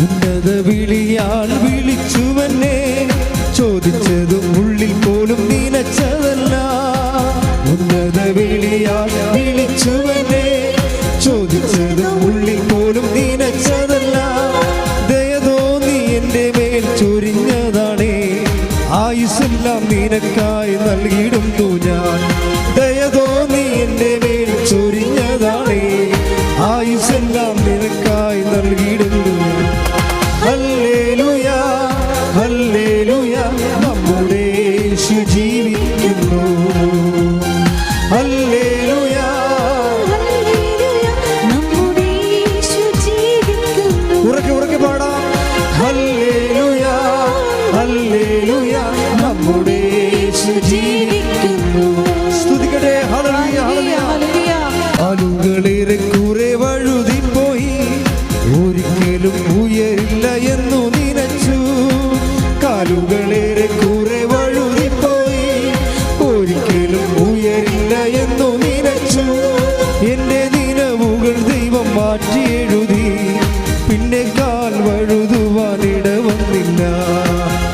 ഉന്നത വിളിയാൽ വിളിച്ചുവെന്നെ, ചോദിച്ചതും ഉള്ളിൽ പോലും നനച്ചതല്ല. ഉന്നത വിളിയാൽ വിളിച്ചുവെന്നെ, ചോദിച്ചതും ഉള്ളിൽ പോലും നനച്ചതല്ല. ദയ തോന്നി എൻ്റെ മേൽ ചൊരിഞ്ഞതാണേ, ആയുസ്സെല്ലാം നിനക്കായി നൽകിയിടുന്നു ഞാൻ. ദയ തോന്നി എൻ്റെ മേൽ ചൊരിഞ്ഞതാണേ, ആയുസ്സെല്ലാം നിനക്കായി നൽകിയിടുന്നു ഞാൻ. ഹല്ലേലൂയ ഹല്ലേലൂയ, നമ്മുടെ യേശു ജീവിക്കുന്നു. ഹല്ലേലൂയ നമ്മുടെ യേശു ജീവിക്കുന്നു. ഉറക്കെ പാടാം. ഹല്ലേലൂയ ഹല്ലേലൂയ, നമ്മുടെ യേശു ജീവിക്കുന്നു. സ്തുതിക്കട്ടെ. Hallelujah hallelujah. ആളുകളേറെ കുറെ വഴുതിപ്പോയി, ഒരിക്കലും ഉയരില്ല എന്നു നനച്ചു. കാലുകളേറെ കുറെ വഴുതിപ്പോയി, ഒരിക്കലും ഉയരില്ല എന്നു നനച്ചു. എൻ്റെ നിലവുകൾ ദൈവം മാറ്റി എഴുതി, പിന്നെ കാൽ വഴുതുവാനിട വന്നില്ല.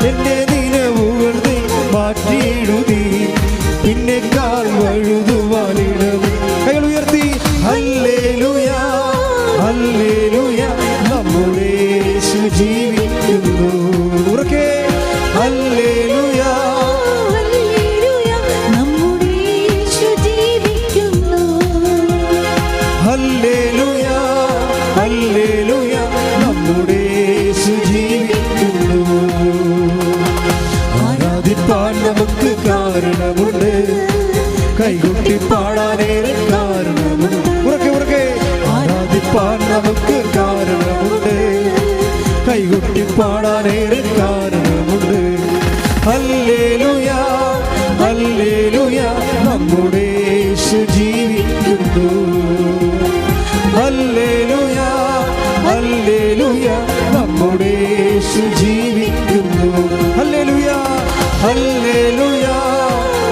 എൻ്റെ നിലവുകൾ ദൈവം മാറ്റി എഴുതി, പിന്നെ കാൽ വഴുതുവാനിട. കൈകൾ ഉയർത്തി. ഹല്ലേലൂയ ഹല്ലേലൂയ, നമ്മുടെ യേശു ജീവിക്കുന്നു. ഉറക്കെ. ഹല്ലേലൂയ ഹല്ലേലൂയ, നമ്മുടെ യേശു ജീവിക്കുന്നു. ഹല്ലേലൂയ ഹല്ലേലൂയ, നമ്മുടെ യേശു ജീവിക്കുന്നു. ആരാധിപ്പാൻ നമുക്ക് കാരണമുണ്ട്, കൈകൊട്ടി പാടാനേറെ കാരണമുണ്ട്. ഉറക്കെ. ആരാധിപ്പാൻ നമുക്ക് കാരണമുണ്ട്, കൈകൊട്ടി പാടാനേറെ കാരണമുണ്ട്. ഹല്ലേലൂയ ഹല്ലേലൂയ, നമ്മുടെ യേശു ജീവിക്കുന്നു. ഹല്ലേലൂയ ഹല്ലേലൂയ, നമ്മുടെ യേശു ജീവിക്കുന്നു. ഹല്ലേലൂയ ഹല്ലേലൂയ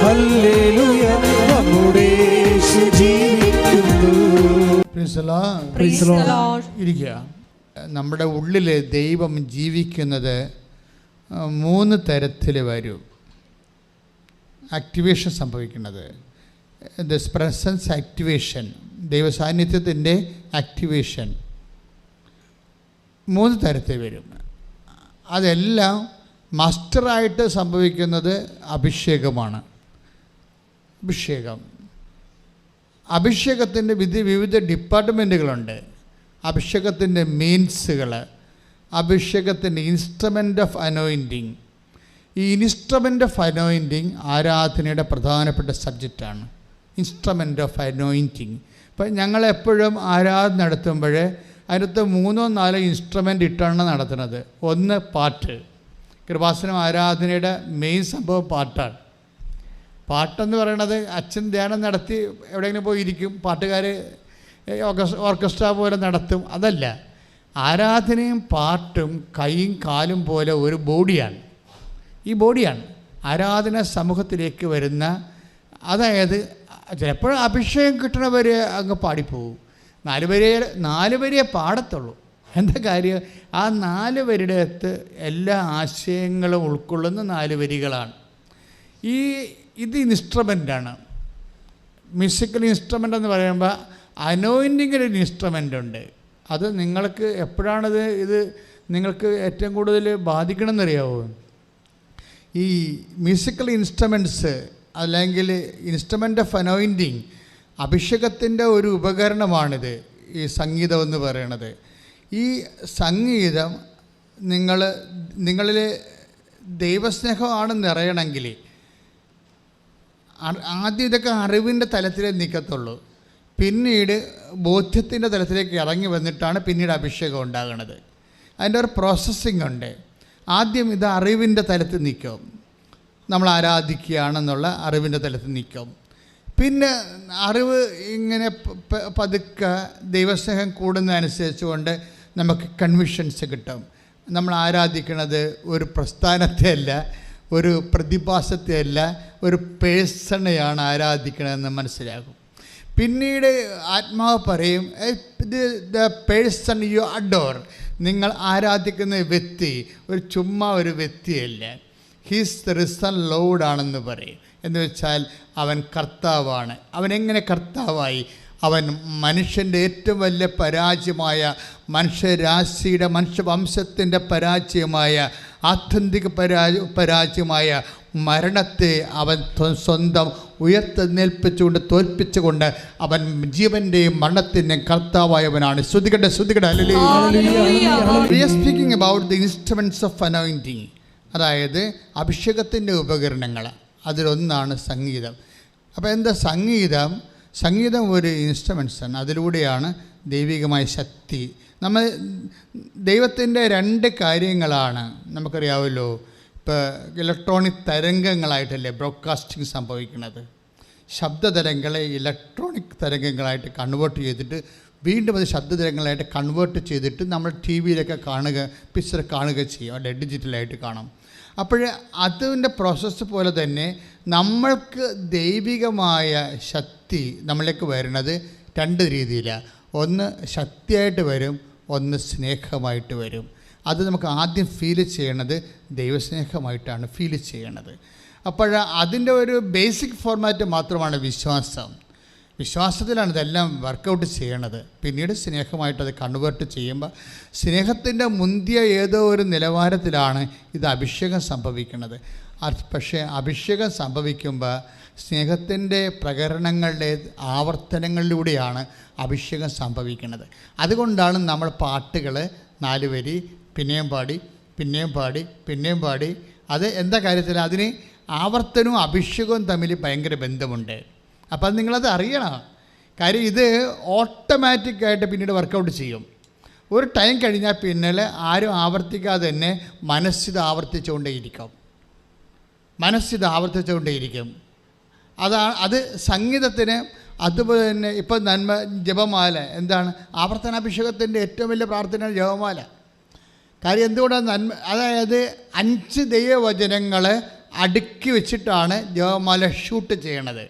ഹല്ലേലൂയ, നമ്മുടെ യേശു ജീവിക്കുന്നു. Praise the Lord. ഇരിക്കുക. നമ്മുടെ ഉള്ളിൽ ദൈവം ജീവിക്കുന്നത് 3 തരത്തിൽ വരും. ആക്ടിവേഷൻ സംഭവിക്കുന്നത് ദിസ് പ്രസൻസ് ആക്ടിവേഷൻ, ദൈവസാന്നിധ്യത്തിൻ്റെ ആക്ടിവേഷൻ 3 തരത്തിൽ വരും. അതെല്ലാം മാസ്റ്ററായിട്ട് സംഭവിക്കുന്നത് അഭിഷേകമാണ്. അഭിഷേകത്തിൻ്റെ വിവിധ ഡിപ്പാർട്ട്മെൻറ്റുകളുണ്ട്. അഭിഷേകത്തിൻ്റെ മീൻസുകൾ, അഭിഷേകത്തിൻ്റെ ഇൻസ്ട്രുമെൻ്റ് ഓഫ് അനോയിൻറ്റിങ്. ഈ ഇൻസ്ട്രുമെൻ്റ് ഓഫ് അനോയിൻറ്റിങ് ആരാധനയുടെ പ്രധാനപ്പെട്ട സബ്ജക്റ്റാണ്. Instrument of anointing. ഇപ്പം ഞങ്ങളെപ്പോഴും ആരാധന നടത്തുമ്പോൾ അതിനകത്ത് 3-4 ഇൻസ്ട്രുമെൻ്റ് ഇട്ടാണ് നടത്തുന്നത്. ഒന്ന് പാട്ട്. കൃപാസനം ആരാധനയുടെ മെയിൻ സംഭവം പാട്ടാണ്. പാട്ടെന്ന് പറയണത് അച്ഛൻ ധ്യാനം നടത്തി എവിടെയെങ്കിലും പോയിരിക്കും, പാട്ടുകാർ ഓർക്കസ്ട്ര പോലെ നടത്തും. അതല്ല, ആരാധനയും പാട്ടും കൈയും കാലും പോലെ ഒരു ബോഡിയാണ്. ഈ ബോഡിയാണ് ആരാധന സമൂഹത്തിലേക്ക് വരുന്ന. അതായത് ചിലപ്പോൾ അഭിഷേകം കിട്ടണവർ അങ്ങ് പാടിപ്പോവും. 4 വരിയെ പാടത്തുള്ളൂ. എന്താ കാര്യം? ആ 4 വരിയുടെ അകത്ത് എല്ലാ ആശയങ്ങളും ഉൾക്കൊള്ളുന്ന 4 വരികളാണ്. ഇത് ഇൻസ്ട്രുമെൻ്റാണ്. മ്യൂസിക്കൽ ഇൻസ്ട്രുമെൻ്റ് എന്ന് പറയുമ്പോൾ അനോയിൻറ്റിങ്ങിൻ്റെ ഒരു ഇൻസ്ട്രുമെൻ്റ് ഉണ്ട്. അത് നിങ്ങൾക്ക് എപ്പോഴാണിത് നിങ്ങൾക്ക് ഏറ്റവും കൂടുതൽ ബാധിക്കണമെന്നറിയാവോ? ഈ മ്യൂസിക്കൽ ഇൻസ്ട്രുമെൻറ്റ്സ് അല്ലെങ്കിൽ ഇൻസ്ട്രുമെൻ്റ് ഓഫ് അനോയിൻറ്റിങ്, അഭിഷേകത്തിൻ്റെ ഒരു ഉപകരണമാണിത്. ഈ സംഗീതം എന്ന് പറയണത്. ഈ സംഗീതം നിങ്ങളിൽ ദൈവസ്നേഹമാണ് നിറയണമെങ്കിൽ ആദ്യം ഇതൊക്കെ അറിവിൻ്റെ തലത്തിലേ നിൽക്കത്തുള്ളൂ. പിന്നീട് ബോധ്യത്തിൻ്റെ തലത്തിലേക്ക് ഇറങ്ങി വന്നിട്ടാണ് പിന്നീട് അഭിഷേകം ഉണ്ടാകുന്നത്. അതിൻ്റെ ഒരു പ്രോസസ്സിംഗ് ഉണ്ട്. ആദ്യം ഇത് അറിവിൻ്റെ തലത്തിൽ നിൽക്കും, നമ്മൾ ആരാധിക്കുകയാണെന്നുള്ള അറിവിൻ്റെ തലത്തിൽ നിൽക്കും. പിന്നെ അറിവ് ഇങ്ങനെ പതുക്കെ ദൈവസ്നേഹം കൂടുന്നതനുസരിച്ച് കൊണ്ട് നമുക്ക് കൺവിഷൻസ് കിട്ടും. നമ്മൾ ആരാധിക്കുന്നത് ഒരു പ്രസ്ഥാനത്തെ അല്ല, ഒരു പ്രതിഭാസത്തെ അല്ല, ഒരു പേഴ്സണെയാണ് ആരാധിക്കണമെന്ന് മനസ്സിലാകും. പിന്നീട് ആത്മാവ് പറയും, ദ പേഴ്സൺ യു അഡോർ, നിങ്ങൾ ആരാധിക്കുന്ന വ്യക്തി ഒരു ചുമ്മാ ഒരു വ്യക്തിയല്ല. ഹീസ് ദ റിസൺ ലോഡ് ആണെന്ന് പറയും. എന്ന് വെച്ചാൽ അവൻ കർത്താവാണ്. അവനെങ്ങനെ കർത്താവായി? അവൻ മനുഷ്യൻ്റെ ഏറ്റവും വലിയ പരാജയമായ മനുഷ്യരാശിയുടെ മനുഷ്യവംശത്തിൻ്റെ പരാജയമായ ആത്യന്തിക പരാജയമായ മരണത്തെ അവൻ സ്വന്തം ഉയർത്തെഴുന്നേൽപ്പിച്ചുകൊണ്ട് തോൽപ്പിച്ചുകൊണ്ട് അവൻ ജീവൻ്റെയും മരണത്തിൻ്റെയും കർത്താവായവനാണ്. ശ്രുതികട്ടെ speaking about the instruments of anointing, അതായത് അഭിഷേകത്തിൻ്റെ ഉപകരണങ്ങൾ. അതിലൊന്നാണ് സംഗീതം. അപ്പോൾ എന്താ സംഗീതം? സംഗീതം ഒരു ഇൻസ്ട്രുമെൻറ്റ്സാണ്. അതിലൂടെയാണ് ദൈവികമായ ശക്തി. നമ്മൾ ദൈവത്തിൻ്റെ 2 കാര്യങ്ങളാണ് നമുക്കറിയാമല്ലോ. ഇപ്പോൾ ഇലക്ട്രോണിക് തരംഗങ്ങളായിട്ടല്ലേ ബ്രോഡ്കാസ്റ്റിംഗ് സംഭവിക്കുന്നത്. ശബ്ദതരംഗങ്ങളെ ഇലക്ട്രോണിക് തരംഗങ്ങളായിട്ട് കൺവേർട്ട് ചെയ്തിട്ട് വീണ്ടും അത് ശബ്ദതരംഗങ്ങളായിട്ട് കൺവേർട്ട് ചെയ്തിട്ട് നമ്മൾ ടി വിയിലൊക്കെ പിക്ചർ കാണുക ചെയ്യും, അല്ലെ ഡിജിറ്റലായിട്ട് കാണും. അപ്പോൾ അതിൻ്റെ പ്രോസസ്സ് പോലെ തന്നെ നമ്മൾക്ക് ദൈവികമായ ശക്തി നമ്മളിലേക്ക് വരുന്നത് 2 രീതിയിലാണ്. ഒന്ന് ശക്തിയായിട്ട് വരും, ഒന്ന് സ്നേഹമായിട്ട് വരും. അത് നമുക്ക് ആദ്യം ഫീൽ ചെയ്യണത് ദൈവസ്നേഹമായിട്ടാണ് ഫീൽ ചെയ്യണത്. അപ്പോൾ അതിൻ്റെ ഒരു ബേസിക് ഫോർമാറ്റ് മാത്രമാണ് വിശ്വാസം. വിശ്വാസത്തിലാണ് ഇതെല്ലാം വർക്കൗട്ട് ചെയ്യണത്. പിന്നീട് സ്നേഹമായിട്ടത് കൺവേർട്ട് ചെയ്യുമ്പോൾ സ്നേഹത്തിൻ്റെ മുന്തിയ ഏതോ ഒരു നിലവാരത്തിലാണ് ഇത് അഭിഷേകം സംഭവിക്കുന്നത്. പക്ഷേ അഭിഷേകം സംഭവിക്കുമ്പോൾ സ്നേഹത്തിൻ്റെ പ്രകരണങ്ങളുടെ ആവർത്തനങ്ങളിലൂടെയാണ് അഭിഷേകം സംഭവിക്കുന്നത്. അതുകൊണ്ടാണ് നമ്മൾ പാട്ടുകൾ 4 വരി പിന്നെയും പാടി പിന്നെയും പാടി പിന്നെയും പാടി. അത് എന്താ കാര്യത്തിൽ അതിന് ആവർത്തനവും അഭിഷേകവും തമ്മിൽ ഭയങ്കര ബന്ധമുണ്ട്. അപ്പം അത് നിങ്ങളത് അറിയണം. കാര്യം ഇത് ഓട്ടോമാറ്റിക്കായിട്ട് പിന്നീട് വർക്കൗട്ട് ചെയ്യും. ഒരു ടൈം കഴിഞ്ഞാൽ പിന്നെ ആരും ആവർത്തിക്കാതെ തന്നെ മനസ്സിത് ആവർത്തിച്ചുകൊണ്ടേയിരിക്കും. അത് സംഗീതത്തിന് അതുപോലെ തന്നെ ഇപ്പം ജപമാല എന്താണ്? ആവർത്തനാഭിഷേകത്തിൻ്റെ ഏറ്റവും വലിയ പ്രാർത്ഥനയാണ് ജപമാല. കാര്യം എന്തുകൊണ്ടാണ്? അതായത് 5 ദൈവവചനങ്ങൾ അടുക്കി വെച്ചിട്ടാണ് ജപമാല ഷൂട്ട് ചെയ്യണത്.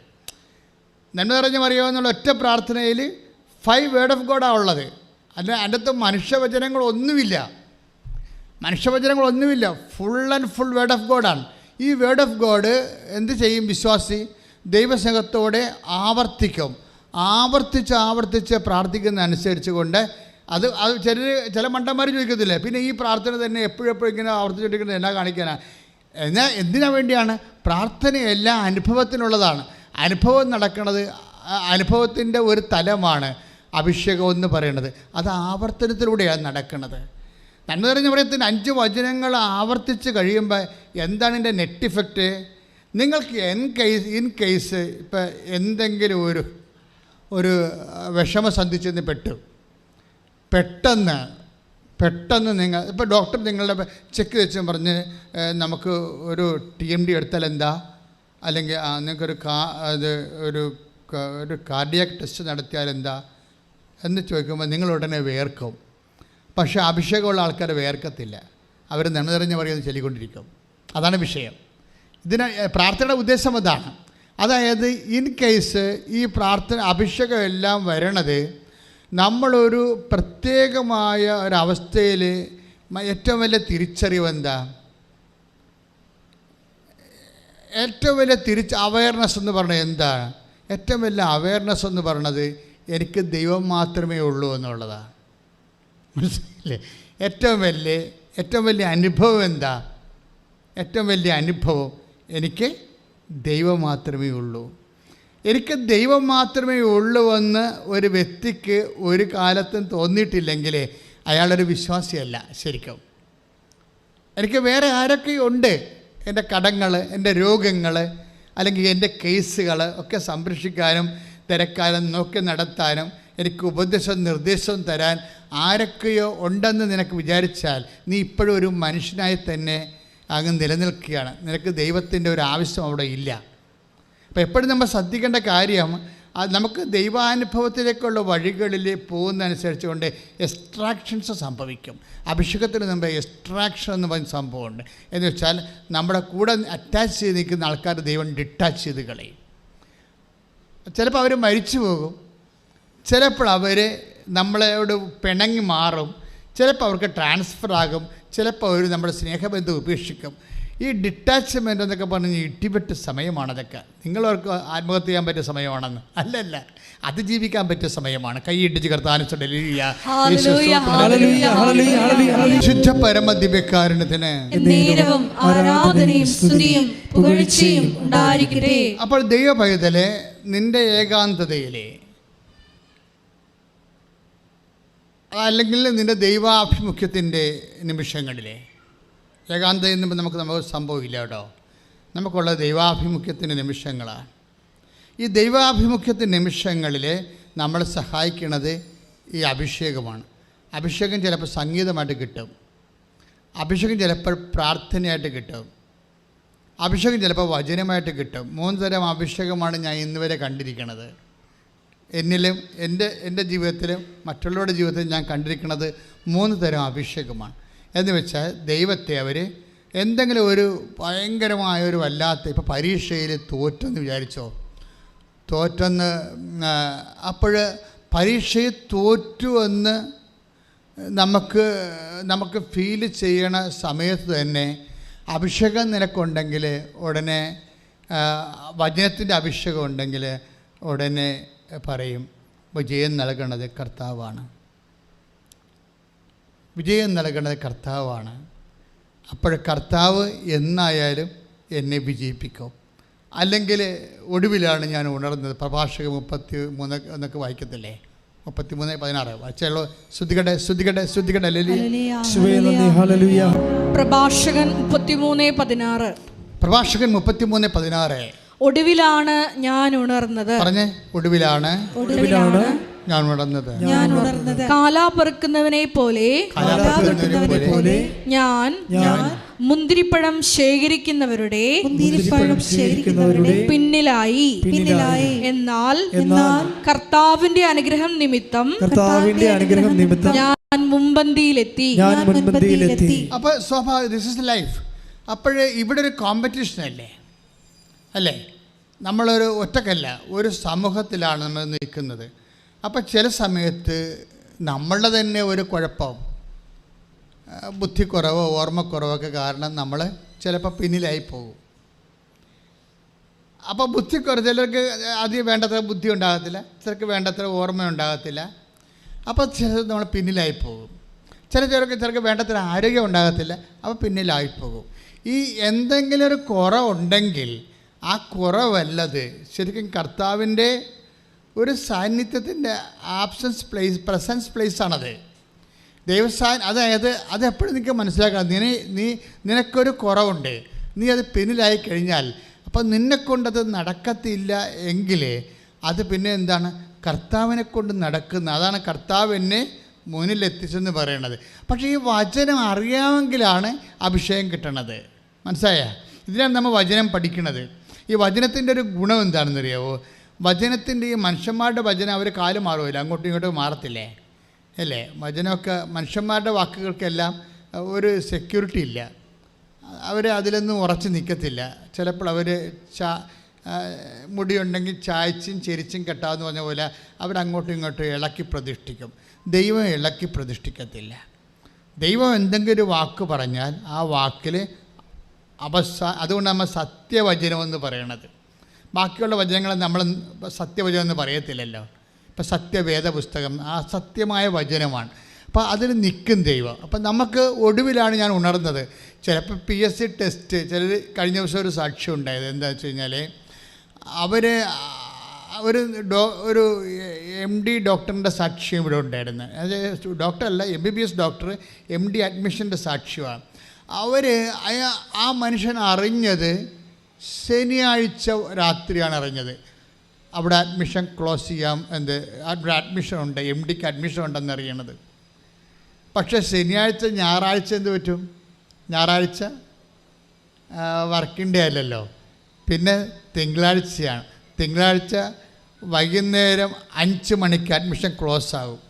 നന്മ നിറഞ്ഞ മറിയാമെന്നുള്ള ഒറ്റ പ്രാർത്ഥനയിൽ 5 വേർഡ് ഓഫ് ഗോഡാണ് ഉള്ളത്. അതിൻ്റെ അകത്ത് മനുഷ്യവചനങ്ങളൊന്നുമില്ല. Full and full word of ഗോഡാണ്. ഈ വേർഡ് ഓഫ് ഗോഡ് എന്ത് ചെയ്യും? വിശ്വാസി ദൈവസ്നേഹത്തോടെ ആവർത്തിച്ച് പ്രാർത്ഥിക്കുന്ന അനുസരിച്ച് കൊണ്ട് അത് ചില മണ്ടന്മാർ ചോദിക്കത്തില്ലേ, പിന്നെ ഈ പ്രാർത്ഥന തന്നെ എപ്പോഴും ഇങ്ങനെ ആവർത്തിച്ചുകൊണ്ടിരിക്കുന്നത് എന്നാ കാണിക്കാനാണ്? എന്തിനാ വേണ്ടിയാണ്? പ്രാർത്ഥനയെല്ലാം അനുഭവത്തിനുള്ളതാണ്. അനുഭവം നടക്കുന്നത്, അനുഭവത്തിൻ്റെ ഒരു തലമാണ് അഭിഷേകം എന്ന് പറയുന്നത്. അത് ആവർത്തനത്തിലൂടെയാണ് നടക്കുന്നത്. നന്മ നിറഞ്ഞ പറയത്തിന് 5 വചനങ്ങൾ ആവർത്തിച്ച് കഴിയുമ്പോൾ എന്താണ് ഇതിൻ്റെ നെറ്റ് ഇഫക്റ്റ്? നിങ്ങൾക്ക് ഇൻ കേസ് ഇപ്പം എന്തെങ്കിലും ഒരു വിഷമസന്ധി ചെന്ന് പെട്ടെന്ന് നിങ്ങൾ ഇപ്പോൾ ഡോക്ടർ നിങ്ങളുടെ ചെക്ക് വെച്ച് പറഞ്ഞ് നമുക്ക് ഒരു TMD എടുത്താൽ എന്താ, അല്ലെങ്കിൽ നിങ്ങൾക്കൊരു ഒരു കാർഡിയാക് ടെസ്റ്റ് നടത്തിയാൽ എന്താ എന്ന് ചോദിക്കുമ്പോൾ നിങ്ങൾ ഉടനെ വേർക്കും. പക്ഷേ അഭിഷേകമുള്ള ആൾക്കാർ വേർക്കത്തില്ല. അവർ നന്മ നിറഞ്ഞ് പറയുന്നത് ചൊല്ലിക്കൊണ്ടിരിക്കും. അതാണ് വിഷയം. പ്രാർത്ഥനയുടെ ഉദ്ദേശം അതാണ്. അതായത് ഇൻ കേസ് ഈ അഭിഷേകം എല്ലാം വരണത് നമ്മളൊരു പ്രത്യേകമായ ഒരവസ്ഥയിൽ ഏറ്റവും വലിയ തിരിച്ചറിവ് എന്താ? ഏറ്റവും വലിയ അവയർനെസ് എന്ന് പറഞ്ഞത് എന്താണ്? ഏറ്റവും വലിയ അവയർനെസ് എന്ന് പറയണത് എനിക്ക് ദൈവം മാത്രമേ ഉള്ളൂ എന്നുള്ളതാണ്. മനസ്സിലായില്ലേ? ഏറ്റവും വലിയ അനുഭവം എന്താ? ഏറ്റവും വലിയ അനുഭവം എനിക്ക് ദൈവം മാത്രമേ ഉള്ളൂ. എനിക്ക് ദൈവം മാത്രമേ ഉള്ളൂവെന്ന് ഒരു വ്യക്തിക്ക് ഒരു കാലത്തും തോന്നിയിട്ടില്ലെങ്കിൽ അയാളൊരു വിശ്വാസിയല്ല ശരിക്കും. എനിക്ക് വേറെ ആരൊക്കെയുണ്ട്, എൻ്റെ കടങ്ങൾ, എൻ്റെ രോഗങ്ങൾ, അല്ലെങ്കിൽ എൻ്റെ കേസുകൾ ഒക്കെ സംരക്ഷിക്കാനും തിരക്കാനും നോക്കി നടത്താനും എനിക്ക് ഉപദേശവും നിർദ്ദേശവും തരാൻ ആരൊക്കെയോ ഉണ്ടെന്ന് നിനക്ക് വിചാരിച്ചാൽ നീ ഇപ്പോഴും ഒരു മനുഷ്യനായി തന്നെ അങ്ങ് നിലനിൽക്കുകയാണ്. നിനക്ക് ദൈവത്തിൻ്റെ ഒരു ആവശ്യം അവിടെ ഇല്ല. അപ്പോൾ എപ്പോഴും നമ്മൾ ശ്രദ്ധിക്കേണ്ട കാര്യം, നമുക്ക് ദൈവാനുഭവത്തിലേക്കുള്ള വഴികളിൽ പോകുന്നതനുസരിച്ച് കൊണ്ട് എക്സ്ട്രാക്ഷൻസ് സംഭവിക്കും. അഭിഷേകത്തിന് മുമ്പ് എക്സ്ട്രാക്ഷൻ എന്ന് പറയുന്ന സംഭവമുണ്ട്. എന്ന് വെച്ചാൽ നമ്മുടെ കൂടെ അറ്റാച്ച് ചെയ്ത് നിൽക്കുന്ന ആൾക്കാർ ദൈവം ഡിറ്റാച്ച് ചെയ്ത് കളയും. ചിലപ്പോൾ അവർ മരിച്ചു പോകും, ചിലപ്പോൾ അവർ നമ്മളോട് പിണങ്ങി മാറും, ചിലപ്പോൾ അവർക്ക് ട്രാൻസ്ഫർ ആകും, ചിലപ്പോൾ അവർ നമ്മുടെ സ്നേഹബന്ധം ഉപേക്ഷിക്കും. ഈ ഡിറ്റാച്ച്മെൻ്റ് എന്നൊക്കെ പറഞ്ഞ് ഇട്ടിപ്പെട്ട് സമയമാണതൊക്കെ. നിങ്ങളവർക്ക് ആത്മഹത്യ ചെയ്യാൻ പറ്റിയ സമയമാണെന്ന് അല്ലല്ല, അതിജീവിക്കാൻ പറ്റിയ സമയമാണ്. കൈയിട്ടിച്ച് ശുദ്ധ പരമദിവ്യകാരുണ്യത്തിന് അപ്പോൾ ദൈവപൈതലെ, നിന്റെ ഏകാന്തതയിലെ അല്ലെങ്കിൽ നിന്റെ ദൈവാഭിമുഖ്യത്തിൻ്റെ നിമിഷങ്ങളിലെ, ഏകാന്തത എന്നുമ്പോൾ നമുക്ക് സംഭവമില്ല കേട്ടോ, നമുക്കുള്ള ദൈവാഭിമുഖ്യത്തിൻ്റെ നിമിഷങ്ങളാണ്. ഈ ദൈവാഭിമുഖ്യത്തിൻ്റെ നിമിഷങ്ങളിൽ നമ്മളെ സഹായിക്കുന്നത് ഈ അഭിഷേകമാണ്. അഭിഷേകം ചിലപ്പോൾ സംഗീതമായിട്ട് കിട്ടും, അഭിഷേകം ചിലപ്പോൾ പ്രാർത്ഥനയായിട്ട് കിട്ടും, അഭിഷേകം ചിലപ്പോൾ വചനമായിട്ട് കിട്ടും. 3 തരം അഭിഷേകമാണ് ഞാൻ ഇന്നുവരെ കണ്ടിരിക്കുന്നത്. എന്നിലും എൻ്റെ ജീവിതത്തിലും മറ്റുള്ളവരുടെ ജീവിതത്തിലും ഞാൻ കണ്ടിരിക്കുന്നത് 3 തരം അഭിഷേകമാണ്. എന്ന് വെച്ചാൽ ദൈവത്തെ അവർ എന്തെങ്കിലും ഒരു ഭയങ്കരമായൊരു വല്ലാത്ത, ഇപ്പോൾ പരീക്ഷയിൽ തോറ്റെന്ന് വിചാരിച്ചോ, തോറ്റെന്ന് അപ്പോൾ പരീക്ഷയിൽ തോറ്റുവെന്ന് നമുക്ക് ഫീൽ ചെയ്യണ സമയത്ത് തന്നെ അഭിഷേകം നിനക്കുണ്ടെങ്കിൽ ഉടനെ, വചനത്തിൻ്റെ അഭിഷേകം ഉണ്ടെങ്കിൽ ഉടനെ പറയും വിജയം നൽകണത് കർത്താവാണ്, വിജയം നൽകണത് കർത്താവാണ്. അപ്പോൾ കർത്താവ് എന്നായാലും എന്നെ വിജയിപ്പിക്കും. അല്ലെങ്കിൽ ഒടുവിലാണ് ഞാൻ ഉണർന്നത്. പ്രഭാഷകൻ 33 എന്നൊക്കെ വായിക്കത്തില്ലേ, 33:16 വായിച്ചുള്ളൂ. ശ്രുതികട്ടെ പ്രഭാഷകൻ 33:16. പ്രഭാഷകൻ 33:16. ഒടുവിലാണ് ഞാൻ ഉണർന്നത്. പറഞ്ഞേ, ഒടുവിലാണ് ഞാൻ ഉണർന്നത്. കാലാ പെറുക്കുന്നവനെ പോലെ ഞാൻ മുന്തിരിപ്പഴം ശേഖരിക്കുന്നവരുടെ പിന്നിലായി. എന്നാൽ കർത്താവിന്റെ അനുഗ്രഹം നിമിത്തം ഞാൻ മുൻപന്തിയിലെത്തി. അപ്പോൾ സ്വാഭാവിക ദിസ് ഇസ് ലൈഫ്. അപ്പോഴേ ഇവിടെ ഒരു കോമ്പറ്റീഷൻ അല്ലേ, നമ്മളൊരു ഒറ്റക്കല്ല, ഒരു സമൂഹത്തിലാണ് നമ്മൾ നിൽക്കുന്നത്. അപ്പോൾ ചില സമയത്ത് നമ്മളുടെ തന്നെ ഒരു കുഴപ്പം, ബുദ്ധിക്കുറവോ ഓർമ്മക്കുറവൊക്കെ കാരണം നമ്മൾ ചിലപ്പോൾ പിന്നിലായി പോകും. അപ്പോൾ ബുദ്ധിക്കുറവ്, ചിലർക്ക് അധികം വേണ്ടത്ര ബുദ്ധി ഉണ്ടാകത്തില്ല, ചിലർക്ക് വേണ്ടത്ര ഓർമ്മ ഉണ്ടാകത്തില്ല. അപ്പോൾ ചിലർ നമ്മൾ പിന്നിലായി പോകും. ചിലർക്ക് വേണ്ടത്ര ആരോഗ്യം ഉണ്ടാകത്തില്ല, അപ്പോൾ പിന്നിലായി പോകും. ഈ എന്തെങ്കിലും ഒരു കുറവുണ്ടെങ്കിൽ ആ കുറവല്ലത് ശരിക്കും കർത്താവിൻ്റെ ഒരു സാന്നിധ്യത്തിൻ്റെ പ്രസൻസ് പ്ലേസാണത്. അതായത് അതെപ്പോഴും നിങ്ങൾക്ക് മനസ്സിലാക്കണം. നിനക്കൊരു കുറവുണ്ട്, നീ അത് പിന്നിലായി കഴിഞ്ഞാൽ അപ്പം നിന്നെക്കൊണ്ടത് നടക്കത്തില്ല എങ്കിൽ അത് പിന്നെ എന്താണ്, കർത്താവിനെ കൊണ്ട് നടക്കുന്ന, അതാണ് കർത്താവ് എന്നെ മുന്നിലെത്തിച്ചെന്ന് പറയണത്. പക്ഷേ ഈ വചനം അറിയാമെങ്കിലാണ് അഭിഷേകം കിട്ടണത്. മനസ്സിലായ? ഇതിനാണ് നമ്മൾ വചനം പഠിക്കുന്നത്. ഈ വചനത്തിൻ്റെ ഒരു ഗുണം എന്താണെന്നറിയാവോ? വചനത്തിൻ്റെ ഈ മനുഷ്യന്മാരുടെ വചനം അവർ കാല് മാറുമില്ല, അങ്ങോട്ടും ഇങ്ങോട്ടും മാറത്തില്ലേ അല്ലേ? വചനമൊക്കെ മനുഷ്യന്മാരുടെ വാക്കുകൾക്കെല്ലാം ഒരു സെക്യൂരിറ്റി ഇല്ല, അവർ അതിലൊന്നും ഉറച്ച് നിൽക്കത്തില്ല. ചിലപ്പോൾ അവർ മുടിയുണ്ടെങ്കിൽ ചായച്ചും ചെരിച്ചും കെട്ടാമെന്ന് പറഞ്ഞ പോലെ അവരങ്ങോട്ടും ഇങ്ങോട്ടും ഇളക്കി പ്രതിഷ്ഠിക്കും. ദൈവം ഇളക്കി പ്രതിഷ്ഠിക്കത്തില്ല. ദൈവം എന്തെങ്കിലും ഒരു വാക്ക് പറഞ്ഞാൽ ആ വാക്കിൽ അതുകൊണ്ട് നമ്മൾ സത്യവചനമെന്ന് പറയണത്. ബാക്കിയുള്ള വചനങ്ങൾ നമ്മൾ സത്യവചനം എന്ന് പറയത്തില്ലല്ലോ. ഇപ്പം സത്യവേദ പുസ്തകം ആ സത്യമായ വചനമാണ്. അപ്പോൾ അതിൽ നിൽക്കും ദൈവം. അപ്പം നമുക്ക് ഒടുവിലാണ് ഞാൻ ഉണർന്നത്. ചിലപ്പോൾ PSC ടെസ്റ്റ്, ചിലർ കഴിഞ്ഞ ദിവസം ഒരു സാക്ഷ്യം ഉണ്ടായത് എന്താ വെച്ച് കഴിഞ്ഞാൽ ഒരു MD ഡോക്ടറിൻ്റെ സാക്ഷ്യം ഇവിടെ ഉണ്ടായിരുന്നു. അത് ഡോക്ടറല്ല, MBBS ഡോക്ടർ, MD അഡ്മിഷൻ്റെ സാക്ഷ്യമാണ്. ആ മനുഷ്യൻ അറിഞ്ഞത് ശനിയാഴ്ച രാത്രിയാണ് അറിഞ്ഞത്. അവിടെ അഡ്മിഷൻ ക്ലോസ് ചെയ്യാം, അവിടെ അഡ്മിഷൻ ഉണ്ട്, MDക്ക് അഡ്മിഷൻ ഉണ്ടെന്ന് അറിയണത്. പക്ഷേ ഞായറാഴ്ച എന്ത് പറ്റും? ഞായറാഴ്ച വർക്കിംഗ് ഡേ അല്ലല്ലോ, പിന്നെ തിങ്കളാഴ്ചയാണ്. തിങ്കളാഴ്ച വൈകുന്നേരം 5 മണിക്ക് അഡ്മിഷൻ ക്ലോസ് ആകും.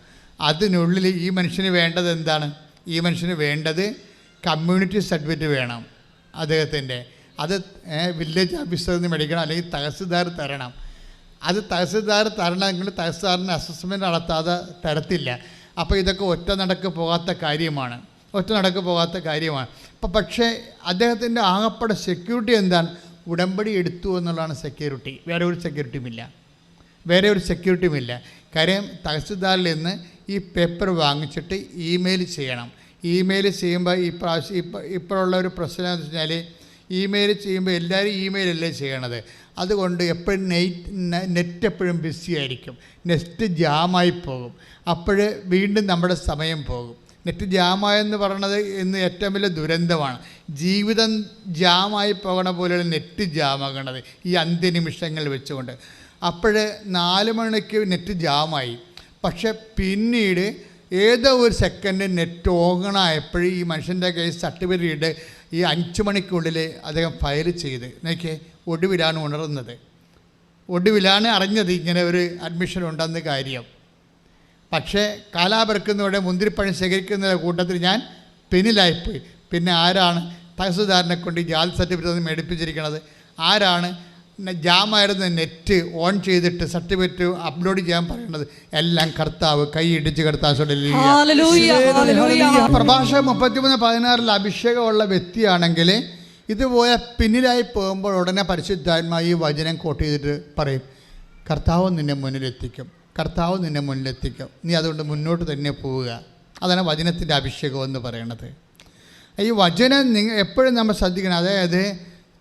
അതിനുള്ളിൽ ഈ മനുഷ്യന് വേണ്ടത് എന്താണ്? ഈ മനുഷ്യന് വേണ്ടത് കമ്മ്യൂണിറ്റി സർട്ടിഫിക്കറ്റ് വേണം അദ്ദേഹത്തിൻ്റെ. അത് വില്ലേജ് ഓഫീസറിൽ നിന്ന് മേടിക്കണം, അല്ലെങ്കിൽ തഹസിൽദാർ തരണം. അത് തഹസിൽദാർ തരണമെങ്കിൽ തഹസിൽദാറിന് അസസ്മെൻറ്റ് നടത്താതെ തരത്തില്ല. അപ്പോൾ ഇതൊക്കെ ഒറ്റ നടക്ക് പോകാത്ത കാര്യമാണ്. അപ്പോൾ പക്ഷേ അദ്ദേഹത്തിൻ്റെ ആകപ്പാടെ സെക്യൂരിറ്റി എന്താണ്? ഉടമ്പടി എടുത്തു എന്നുള്ളതാണ് സെക്യൂരിറ്റി. വേറെ ഒരു സെക്യൂരിറ്റിയുമില്ല. കാര്യം തഹസിൽദാറിൽ നിന്ന് ഈ പേപ്പർ വാങ്ങിച്ചിട്ട് ഇമെയിൽ ചെയ്യണം. ഇമെയിൽ ചെയ്യുമ്പോൾ ഇപ്പോഴുള്ള ഒരു പ്രശ്നം എന്ന് വെച്ചാൽ, ഇമെയിൽ ചെയ്യുമ്പോൾ എല്ലാവരും ഇമെയിലല്ലേ ചെയ്യണത്. അതുകൊണ്ട് എപ്പോഴും നെറ്റ് എപ്പോഴും ബിസി ആയിരിക്കും. നെറ്റ് ജാമായി പോകും. അപ്പോൾ വീണ്ടും നമ്മുടെ സമയം പോകും. നെറ്റ് ജാമായെന്ന് പറയണത് ഇന്ന് ഏറ്റവും വലിയ ദുരന്തമാണ്. ജീവിതം ജാമായി പോകണ പോലെയുള്ള നെറ്റ് ജാമാകണത് ഈ അന്ത്യനിമിഷങ്ങൾ വെച്ചുകൊണ്ട്. അപ്പോൾ 4 മണിക്ക് നെറ്റ് ജാമായി. പക്ഷെ പിന്നീട് ഏതോ ഒരു സെക്കൻഡ് നെറ്റ് ഓണായപ്പോഴും ഈ മനുഷ്യൻ്റെ കയ്യിൽ സർട്ടിഫിക്കറ്റ് ഈ 5 മണിക്കുള്ളിൽ അദ്ദേഹം ഫയൽ ചെയ്ത് നോക്കിയേ. ഒടുവിലാണ് അറിഞ്ഞത് ഇങ്ങനെ ഒരു അഡ്മിഷൻ ഉണ്ടെന്ന് കാര്യം. പക്ഷേ കാലാപെറുക്കുന്നവരുടെ മുന്തിരിപ്പഴം ശേഖരിക്കുന്ന കൂട്ടത്തിൽ ഞാൻ പിന്നിലായിപ്പോയി. പിന്നെ ആരാണ് തഹസിൽദാറിനെ കൊണ്ട് ഈ ജാതി സർട്ടിഫിക്കറ്റ് മേടിപ്പിച്ചിരിക്കുന്നത്? ആരാണ് ജാമായിരുന്ന നെറ്റ് ഓൺ ചെയ്തിട്ട് സർട്ടിഫിക്കറ്റ് അപ്ലോഡ് ചെയ്യാൻ പറയുന്നത്? എല്ലാം കർത്താവ്. കൈയിടിച്ച് കർത്താവ്. പ്രഭാഷകം 33:16 അഭിഷേകമുള്ള വ്യക്തിയാണെങ്കിൽ ഇതുപോലെ പിന്നിലായി പോകുമ്പോൾ ഉടനെ പരിശുദ്ധാത്മാവ് ഈ വചനം കോട്ട് ചെയ്തിട്ട് പറയും, കർത്താവ് നിന്നെ മുന്നിലെത്തിക്കും, നീ അതുകൊണ്ട് മുന്നോട്ട് തന്നെ പോവുക. അതാണ് വചനത്തിൻ്റെ അഭിഷേകം എന്ന് പറയുന്നത്. ഈ വചനം എപ്പോഴും നമ്മൾ ശ്രദ്ധിക്കണം. അതായത്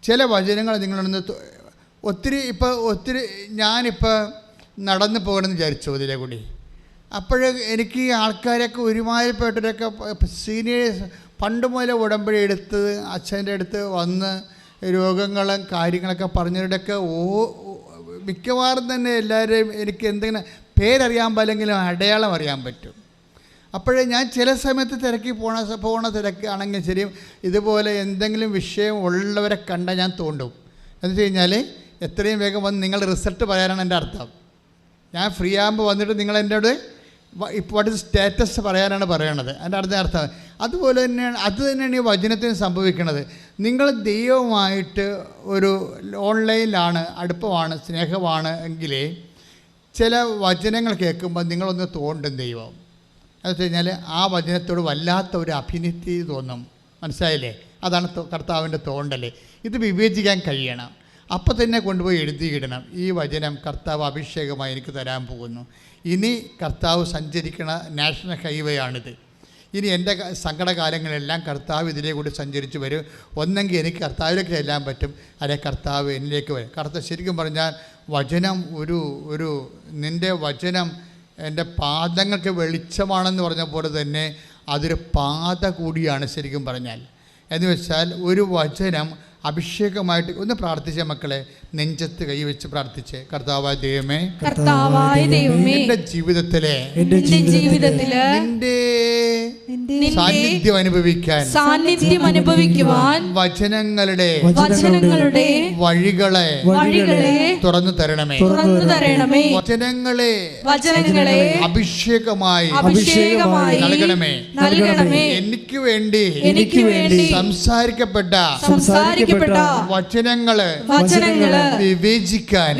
ചില വചനങ്ങൾ നിങ്ങളൊന്ന് ഒത്തിരി ഞാനിപ്പോൾ നടന്നു പോകണമെന്ന് വിചാരിച്ചു ഇതിലെ കൂടി. അപ്പോൾ എനിക്ക് ഈ ആൾക്കാരൊക്കെ ഒരുമാതിരിപ്പെട്ടവരൊക്കെ സീനിയേഴ്സ് പണ്ട് മുതലേ ഉടമ്പടി എടുത്ത് അച്ഛൻ്റെ അടുത്ത് വന്ന് രോഗങ്ങളും കാര്യങ്ങളൊക്കെ പറഞ്ഞവരുടെയൊക്കെ മിക്കവാറും തന്നെ എല്ലാവരെയും എനിക്ക് എന്തെങ്കിലും പേരറിയാൻ പാടില്ലെങ്കിലും അടയാളം അറിയാൻ പറ്റും. അപ്പോഴേ ഞാൻ ചില സമയത്ത് തിരക്കി പോണ തിരക്കാണെങ്കിൽ ശരി, ഇതുപോലെ എന്തെങ്കിലും വിഷയം ഉള്ളവരെ കണ്ടാൽ ഞാൻ തോണ്ടും. എന്ന് വെച്ച് കഴിഞ്ഞാൽ എത്രയും വേഗം വന്ന് നിങ്ങൾ റിസൾട്ട് പറയാനാണ് എൻ്റെ അർത്ഥം. ഞാൻ ഫ്രീ ആകുമ്പോൾ വന്നിട്ട് നിങ്ങൾ എന്നോട് ഇപ്പോൾ സ്റ്റാറ്റസ് പറയാനാണ് പറയണത്. എൻ്റെ അർത്ഥം അതുപോലെ തന്നെയാണ്. അത് തന്നെയാണ് ഈ വചനത്തിന് സംഭവിക്കുന്നത്. നിങ്ങൾ ദൈവവുമായിട്ട് ഒരു ഓൺലൈനിലാണ്, അടുപ്പമാണ്, സ്നേഹമാണ് എങ്കിൽ ചില വചനങ്ങൾ കേൾക്കുമ്പോൾ നിങ്ങളൊന്ന് തോണ്ടും ദൈവം. എന്ന് വെച്ച് കഴിഞ്ഞാൽ ആ വചനത്തോട് വല്ലാത്ത ഒരു അഭിനിറ്റി തോന്നും. മനസ്സിലായില്ലേ? അതാണ് കർത്താവിൻ്റെ തോണ്ടൽ. ഇത് വിവേചിക്കാൻ കഴിയണം. അപ്പം തന്നെ കൊണ്ടുപോയി എഴുതിയിടണം. ഈ വചനം കർത്താവ് അഭിഷേകമായി എനിക്ക് തരാൻ പോകുന്നു. ഇനി കർത്താവ് സഞ്ചരിക്കണ നാഷണൽ ഹൈവേ ആണിത്. ഇനി എൻ്റെ സങ്കടകാലങ്ങളെല്ലാം കർത്താവ് ഇതിലേ കൂടി സഞ്ചരിച്ച് വരും. ഒന്നെങ്കിൽ എനിക്ക് കർത്താവിലേക്ക് ചെല്ലാൻ പറ്റും, അല്ലെങ്കിൽ കർത്താവ് എന്നിലേക്ക് വരും. കർത്താവ് ശരിക്കും പറഞ്ഞാൽ വചനം ഒരു നിൻ്റെ വചനം എൻ്റെ പാദങ്ങൾക്ക് വെളിച്ചമാണെന്ന് പറഞ്ഞ പോലെ തന്നെ അതൊരു പാത കൂടിയാണ് ശരിക്കും പറഞ്ഞാൽ. എന്ന് വെച്ചാൽ ഒരു വചനം അഭിഷേകമായിട്ട് ഒന്ന് പ്രാർത്ഥിച്ച മക്കളെ, നെഞ്ചത്ത് കൈവച്ച് പ്രാർത്ഥിച്ച്, കർത്താവായ ദൈവമേ, എൻ്റെ ജീവിതത്തിലെ നിന്റെ സാന്നിധ്യം അനുഭവിക്കുവാൻ വചനങ്ങളുടെ വഴികളെ തുറന്നു തരണമേ. വചനങ്ങളെ അഭിഷേകമായി നൽകണമേ. എനിക്ക് വേണ്ടി സംസാരിക്കപ്പെട്ട വചനങ്ങള് വിവേചിക്കാൻ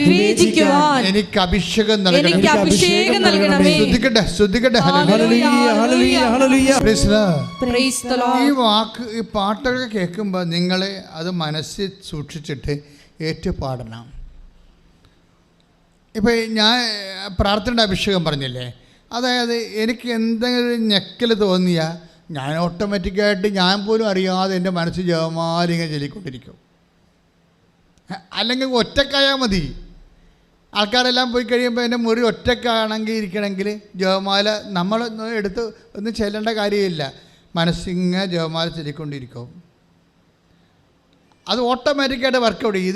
എനിക്ക് അഭിഷേകം നൽകണമേ. ശ്രദ്ധിക്കട്ടെ. ഈ പാട്ടൊക്കെ കേൾക്കുമ്പോൾ നിങ്ങൾ അത് മനസ്സിൽ സൂക്ഷിച്ചിട്ട് ഏറ്റുപാടണം. ഇപ്പം ഞാൻ പ്രാർത്ഥനയുടെ അഭിഷേകം പറഞ്ഞില്ലേ, അതായത് എനിക്ക് എന്തെങ്കിലും ഞെക്കൽ തോന്നിയാൽ ഞാൻ ഓട്ടോമാറ്റിക്കായിട്ട് ഞാൻ പോലും അറിയാതെ എൻ്റെ മനസ്സ് ജപമാല ഇങ്ങനെ ചൊല്ലിക്കൊണ്ടിരിക്കും. അല്ലെങ്കിൽ ഒറ്റക്കായാൽ മതി. ആൾക്കാരെല്ലാം പോയി കഴിയുമ്പോൾ എൻ്റെ മുറി ഒറ്റക്കാണെങ്കിൽ ഇരിക്കണമെങ്കിൽ ജപമാല നമ്മൾ എടുത്ത് ഒന്നും ചെല്ലേണ്ട കാര്യമില്ല. മനസ്സിങ്ങനെ ജപമാല ചൊല്ലിക്കൊണ്ടിരിക്കും. അത് ഓട്ടോമാറ്റിക്കായിട്ട് വർക്കൗട്ട് ചെയ്യും.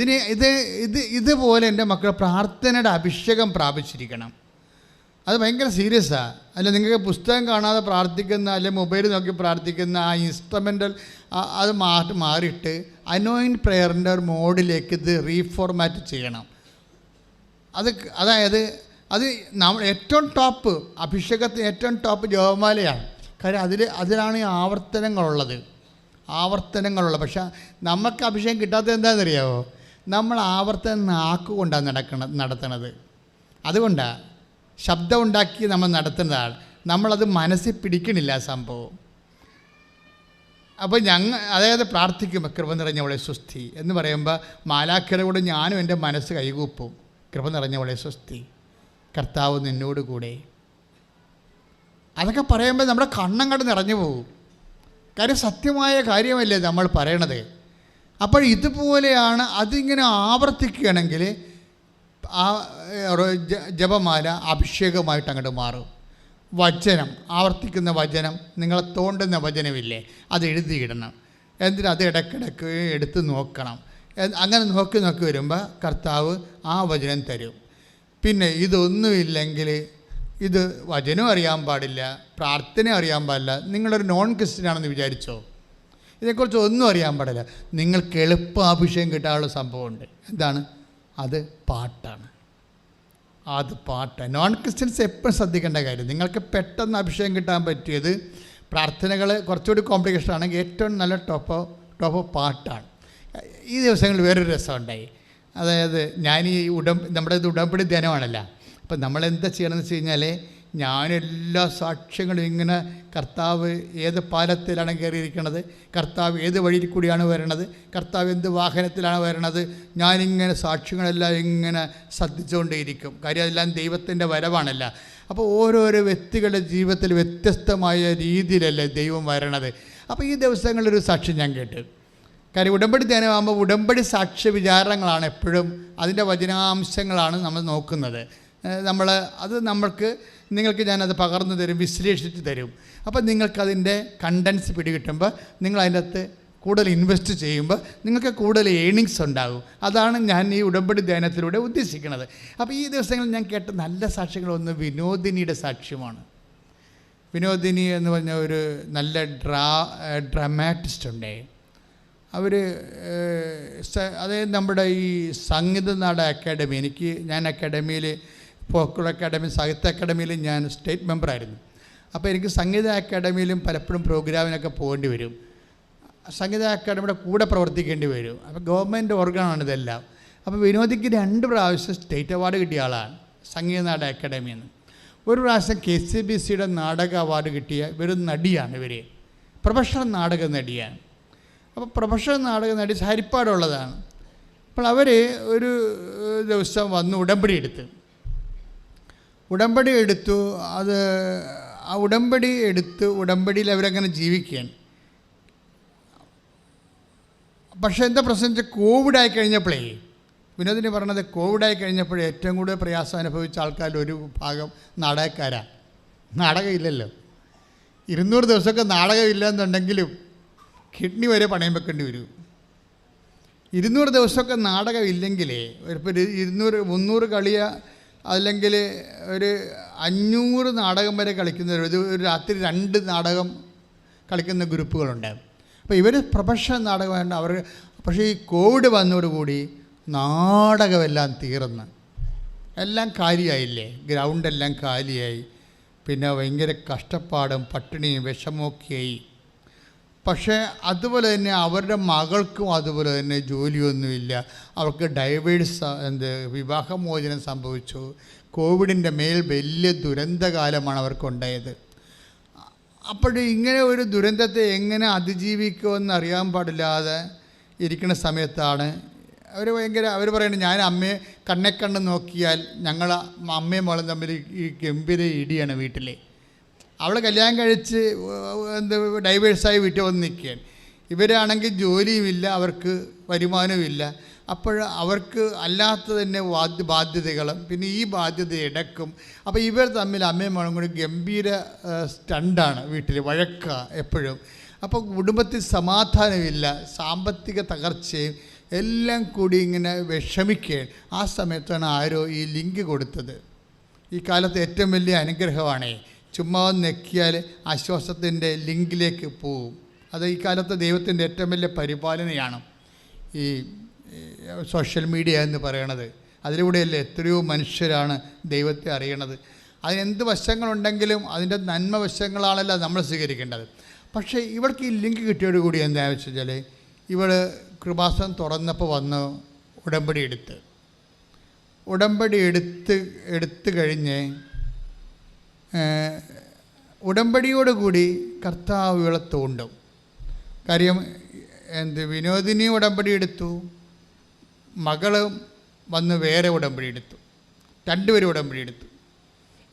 ഇതുപോലെ എൻ്റെ മക്കൾ പ്രാർത്ഥനയുടെ അഭിഷേകം പ്രാപിച്ചിരിക്കണം. അത് ഭയങ്കര സീരിയസാണ്. അല്ല നിങ്ങൾക്ക് പുസ്തകം കാണാതെ പ്രാർത്ഥിക്കുന്ന, അല്ലെങ്കിൽ മൊബൈൽ നോക്കി പ്രാർത്ഥിക്കുന്ന ആ ഇൻസ്ട്രുമെൻ്റൽ അത് മാറിയിട്ട് അനോയിൻറ്റ് പ്രയറിൻ്റെ ഒരു മോഡിലേക്ക് ഇത് റീഫോർമാറ്റ് ചെയ്യണം. അതായത് ഏറ്റവും ടോപ്പ് അഭിഷേകത്തിന് ഏറ്റവും ടോപ്പ് ജപമാലയാണ്. കാര്യം അതിലാണ് ഈ ആവർത്തനങ്ങളുള്ളത്. പക്ഷേ നമുക്ക് അഭിഷേകം കിട്ടാത്തത് എന്താണെന്നറിയാമോ? നമ്മൾ ആവർത്തനം നാക്കുകൊണ്ടാണ് നടത്തണത്. അതുകൊണ്ടാണ് ശബ്ദം ഉണ്ടാക്കി നമ്മൾ നടത്തുന്നതാണ്. നമ്മളത് മനസ്സിൽ പിടിക്കണില്ല ആ സംഭവം. അപ്പോൾ അതായത് പ്രാർത്ഥിക്കുമ്പോൾ കൃപ നിറഞ്ഞവളെ സ്വസ്തി എന്ന് പറയുമ്പോൾ മാലാഖരോട് ഞാനും എൻ്റെ മനസ്സ് കൈകൂപ്പും. കൃപ നിറഞ്ഞവളെ സ്വസ്തി, കർത്താവ് നിന്നോട് കൂടെ. അതൊക്കെ പറയുമ്പോൾ നമ്മുടെ കണ്ണങ്ങട് നിറഞ്ഞു പോകും. കാര്യം സത്യമായ കാര്യമല്ലേ നമ്മൾ പറയണത്. അപ്പോൾ ഇതുപോലെയാണ് അതിങ്ങനെ ആവർത്തിക്കുകയാണെങ്കിൽ ആ ജപമാല അഭിഷേകമായിട്ട് അങ്ങോട്ട് മാറും. വചനം, ആവർത്തിക്കുന്ന വചനം, നിങ്ങളെ തോണ്ടുന്ന വചനമില്ലേ, അത് എഴുതിയിടണം. എന്നിട്ട് അത് ഇടയ്ക്കിടയ്ക്ക് എടുത്ത് നോക്കണം. അങ്ങനെ നോക്കി വരുമ്പോൾ കർത്താവ് ആ വചനം തരും. പിന്നെ ഇതൊന്നുമില്ലെങ്കിൽ ഇത് വചനം അറിയാൻ പാടില്ല, പ്രാർത്ഥന അറിയാൻ പാടില്ല, നിങ്ങളൊരു നോൺ ക്രിസ്ത്യനാണെന്ന് വിചാരിച്ചോ, ഇതിനെക്കുറിച്ച് ഒന്നും അറിയാൻ പാടില്ല, നിങ്ങൾക്ക് എളുപ്പം അഭിഷേകം കിട്ടാനുള്ള സംഭവമുണ്ട്. എന്താണ് അത്? പാട്ടാണ്. അത് പാട്ട്. നോൺ ക്രിസ്ത്യൻസ് എപ്പോഴും ശ്രദ്ധിക്കേണ്ട കാര്യം, നിങ്ങൾക്ക് പെട്ടെന്ന് അഭിഷേകം കിട്ടാൻ പറ്റിയത് പ്രാർത്ഥനകൾ കുറച്ചുകൂടി കോംപ്ലിക്കേഷൻ ആണെങ്കിൽ ഏറ്റവും നല്ല ടോപ്പ് പാട്ടാണ്. ഈ ദിവസങ്ങളിൽ വേറൊരു രസമുണ്ടായി. അതായത് ഞാൻ നമ്മുടെ ഇത് ഉടമ്പടി ധ്യാനമാണല്ലോ. അപ്പം നമ്മളെന്താ ചെയ്യണമെന്ന് വെച്ച് കഴിഞ്ഞാൽ, ഞാനെല്ലാ സാക്ഷ്യങ്ങളും ഇങ്ങനെ കർത്താവ് ഏത് പാലത്തിലാണ് കയറിയിരിക്കുന്നത്, കർത്താവ് ഏത് വഴിയിൽ കൂടിയാണ് വരണത്, കർത്താവ് എന്ത് വാഹനത്തിലാണ് വരണത്, ഞാനിങ്ങനെ സാക്ഷ്യങ്ങളെല്ലാം ഇങ്ങനെ ശ്രദ്ധിച്ചുകൊണ്ടേയിരിക്കും. കാര്യം അതെല്ലാം ദൈവത്തിൻ്റെ വരവാണല്ല. അപ്പോൾ ഓരോരോ വ്യക്തികളുടെ ജീവിതത്തിൽ വ്യത്യസ്തമായ രീതിയിലല്ലേ ദൈവം വരണത്. അപ്പോൾ ഈ ദിവസങ്ങളിലൊരു സാക്ഷ്യം ഞാൻ കേട്ടു. കാര്യം ഉടമ്പടി ധ്യാനമാകുമ്പോൾ ഉടമ്പടി സാക്ഷ്യ വിചാരങ്ങളാണ് എപ്പോഴും, അതിൻ്റെ വചനാംശങ്ങളാണ് നമ്മൾ നോക്കുന്നത്. നിങ്ങൾക്ക് ഞാനത് പകർന്നു തരും, വിശ്ലേഷിച്ച് തരും. അപ്പോൾ നിങ്ങൾക്കതിൻ്റെ കണ്ടൻസ് പിടികിട്ടുമ്പോൾ നിങ്ങൾ അതിൻ്റെ അകത്ത് കൂടുതൽ ഇൻവെസ്റ്റ് ചെയ്യുമ്പോൾ നിങ്ങൾക്ക് കൂടുതൽ ഏണിങ്സ് ഉണ്ടാകും. അതാണ് ഞാൻ ഈ ഉടമ്പടി ധ്യാനത്തിലൂടെ ഉദ്ദേശിക്കുന്നത്. അപ്പോൾ ഈ ദിവസങ്ങളിൽ ഞാൻ കേട്ട നല്ല സാക്ഷ്യങ്ങളൊന്ന് വിനോദിനിയുടെ സാക്ഷ്യമാണ്. വിനോദിനി എന്ന് പറഞ്ഞ ഒരു നല്ല ഡ്രാമാറ്റിസ്റ്റ് ഉണ്ട്. അതായത് നമ്മുടെ ഈ സംഗീത നാട അക്കാഡമി, ഞാൻ അക്കാഡമിയിൽ ഫോക്കൽ അക്കാഡമി, സാഹിത്യ അക്കാഡമിയിൽ ഞാൻ സ്റ്റേറ്റ് മെമ്പറായിരുന്നു. അപ്പോൾ എനിക്ക് സംഗീത അക്കാഡമിയിലും പലപ്പോഴും പ്രോഗ്രാമിനൊക്കെ പോകേണ്ടി വരും. സംഗീത അക്കാഡമിയുടെ കൂടെ പ്രവർത്തിക്കേണ്ടി വരും. അപ്പോൾ ഗവൺമെൻറ് ഓർഗനാണ് ഇതെല്ലാം. അപ്പോൾ വിനോദിക്ക് 2 പ്രാവശ്യം സ്റ്റേറ്റ് അവാർഡ് കിട്ടിയ ആളാണ് സംഗീത നാടക അക്കാഡമിയിൽ നിന്ന്. ഒരു പ്രാവശ്യം KCBCയുടെ നാടക അവാർഡ് കിട്ടിയ ഒരു നടിയാണ്. പ്രൊഫഷണൽ നാടക നടിയാണ്. അപ്പോൾ പ്രൊഫഷണൽ നാടക നടി ഹരിപ്പാടുള്ളതാണ്. അപ്പോൾ അവർ ഒരു ദിവസം വന്ന് ഉടമ്പടി എടുത്തു. അത് ആ ഉടമ്പടിയിൽ അവരങ്ങനെ ജീവിക്കുകയാണ്. പക്ഷേ എന്താ പ്രശ്നം വെച്ചാൽ കോവിഡായി കഴിഞ്ഞപ്പോഴേ, വിനോദിനി പറഞ്ഞത് കോവിഡായി കഴിഞ്ഞപ്പോഴേ ഏറ്റവും കൂടുതൽ പ്രയാസം അനുഭവിച്ച ആൾക്കാരിൽ ഒരു ഭാഗം നാടകക്കാരാണ്. നാടകമില്ലല്ലോ. 200 ദിവസമൊക്കെ നാടകമില്ല എന്നുണ്ടെങ്കിലും കിഡ്നി വരെ പണയം വെക്കേണ്ടി വരും. 200 ദിവസമൊക്കെ നാടകമില്ലെങ്കിലേ ഇപ്പോൾ 200-300 കളിയ അല്ലെങ്കിൽ ഒരു 500 നാടകം വരെ കളിക്കുന്നവർ, ഒരു രാത്രി 2 നാടകം കളിക്കുന്ന ഗ്രൂപ്പുകളുണ്ട്. അപ്പോൾ ഇവർ പ്രൊഫഷണൽ നാടകമായിട്ട് അവർ. പക്ഷേ ഈ കോവിഡ് വന്നതോടുകൂടി നാടകമെല്ലാം തീർന്ന് എല്ലാം കാലിയായില്ലേ, ഗ്രൗണ്ടെല്ലാം കാലിയായി. പിന്നെ ഭയങ്കര കഷ്ടപ്പാടും പട്ടിണിയും വിഷമമൊക്കെയായി. പക്ഷേ അതുപോലെ തന്നെ അവരുടെ മകൾക്കും അതുപോലെ തന്നെ ജോലിയൊന്നുമില്ല. അവർക്ക് വിവാഹമോചനം സംഭവിച്ചു. കോവിഡിൻ്റെ മേൽ വലിയ ദുരന്തകാലമാണ് അവർക്കുണ്ടായത്. അപ്പോൾ ഇങ്ങനെ ഒരു ദുരന്തത്തെ എങ്ങനെ അതിജീവിക്കുമെന്ന് അറിയാൻ പാടില്ലാതെ ഇരിക്കുന്ന സമയത്താണ് അവർ പറയുന്നത്, ഞാൻ അമ്മയെ കണ്ണ് നോക്കിയാൽ ഞങ്ങൾ അമ്മയും മോളും തമ്മിൽ ഈ ഗംഭീര ഇടിയാണ് വീട്ടിൽ. അവൾ കല്യാണം കഴിച്ച് ഡൈവേഴ്സായി വീട്ടിൽ വന്ന് നിൽക്കുകയാണ്. ഇവരാണെങ്കിൽ ജോലിയുമില്ല, അവർക്ക് വരുമാനവുമില്ല. അപ്പോൾ അവർക്ക് അല്ലാത്ത തന്നെ ബാധ്യതകളും പിന്നെ ഈ ബാധ്യത ഇടക്കും. അപ്പോൾ ഇവർ തമ്മിൽ അമ്മയും മോളും കൂടി ഗംഭീര സ്റ്റണ്ടാണ്, വീട്ടിൽ വഴക്ക എപ്പോഴും. അപ്പോൾ കുടുംബത്തിൽ സമാധാനമില്ല, സാമ്പത്തിക തകർച്ചയും എല്ലാം കൂടി ഇങ്ങനെ വിഷമിക്കുകയാണ്. ആ സമയത്താണ് ആരോ ഈ ലിങ്ക് കൊടുത്തത്. ഈ കാലത്ത് ഏറ്റവും വലിയ അനുഗ്രഹമാണ്. ചുമ്മാ നെക്കിയാൽ ആശ്വാസത്തിൻ്റെ ലിങ്കിലേക്ക് പോവും. അത് ഈ കാലത്ത് ദൈവത്തിൻ്റെ ഏറ്റവും വലിയ പരിപാലനയാണ് ഈ സോഷ്യൽ മീഡിയ എന്ന് പറയണത്. അതിലൂടെയല്ലേ എത്രയോ മനുഷ്യരാണ് ദൈവത്തെ അറിയണത്. അതിനെന്ത് വശങ്ങളുണ്ടെങ്കിലും അതിൻ്റെ നന്മ വശങ്ങളാണല്ലോ നമ്മൾ സ്വീകരിക്കേണ്ടത്. പക്ഷേ ഇവൾക്ക് ഈ ലിങ്ക് കിട്ടിയോടുകൂടി എന്താണെന്ന് വെച്ച് കഴിഞ്ഞാൽ, ഇവൾ കൃപാസനം തുറന്നപ്പോൾ വന്ന് ഉടമ്പടി എടുത്ത് കഴിഞ്ഞ് ഉടമ്പടിയോടുകൂടി കർത്താവ് ഇവളെ തോണ്ടും. കാര്യം വിനോദിനി ഉടമ്പടി എടുത്തു, മകളും വന്ന് വേറെ ഉടമ്പടി എടുത്തു, രണ്ടുപേരും ഉടമ്പടി എടുത്തു.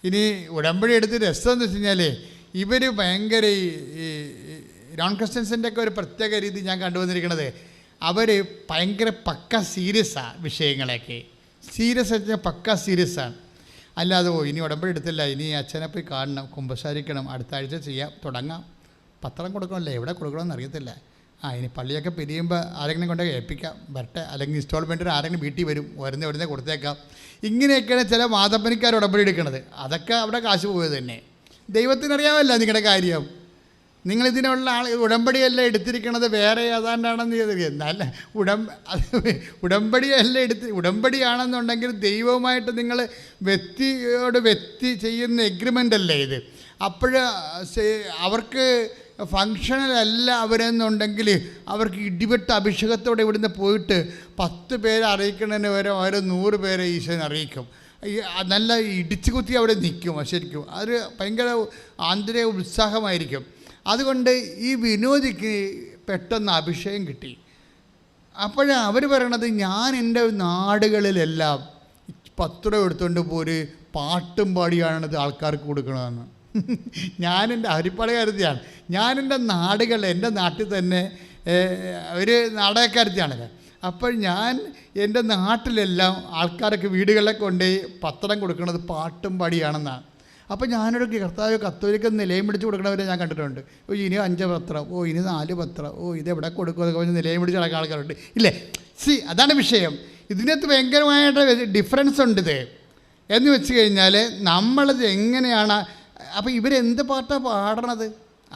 ഇനി ഉടമ്പടി എടുത്ത് രസം എന്ന് വെച്ച് കഴിഞ്ഞാൽ ഇവർ ഭയങ്കര ഈ നോൺ ക്രിസ്ത്യൻസിൻ്റെ ഒക്കെ ഒരു പ്രത്യേക രീതി ഞാൻ കണ്ടുവന്നിരിക്കുന്നത്, അവർ ഭയങ്കര പക്ക സീരിയസാണ് വിഷയങ്ങളൊക്കെ. സീരിയസ് വെച്ചാൽ പക്ക സീരിയസാണ്. അല്ലാതെ ഇനി ഉടമ്പടി എടുത്തില്ല, ഇനി അച്ഛനെ പോയി കാണണം, കുമ്പസാരിക്കണം, അടുത്ത ആഴ്ച ചെയ്യാം, തുടങ്ങാം, പത്രം കൊടുക്കണമല്ലേ, എവിടെ കൊടുക്കണമെന്ന് അറിയത്തില്ല, ഇനി പള്ളിയൊക്കെ പിരിയുമ്പോൾ ആരെങ്കിലും കൊണ്ട് ഏൽപ്പിക്കാം, വരട്ടെ, അല്ലെങ്കിൽ ഇൻസ്റ്റാൾമെൻറ്റിന് ആരെങ്കിലും വീട്ടിൽ വരും, വരുന്ന കൊടുത്തേക്കാം. ഇങ്ങനെയൊക്കെയാണ് ചില മാതപ്പനിക്കാർ ഉടമ്പടി എടുക്കുന്നത്. അതൊക്കെ അവിടെ കാശ് പോയത് തന്നെ. ദൈവത്തിനറിയാമല്ല നിങ്ങളുടെ കാര്യം. നിങ്ങളിതിനുള്ള ഉടമ്പടിയല്ല എടുത്തിരിക്കുന്നത്, വേറെ ഏതാണ്ടാണെന്ന്. നല്ല ഉടമ്പടിയാണെന്നുണ്ടെങ്കിൽ ദൈവവുമായിട്ട് നിങ്ങൾ വ്യക്തി ചെയ്യുന്ന എഗ്രിമെൻ്റ് അല്ലേ ഇത്. അപ്പോൾ അവർക്ക് ഫങ്ഷനലല്ല അവരെന്നുണ്ടെങ്കിൽ അവർക്ക് ഇടിവെട്ട് അഭിഷേകത്തോടെ ഇവിടുന്ന് പോയിട്ട് 10 പേരെ അറിയിക്കുന്നതിന് വരെ ഓരോ 100 പേരെ ഈശോനെ അറിയിക്കും. നല്ല ഇടിച്ചു കുത്തി അവിടെ നിൽക്കും. ശരിക്കും അതൊരു ഭയങ്കര ആന്തരിക ഉത്സാഹമായിരിക്കും. അതുകൊണ്ട് ഈ വിനോദിക്ക് പെട്ടെന്ന് അഭിഷേകം കിട്ടി. അവർ പറയണത്, ഞാൻ എൻ്റെ നാടുകളിലെല്ലാം പത്രം എടുത്തുകൊണ്ട് പോര് പാട്ടും പാടിയാണത് ആൾക്കാർക്ക് കൊടുക്കണമെന്ന്. ഞാനെൻ്റെ ഹരിപ്പാടുകാരത്തിയാണ്. ഞാനെൻ്റെ നാടുകളിൽ, എൻ്റെ നാട്ടിൽ തന്നെ ഒരു നാടകക്കാരത്തിയാണല്ലോ. അപ്പോൾ ഞാൻ എൻ്റെ നാട്ടിലെല്ലാം ആൾക്കാരൊക്കെ വീടുകളിലെ കൊണ്ടുപോയി പത്രം കൊടുക്കുന്നത് പാട്ടും പാടിയാണെന്നാണ്. അപ്പോൾ ഞാനൊരു കർത്താവ് കത്തോലിക്ക നിലയം പിടിച്ച് കൊടുക്കണവരെ ഞാൻ കണ്ടിട്ടുണ്ട്. ഇനി 5 പത്രം, ഇനി 4 പത്രം, ഇതെവിടെ കൊടുക്കുമെന്നൊക്കെ നിലയം പിടിച്ച് നടക്കുന്ന ആൾക്കാരുണ്ട് ഇല്ലേ. അതാണ് വിഷയം. ഇതിനകത്ത് ഭയങ്കരമായിട്ട് ഡിഫറൻസ് ഉണ്ട്. ഇത് എന്ന് വെച്ച് കഴിഞ്ഞാൽ നമ്മളത് എങ്ങനെയാണ്. അപ്പോൾ ഇവരെന്ത് പാട്ടാണ് പാടണത്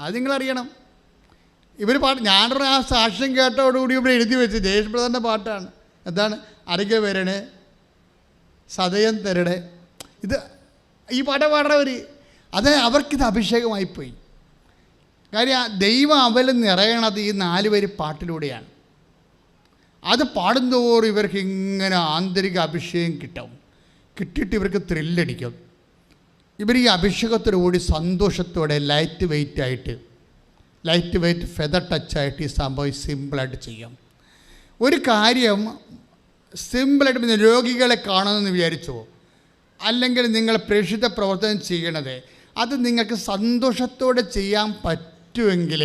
അത് നിങ്ങളറിയണം. ഞാനൊരു ആ സാക്ഷ്യം കേട്ടോടുകൂടി ഇവിടെ എഴുതി വെച്ച് ദേശപ്രധാന പാട്ടാണ്. എന്താണ്? അരികെ വരണേ, സദയം തരണേ, ഇത് ഈ പാട്ട് പാടുന്നവർ. അവർക്കിത് അഭിഷേകമായിപ്പോയി. കാര്യം ദൈവം അവൽ നിറയണത് ഈ 4 പേര് പാട്ടിലൂടെയാണ്. അത് പാടുന്തോറും ഇവർക്ക് ഇങ്ങനെ ആന്തരിക അഭിഷേകം കിട്ടിയിട്ട് ഇവർക്ക് ത്രില്ലടിക്കും. ഇവർ ഈ അഭിഷേകത്തോടുകൂടി സന്തോഷത്തോടെ ലൈറ്റ് വെയ്റ്റ് ഫെദർ ടച്ചായിട്ട് ഈ സംഭവം സിമ്പിളായിട്ട് ചെയ്യും. ഒരു കാര്യം സിമ്പിളായിട്ട് രോഗികളെ കാണുമെന്ന് വിചാരിച്ചോ, അല്ലെങ്കിൽ നിങ്ങൾ പ്രേക്ഷിത പ്രവർത്തനം ചെയ്യണത് അത് നിങ്ങൾക്ക് സന്തോഷത്തോടെ ചെയ്യാൻ പറ്റുമെങ്കിൽ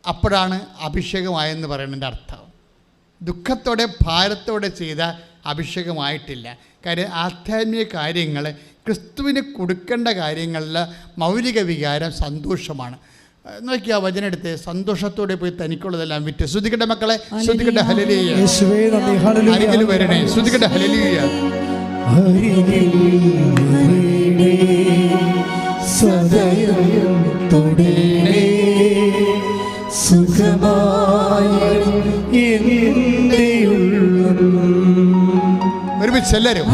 അപ്പോഴാണ് അഭിഷേകമായെന്ന് പറയുന്നതിൻ്റെ അർത്ഥം. ദുഃഖത്തോടെ ഭാരത്തോടെ ചെയ്ത അഭിഷേകമായിട്ടില്ല. കാര്യം ആധ്യാത്മിക കാര്യങ്ങൾ, ക്രിസ്തുവിന് കൊടുക്കേണ്ട കാര്യങ്ങളിൽ മൗലിക വികാരം സന്തോഷമാണ്. നോക്കിയാ വചനം എടുത്ത് സന്തോഷത്തോടെ പോയി തനിക്കുള്ളതെല്ലാം വിറ്റ്. ശ്രദ്ധിക്കട്ടെ മക്കളെ, ശ്രദ്ധിക്കട്ടെ. ഹല്ലേലൂയ. ആരെങ്കിലും വരണേ, ശ്രദ്ധിക്കട്ടെ. ഹല്ലേലൂയ. ഒരുമിച്ച് എല്ലാവരും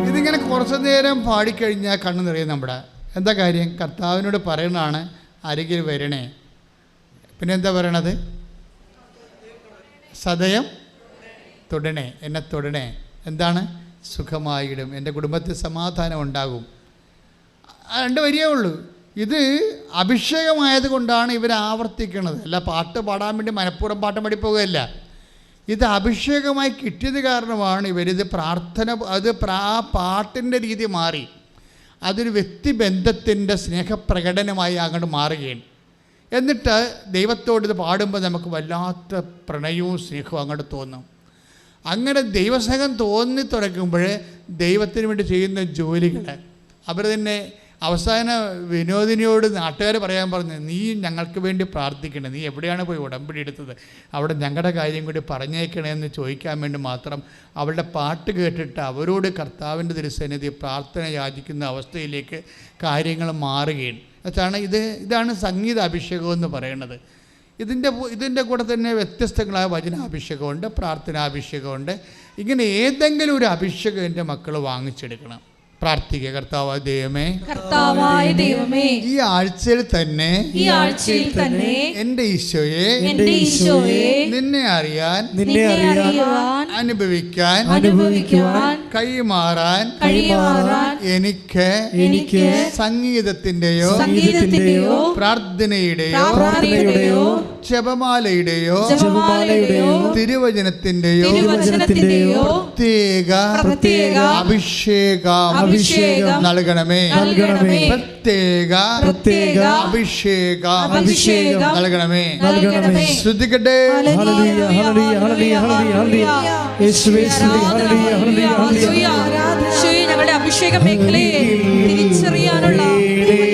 ഇതിങ്ങനെ കുറച്ചു നേരം പാടിക്കഴിഞ്ഞാൽ കണ്ണു നിറയും നമ്മുടെ. എന്താ കാര്യം? കർത്താവിനോട് പറയണതാണ് അരികിൽ വരണേ. പിന്നെ എന്താ പറയണത്? സദയം തൊടണേ, എന്നെ തൊടണേ. എന്താണ്? സുഖമായിടും, എൻ്റെ കുടുംബത്തിൽ സമാധാനം ഉണ്ടാകും. 2 വരിയേ ഉള്ളൂ. ഇത് അഭിഷേകമായത് കൊണ്ടാണ് ഇവർ ആവർത്തിക്കുന്നത്. അല്ല പാട്ട് പാടാൻ വേണ്ടി മനഃപൂർവ്വം പാട്ട് പാടിപ്പോകുകയല്ല. ഇത് അഭിഷേകമായി കിട്ടിയത് കാരണമാണ് ഇവരിത് പ്രാർത്ഥന. ആ പാട്ടിൻ്റെ രീതി മാറി, അതൊരു വ്യക്തിബന്ധത്തിൻ്റെ സ്നേഹപ്രകടനമായി അങ്ങോട്ട് മാറുകയാണ്. എന്നിട്ട് ദൈവത്തോട് ഇത് പാടുമ്പോൾ നമുക്ക് വല്ലാത്ത പ്രണയവും സ്നേഹവും അങ്ങോട്ട് തോന്നും. അങ്ങനെ ദൈവസ്നേഹം തോന്നി തുറക്കുമ്പോൾ ദൈവത്തിന് വേണ്ടി ചെയ്യുന്ന ജോലികൾ അവർ തന്നെ അവസാന വിനോദിനിയോട് നാട്ടുകാർ പറയാൻ പറഞ്ഞു, നീ ഞങ്ങൾക്ക് വേണ്ടി പ്രാർത്ഥിക്കണേ, നീ എവിടെയാണ് പോയി ഉടമ്പടി എടുത്തത്, അവിടെ ഞങ്ങളുടെ കാര്യം കൂടി പറഞ്ഞേക്കണേ എന്ന് ചോദിക്കാൻ വേണ്ടി മാത്രം അവളുടെ പാട്ട് കേട്ടിട്ട് അവരോട് കർത്താവിൻ്റെ തിരുസന്നിധി പ്രാർത്ഥന യാചിക്കുന്ന അവസ്ഥയിലേക്ക് കാര്യങ്ങൾ മാറുകയാണ്. ഇതാണ് സംഗീത അഭിഷേകം എന്ന് പറയുന്നത്. ഇതിൻ്റെ കൂടെ തന്നെ വ്യത്യസ്തങ്ങളായ വചനാഭിഷേകമുണ്ട്, പ്രാർത്ഥനാഭിഷേകമുണ്ട്. ഇങ്ങനെ ഏതെങ്കിലും ഒരു അഭിഷേകം എൻ്റെ മക്കൾ വാങ്ങിച്ചെടുക്കണം. പ്രാർത്ഥിക്കുക. കർത്താവായ ദൈവമേ, കർത്താവായ ദൈവമേ, ഈ ആഴ്ചയിൽ തന്നെ എൻ്റെ ഈശോയെ നിന്നെ അറിയാൻ അനുഭവിക്കാൻ കൈമാറാൻ എനിക്ക് സംഗീതത്തിന്റെയോ പ്രാർത്ഥനയുടെയോ ജപമാലയുടെയോ തിരുവചനത്തിന്റെയോ പ്രത്യേക അഭിഷേകം നൽകണമേ. പ്രത്യേക അഭിഷേകം നൽകണമേ. ശ്രദ്ധിക്കട്ടെ. ഞങ്ങളുടെ അഭിഷേക മേഖലയെ തിരിച്ചറിയാനുള്ള ഞങ്ങൾക്ക്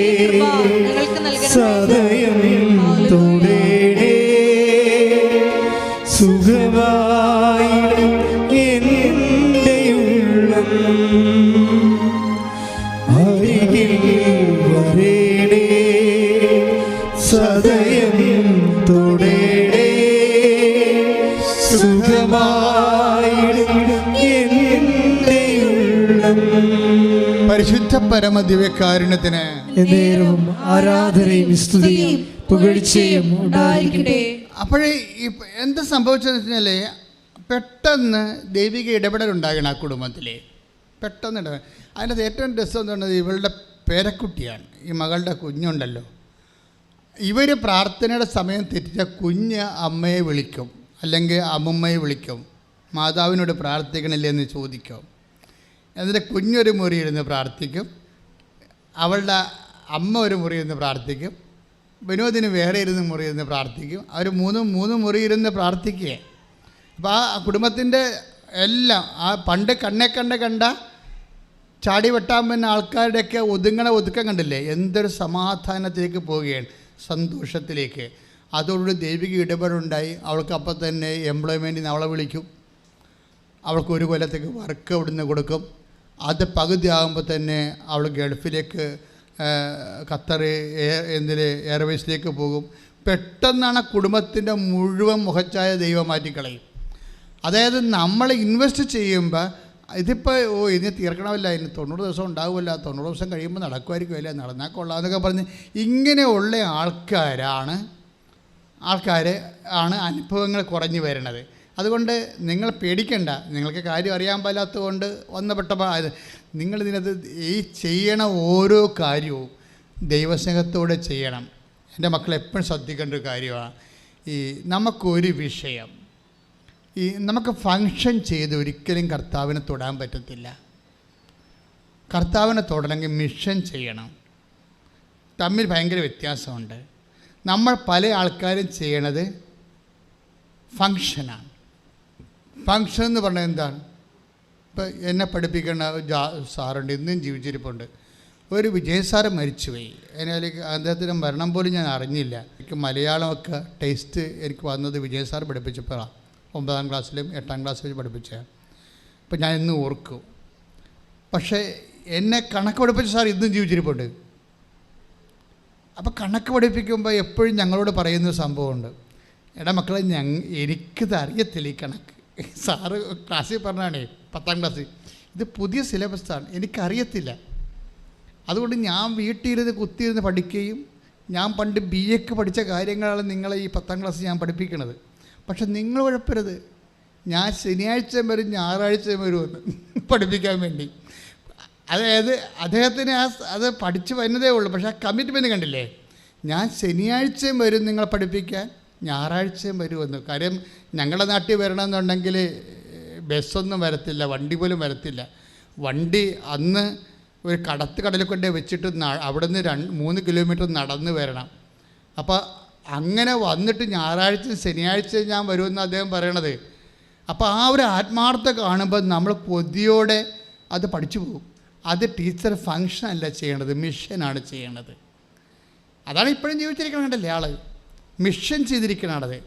സുഖമായി എൻ്റെ ഉള്ളം അരികിൽ വരേണേ, സദയം തൊടേണേ, സുഖമായി എൻ്റെ ഉള്ളം. പരിശുദ്ധ പരമദിവ്യകാരുണ്യത്തിന് എന്നേരവും ആരാധനയും സ്തുതിയും പുകഴ്ചയും ഉണ്ടായിരിക്കട്ടെ. അപ്പോഴേ എന്ത് സംഭവിച്ചതെന്ന് വെച്ചാൽ പെട്ടെന്ന് ദൈവിക ഇടപെടൽ ഉണ്ടാകണം ആ കുടുംബത്തിൽ. പെട്ടെന്ന് അതിൻ്റെ ഏറ്റവും രസം എന്ന് പറയുന്നത് ഇവളുടെ പേരക്കുട്ടിയാണ്, ഈ മകളുടെ കുഞ്ഞുണ്ടല്ലോ. ഇവർ പ്രാർത്ഥനയുടെ സമയം തെറ്റിച്ച കുഞ്ഞ് അമ്മയെ വിളിക്കും, അല്ലെങ്കിൽ അമ്മുമ്മയെ വിളിക്കും, മാതാവിനോട് പ്രാർത്ഥിക്കണില്ലേ എന്ന് ചോദിക്കും. എന്നിട്ട് കുഞ്ഞൊരു മുറിയിരുന്ന് പ്രാർത്ഥിക്കും, അവളുടെ അമ്മ ഒരു മുറിയിരുന്ന് പ്രാർത്ഥിക്കും, വിനോദിന് വേറെ ഇരുന്ന് മുറിയിരുന്ന് പ്രാർത്ഥിക്കും. അവർ മൂന്ന് മുറിയിരുന്ന് പ്രാർത്ഥിക്കുക. അപ്പോൾ ആ കുടുംബത്തിൻ്റെ എല്ലാം ആ പണ്ട് കണ്ട ചാടി വെട്ടാൻ പറ്റുന്ന ആൾക്കാരുടെയൊക്കെ ഒതുക്കം കണ്ടില്ലേ, എന്തൊരു സമാധാനത്തിലേക്ക് പോവുകയാണ്, സന്തോഷത്തിലേക്ക്. അതോടുകൂടി ദൈവിക ഇടപെടുണ്ടായി. അവൾക്ക് അപ്പം തന്നെ എംപ്ലോയ്മെൻറ്റിന് അവളെ വിളിക്കും, അവൾക്ക് ഒരു കൊല്ലത്തേക്ക് വർക്ക് അവിടുന്ന് കൊടുക്കും. അത് പകുതി ആകുമ്പോൾ തന്നെ അവൾ ഗൾഫിലേക്ക് ഖത്തർ എയർവേസിലേക്ക് പോകും. പെട്ടെന്നാണ് കുടുംബത്തിൻ്റെ മുഴുവൻ മുഖച്ഛായ ദൈവം മാറ്റിക്കളയും. അതായത് നമ്മൾ ഇൻവെസ്റ്റ് ചെയ്യുമ്പോൾ ഇതിപ്പോൾ ഇതിന് തീർക്കണമല്ല, ഇതിന് 90 ദിവസം ഉണ്ടാവുമല്ല, 90 ദിവസം കഴിയുമ്പോൾ നടക്കുമായിരിക്കുമല്ല, നടന്നാൽ കൊള്ളാമെന്നൊക്കെ പറഞ്ഞ് ഇങ്ങനെയുള്ള ആൾക്കാരാണ് അനുഭവങ്ങൾ കുറഞ്ഞു വരുന്നത്. അതുകൊണ്ട് നിങ്ങൾ പേടിക്കണ്ട, നിങ്ങൾക്ക് കാര്യം അറിയാൻ പാടില്ലാത്തതുകൊണ്ട് വന്നപ്പെട്ടപ്പോൾ നിങ്ങളിതിനകത്ത് ഈ ചെയ്യണ ഓരോ കാര്യവും ദൈവസ്നേഹത്തോടെ ചെയ്യണം. എൻ്റെ മക്കൾ എപ്പോഴും ശ്രദ്ധിക്കേണ്ട ഒരു കാര്യമാണ്, ഈ നമുക്കൊരു വിഷയം നമുക്ക് ഫങ്ഷൻ ചെയ്ത് ഒരിക്കലും കർത്താവിനെ തൊടാൻ പറ്റത്തില്ല. കർത്താവിനെ തൊടണമെങ്കിൽ മിഷൻ ചെയ്യണം. തമ്മിൽ ഭയങ്കര വ്യത്യാസമുണ്ട്. നമ്മൾ പല ആൾക്കാരും ചെയ്യണത് ഫങ്ഷനാണ്. ഫങ്ഷൻ എന്ന് പറഞ്ഞാൽ എന്താണ്? ഇപ്പം എന്നെ പഠിപ്പിക്കേണ്ട സാറുണ്ട്, ഇന്നും ജീവിച്ചിരിപ്പുണ്ട്. ഒരു വിജയ് സാറ് മരിച്ചുപോയി. അതിലേക്ക് അദ്ദേഹത്തിൻ്റെ മരണം പോലും ഞാൻ അറിഞ്ഞില്ല. എനിക്ക് മലയാളമൊക്കെ ടേസ്റ്റ് എനിക്ക് വന്നത് വിജയ് സാർ പഠിപ്പിച്ചപ്പോഴാണ്. 9ാം ക്ലാസ്സിലും 8ാം ക്ലാസ്സിലും പഠിപ്പിച്ചതാണ്. അപ്പം ഞാൻ ഇന്ന് ഓർക്കും. പക്ഷേ എന്നെ കണക്ക് പഠിപ്പിച്ച സാർ ഇന്നും ജീവിച്ചിരിപ്പുണ്ട്. അപ്പോൾ കണക്ക് പഠിപ്പിക്കുമ്പോൾ എപ്പോഴും ഞങ്ങളോട് പറയുന്നൊരു സംഭവമുണ്ട്, എടാ മക്കളെ എനിക്കിത് അറിയത്തില്ല ഈ കണക്ക്. സാറ് ക്ലാസ്സിൽ പറഞ്ഞാണേ 10ാം ക്ലാസ്സിൽ, ഇത് പുതിയ സിലബസാണ്, എനിക്കറിയത്തില്ല. അതുകൊണ്ട് ഞാൻ വീട്ടിലിരുന്ന് കുത്തിയിരുന്ന് പഠിക്കുകയും ഞാൻ പണ്ട് BA പഠിച്ച കാര്യങ്ങളാണ് നിങ്ങളെ ഈ 10ാം ക്ലാസ്സിൽ ഞാൻ പഠിപ്പിക്കണത്. പക്ഷെ നിങ്ങൾ കുഴപ്പരുത്, ഞാൻ ശനിയാഴ്ചയും വരും ഞായറാഴ്ചയും വരുമെന്ന് പഠിപ്പിക്കാൻ വേണ്ടി. അതായത് അദ്ദേഹത്തിന് അത് പഠിച്ച് വരുന്നതേ ഉള്ളൂ. പക്ഷേ ആ കമ്മിറ്റ്മെൻറ്റ് കണ്ടില്ലേ, ഞാൻ ശനിയാഴ്ചയും വരും നിങ്ങളെ പഠിപ്പിക്കാൻ, ഞായറാഴ്ചയും വരുമെന്ന്. കാര്യം ഞങ്ങളുടെ നാട്ടിൽ വരണമെന്നുണ്ടെങ്കിൽ ബസ്സൊന്നും വരത്തില്ല, വണ്ടി പോലും വരത്തില്ല. വണ്ടി അന്ന് ഒരു കടലിൽ കൊണ്ടേ വെച്ചിട്ട് അവിടെ നിന്ന് 3 കിലോമീറ്റർ നടന്ന് വരണം. അപ്പോൾ അങ്ങനെ വന്നിട്ട് ഞായറാഴ്ച ശനിയാഴ്ച ഞാൻ വരുമെന്ന് അദ്ദേഹം പറയണത്. അപ്പോൾ ആ ഒരു ആത്മാർത്ഥത കാണുമ്പോൾ നമ്മൾ കൊതിയോടെ അത് പഠിച്ചു പോകും. അത് ടീച്ചർ ഫങ്ഷൻ അല്ല ചെയ്യണത്, മിഷനാണ് ചെയ്യണത്. അതാണ് ഇപ്പോഴും ജീവിച്ചിരിക്കണം കണ്ടല്ലേ ആൾ, മിഷൻ ചെയ്തിരിക്കണത്.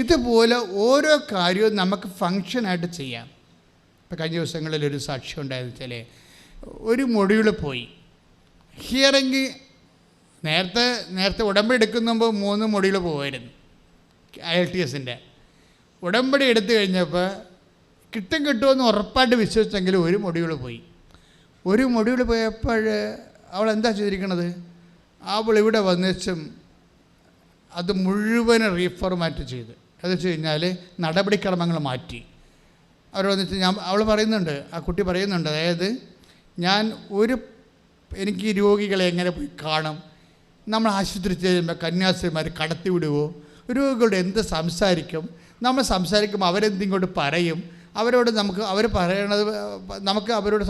ഇതുപോലെ ഓരോ കാര്യവും നമുക്ക് ഫങ്ഷനായിട്ട് ചെയ്യാം. ഇപ്പോൾ കഴിഞ്ഞ ദിവസങ്ങളിലൊരു സാക്ഷ്യം ഉണ്ടായെന്ന് വെച്ചാൽ, ഒരു മൊഡ്യൂൾ പോയി ഹിയറിങ്. നേരത്തെ ഉടമ്പടി എടുക്കുന്ന മുമ്പ് 3 മൊഡ്യൂൾ പോകുമായിരുന്നു. IELTS ഉടമ്പടി എടുത്തു കഴിഞ്ഞപ്പോൾ കിട്ടുമെന്ന് ഉറപ്പായിട്ട് വിശ്വസിച്ചെങ്കിലും ഒരു മൊഡ്യൂൾ പോയി. ഒരു മൊഡ്യൂൾ പോയപ്പോൾ അവൾ എന്താ ചെയ്തിരിക്കണത്? അവൾ ഇവിടെ വന്നേച്ചും അത് മുഴുവൻ റീഫോർമാറ്റ് ചെയ്ത്, അത് വെച്ച് കഴിഞ്ഞാൽ നടപടിക്രമങ്ങൾ മാറ്റി. അവർ വന്നിട്ട് അവൾ പറയുന്നുണ്ട്, ആ കുട്ടി പറയുന്നുണ്ട്, അതായത് എനിക്ക് രോഗികളെ എങ്ങനെ പോയി കാണും, നമ്മൾ ആശുപത്രി ചെയ്യുമ്പോൾ കന്യാസ്ത്രീമാർ കടത്തി വിടുവോ, രോഗികളോട് എന്ത് സംസാരിക്കും, നമ്മൾ സംസാരിക്കുമ്പോൾ അവരെന്തിങ്ങോട്ട് പറയും, അവരോട് അവർ പറയണത് അവരോട്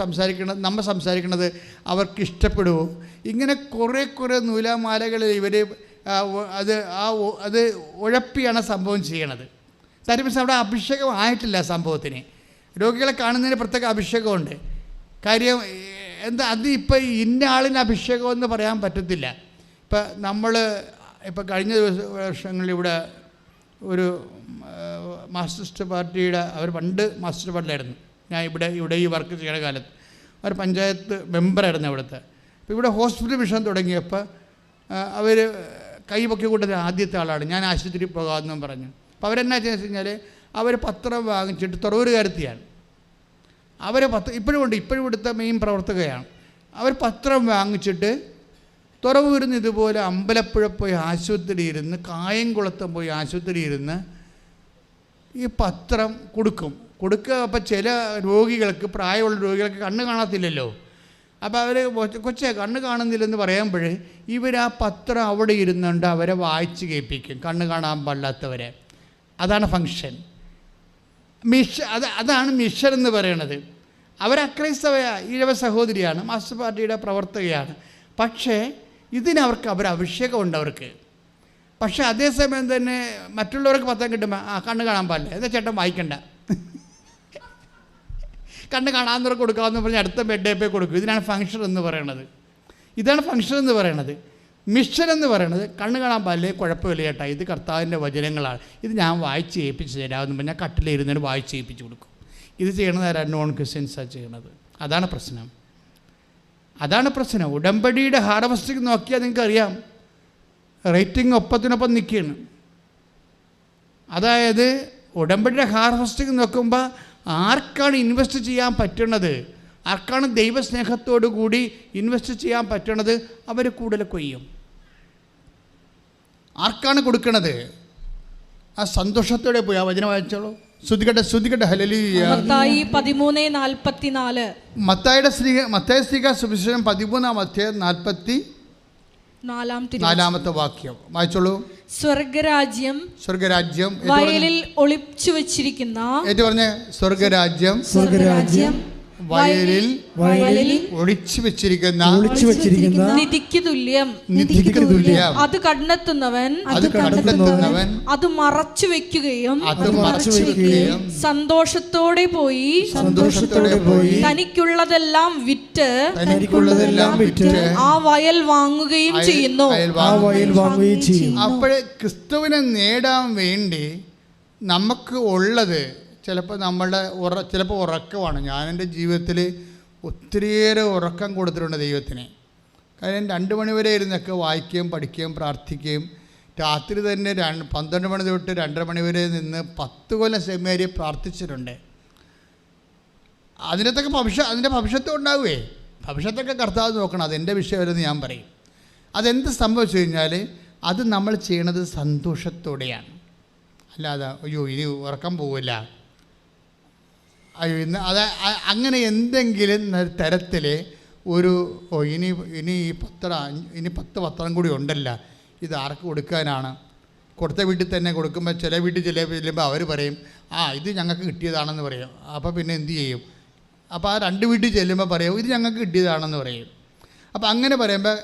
നമ്മൾ സംസാരിക്കണത് അവർക്ക് ഇഷ്ടപ്പെടുമോ, ഇങ്ങനെ കുറേ നൂലാമാലകളിൽ ഇവർ അത് ഉഴപ്പിയാണ് സംഭവം ചെയ്യണത്. തരുമ്പോൾ അവിടെ അഭിഷേകം ആയിട്ടില്ല സംഭവത്തിന്. രോഗികളെ കാണുന്നതിന് പ്രത്യേക അഭിഷേകമുണ്ട്. കാര്യം എന്താ, അത് ഇപ്പോൾ ഇന്ന ആളിന് അഭിഷേകമെന്ന് പറയാൻ പറ്റത്തില്ല. ഇപ്പം കഴിഞ്ഞ വർഷങ്ങളിൽ ഇവിടെ ഒരു മാർക്സിസ്റ്റ് പാർട്ടിയുടെ, അവർ പണ്ട് മാർക്സിസ്റ്റ് പാർട്ടിയിലായിരുന്നു, ഞാൻ ഇവിടെ ഈ വർക്ക് ചെയ്യുന്ന കാലത്ത് അവർ പഞ്ചായത്ത് മെമ്പറായിരുന്നു ഇവിടുത്തെ. അപ്പോൾ ഇവിടെ ഹോസ്പിറ്റൽ മിഷൻ തുടങ്ങിയപ്പോൾ അവർ കൈ പൊക്കി കൂട്ടത്തിൽ ആദ്യത്തെ ആളാണ്, ഞാൻ ആശുപത്രിയിൽ പോകാമെന്നും പറഞ്ഞു. അപ്പോൾ അവരെന്നാ ചെയ്യുന്നത് വെച്ച് കഴിഞ്ഞാൽ അവർ പത്രം വാങ്ങിച്ചിട്ട് തുറവൂരുകാരത്തിയാണ്, ഇപ്പോഴും ഇവിടുത്തെ മെയിൻ പ്രവർത്തകയാണ്. അവർ പത്രം വാങ്ങിച്ചിട്ട് തുറവൂരിന്ന് ഇതുപോലെ അമ്പലപ്പുഴ പോയി ആശുപത്രി ഇരുന്ന്, കായംകുളത്തും പോയി ആശുപത്രി ഇരുന്ന് ഈ പത്രം കൊടുക്കുക. അപ്പോൾ ചില രോഗികൾക്ക്, പ്രായമുള്ള രോഗികൾക്ക് കണ്ണ് കാണത്തില്ലല്ലോ. അപ്പോൾ അവർ കൊച്ചേ കണ്ണ് കാണുന്നില്ലെന്ന് പറയുമ്പോഴേ ഇവർ ആ പത്രം അവിടെ ഇരുന്നുകൊണ്ട് അവരെ വായിച്ച് കേൾപ്പിക്കും, കണ്ണ് കാണാൻ പാടില്ലാത്തവരെ. അതാണ് ഫങ്ഷൻ. അതാണ് മിഷൻ എന്ന് പറയണത്. അവർ അക്രൈസ്തവ ഈഴവ സഹോദരിയാണ്, മാർക്സിസ്റ്റ് പാർട്ടിയുടെ പ്രവർത്തകയാണ്. പക്ഷേ ഇതിനവർക്ക് അഭിഷേകമുണ്ട് അവർക്ക്. പക്ഷേ അതേസമയം തന്നെ മറ്റുള്ളവർക്ക് പത്രം കിട്ടുമ്പോൾ കണ്ണ് കാണാൻ പാടില്ല, എന്താ ചേട്ടൻ വായിക്കണ്ട, കണ്ണ് കാണാവുന്നവർക്ക് കൊടുക്കാമെന്ന് പറഞ്ഞ് അടുത്ത ബെഡേപ്പേ കൊടുക്കും. ഇതിനാണ് ഫങ്ഷൻ എന്ന് പറയണത്. ഇതാണ് ഫങ്ഷൻ എന്ന് പറയണത്. മിഷൻ എന്ന് പറയണത് കണ്ണ് കാണാൻ പാടില്ലേ, കുഴപ്പമില്ല ചേട്ടാ, ഇത് കർത്താവിൻ്റെ വചനങ്ങളാണ്, ഇത് ഞാൻ വായിച്ച് ഏൽപ്പിച്ച് തരാമെന്ന് പറഞ്ഞാൽ കട്ടിലിരുന്നിട്ട് വായിച്ച് ഏൽപ്പിച്ച് കൊടുക്കും. ഇത് ചെയ്യണത് ആരാ? നോൺ ക്രിസ്ത്യൻസാണ് ചെയ്യണത്. അതാണ് പ്രശ്നം. ഉടമ്പടിയുടെ ഹാർവസ്റ്റിംഗ് നോക്കിയാൽ നിങ്ങൾക്കറിയാം, റേറ്റിംഗ് ഒപ്പത്തിനൊപ്പം നിൽക്കുകയാണ്. അതായത് ഉടമ്പടിയുടെ ഹാർവസ്റ്റിംഗ് നോക്കുമ്പോൾ ആർക്കാണ് ഇൻവെസ്റ്റ് ചെയ്യാൻ പറ്റുന്നത്, ആർക്കാണ് ദൈവസ്നേഹത്തോടു കൂടി ഇൻവെസ്റ്റ് ചെയ്യാൻ പറ്റണത്, അവർ കൂടുതൽ കൊയ്യും. ആർക്കാണ് കൊടുക്കണത്, ആ സന്തോഷത്തോടെ പോയി ആ വചനം വായിച്ചോളൂ. ശ്രുതികട്ടെ ഹല്ലേലൂയ. മത്തായി 13:44. മത്തായി ശ്ലീഹ സുവിശേഷം 13-ാം അധ്യായം 44-ാമത്തെ വാക്യം വായിച്ചോളൂ. സ്വർഗരാജ്യം വയലിൽ ഒളിച്ചു വെച്ചിരിക്കുന്ന, ഏറ്റു പറഞ്ഞ സ്വർഗരാജ്യം വയലിൽ ഒളിച്ചു വെച്ചിരിക്കുന്ന നിധിക്ക് തുല്യം. അത് കണ്ടെത്തുന്നവൻ അത് മറച്ചു വെക്കുകയും സന്തോഷത്തോടെ പോയി തനിക്കുള്ളതെല്ലാം വിറ്റ് ആ വയൽ വാങ്ങുകയും ചെയ്യുന്നു. അപ്പോഴേ ക്രിസ്തുവിനെ നേടാൻ വേണ്ടി നമുക്ക് ഉള്ളത് ചിലപ്പോൾ ഉറക്കമാണ്. ഞാൻ എൻ്റെ ജീവിതത്തിൽ ഒത്തിരിയേറെ ഉറക്കം കൊടുത്തിട്ടുണ്ട് ദൈവത്തിന്. കാര്യം 2 മണി വരെ ഇരുന്നൊക്കെ വായിക്കുകയും പഠിക്കുകയും പ്രാർത്ഥിക്കുകയും, രാത്രി തന്നെ 12 മണി തൊട്ട് 2:30 മണി വരെ നിന്ന് 10 കൊല്ലം സെമിനാരി പ്രാർത്ഥിച്ചിട്ടുണ്ട്. അതിൻ്റെ ഭവിഷ്യത്വം ഉണ്ടാവുകയെ, ഭവിഷ്യത്തൊക്കെ കർത്താവ് നോക്കണം. അതെൻ്റെ വിഷയമല്ലെന്ന് ഞാൻ പറയും. അതെന്ത് സംഭവിച്ചു കഴിഞ്ഞാൽ അത് നമ്മൾ ചെയ്യണത് സന്തോഷത്തോടെയാണ്, അല്ലാതെ അയ്യോ ഇനി ഉറക്കം പോവില്ല, അയ്യോ ഇന്ന് അങ്ങനെ എന്തെങ്കിലും തരത്തിൽ ഇനി ഈ 10 പത്രം കൂടി ഉണ്ടല്ലോ, ഇത് ആർക്ക് കൊടുക്കാനാണ്, കൊടുത്ത വീട്ടിൽ തന്നെ കൊടുക്കുമ്പോൾ ചില വീട്ടിൽ ചെല്ലുമ്പോൾ അവർ പറയും ഇത് ഞങ്ങൾക്ക് കിട്ടിയതാണെന്ന് പറയും. അപ്പോൾ പിന്നെ എന്തു ചെയ്യും? അപ്പോൾ ആ 2 വീട്ടിൽ ചെല്ലുമ്പോൾ പറയും ഇത് ഞങ്ങൾക്ക് കിട്ടിയതാണെന്ന് പറയും. അപ്പോൾ അങ്ങനെ പറയുമ്പോൾ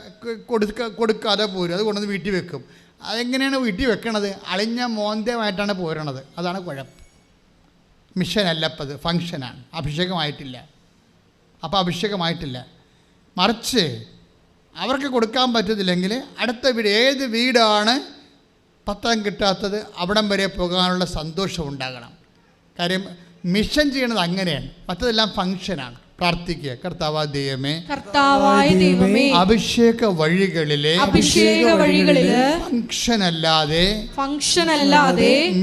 കൊടുക്കാതെ പോരും, അത് കൊണ്ടുവന്ന് വീട്ടിൽ വെക്കും. അതെങ്ങനെയാണ് വീട്ടിൽ വെക്കണത്? അളിഞ്ഞ മോന്തമായിട്ടാണ് പോരണത്. അതാണ് കുഴപ്പം. മിഷനല്ല, അപ്പം അത് ഫങ്ഷനാണ്, അഭിഷേകമായിട്ടില്ല. മറിച്ച് അവർക്ക് കൊടുക്കാൻ പറ്റത്തില്ലെങ്കിൽ അടുത്ത വീട്, ഏത് വീടാണ് പത്രം കിട്ടാത്തത് അവിടം വരെ പോകാനുള്ള സന്തോഷം ഉണ്ടാകണം. കാര്യം മിഷൻ ചെയ്യണത് അങ്ങനെയാണ്, മറ്റതെല്ലാം ഫങ്ഷനാണ്. പ്രാർത്ഥിക്കുക. കർത്താവായ ദൈവമേ, കർത്താവായ ദൈവമേ, അഭിഷേക വഴികളിലെ ഫംഗ്ഷൻ അല്ലാതെ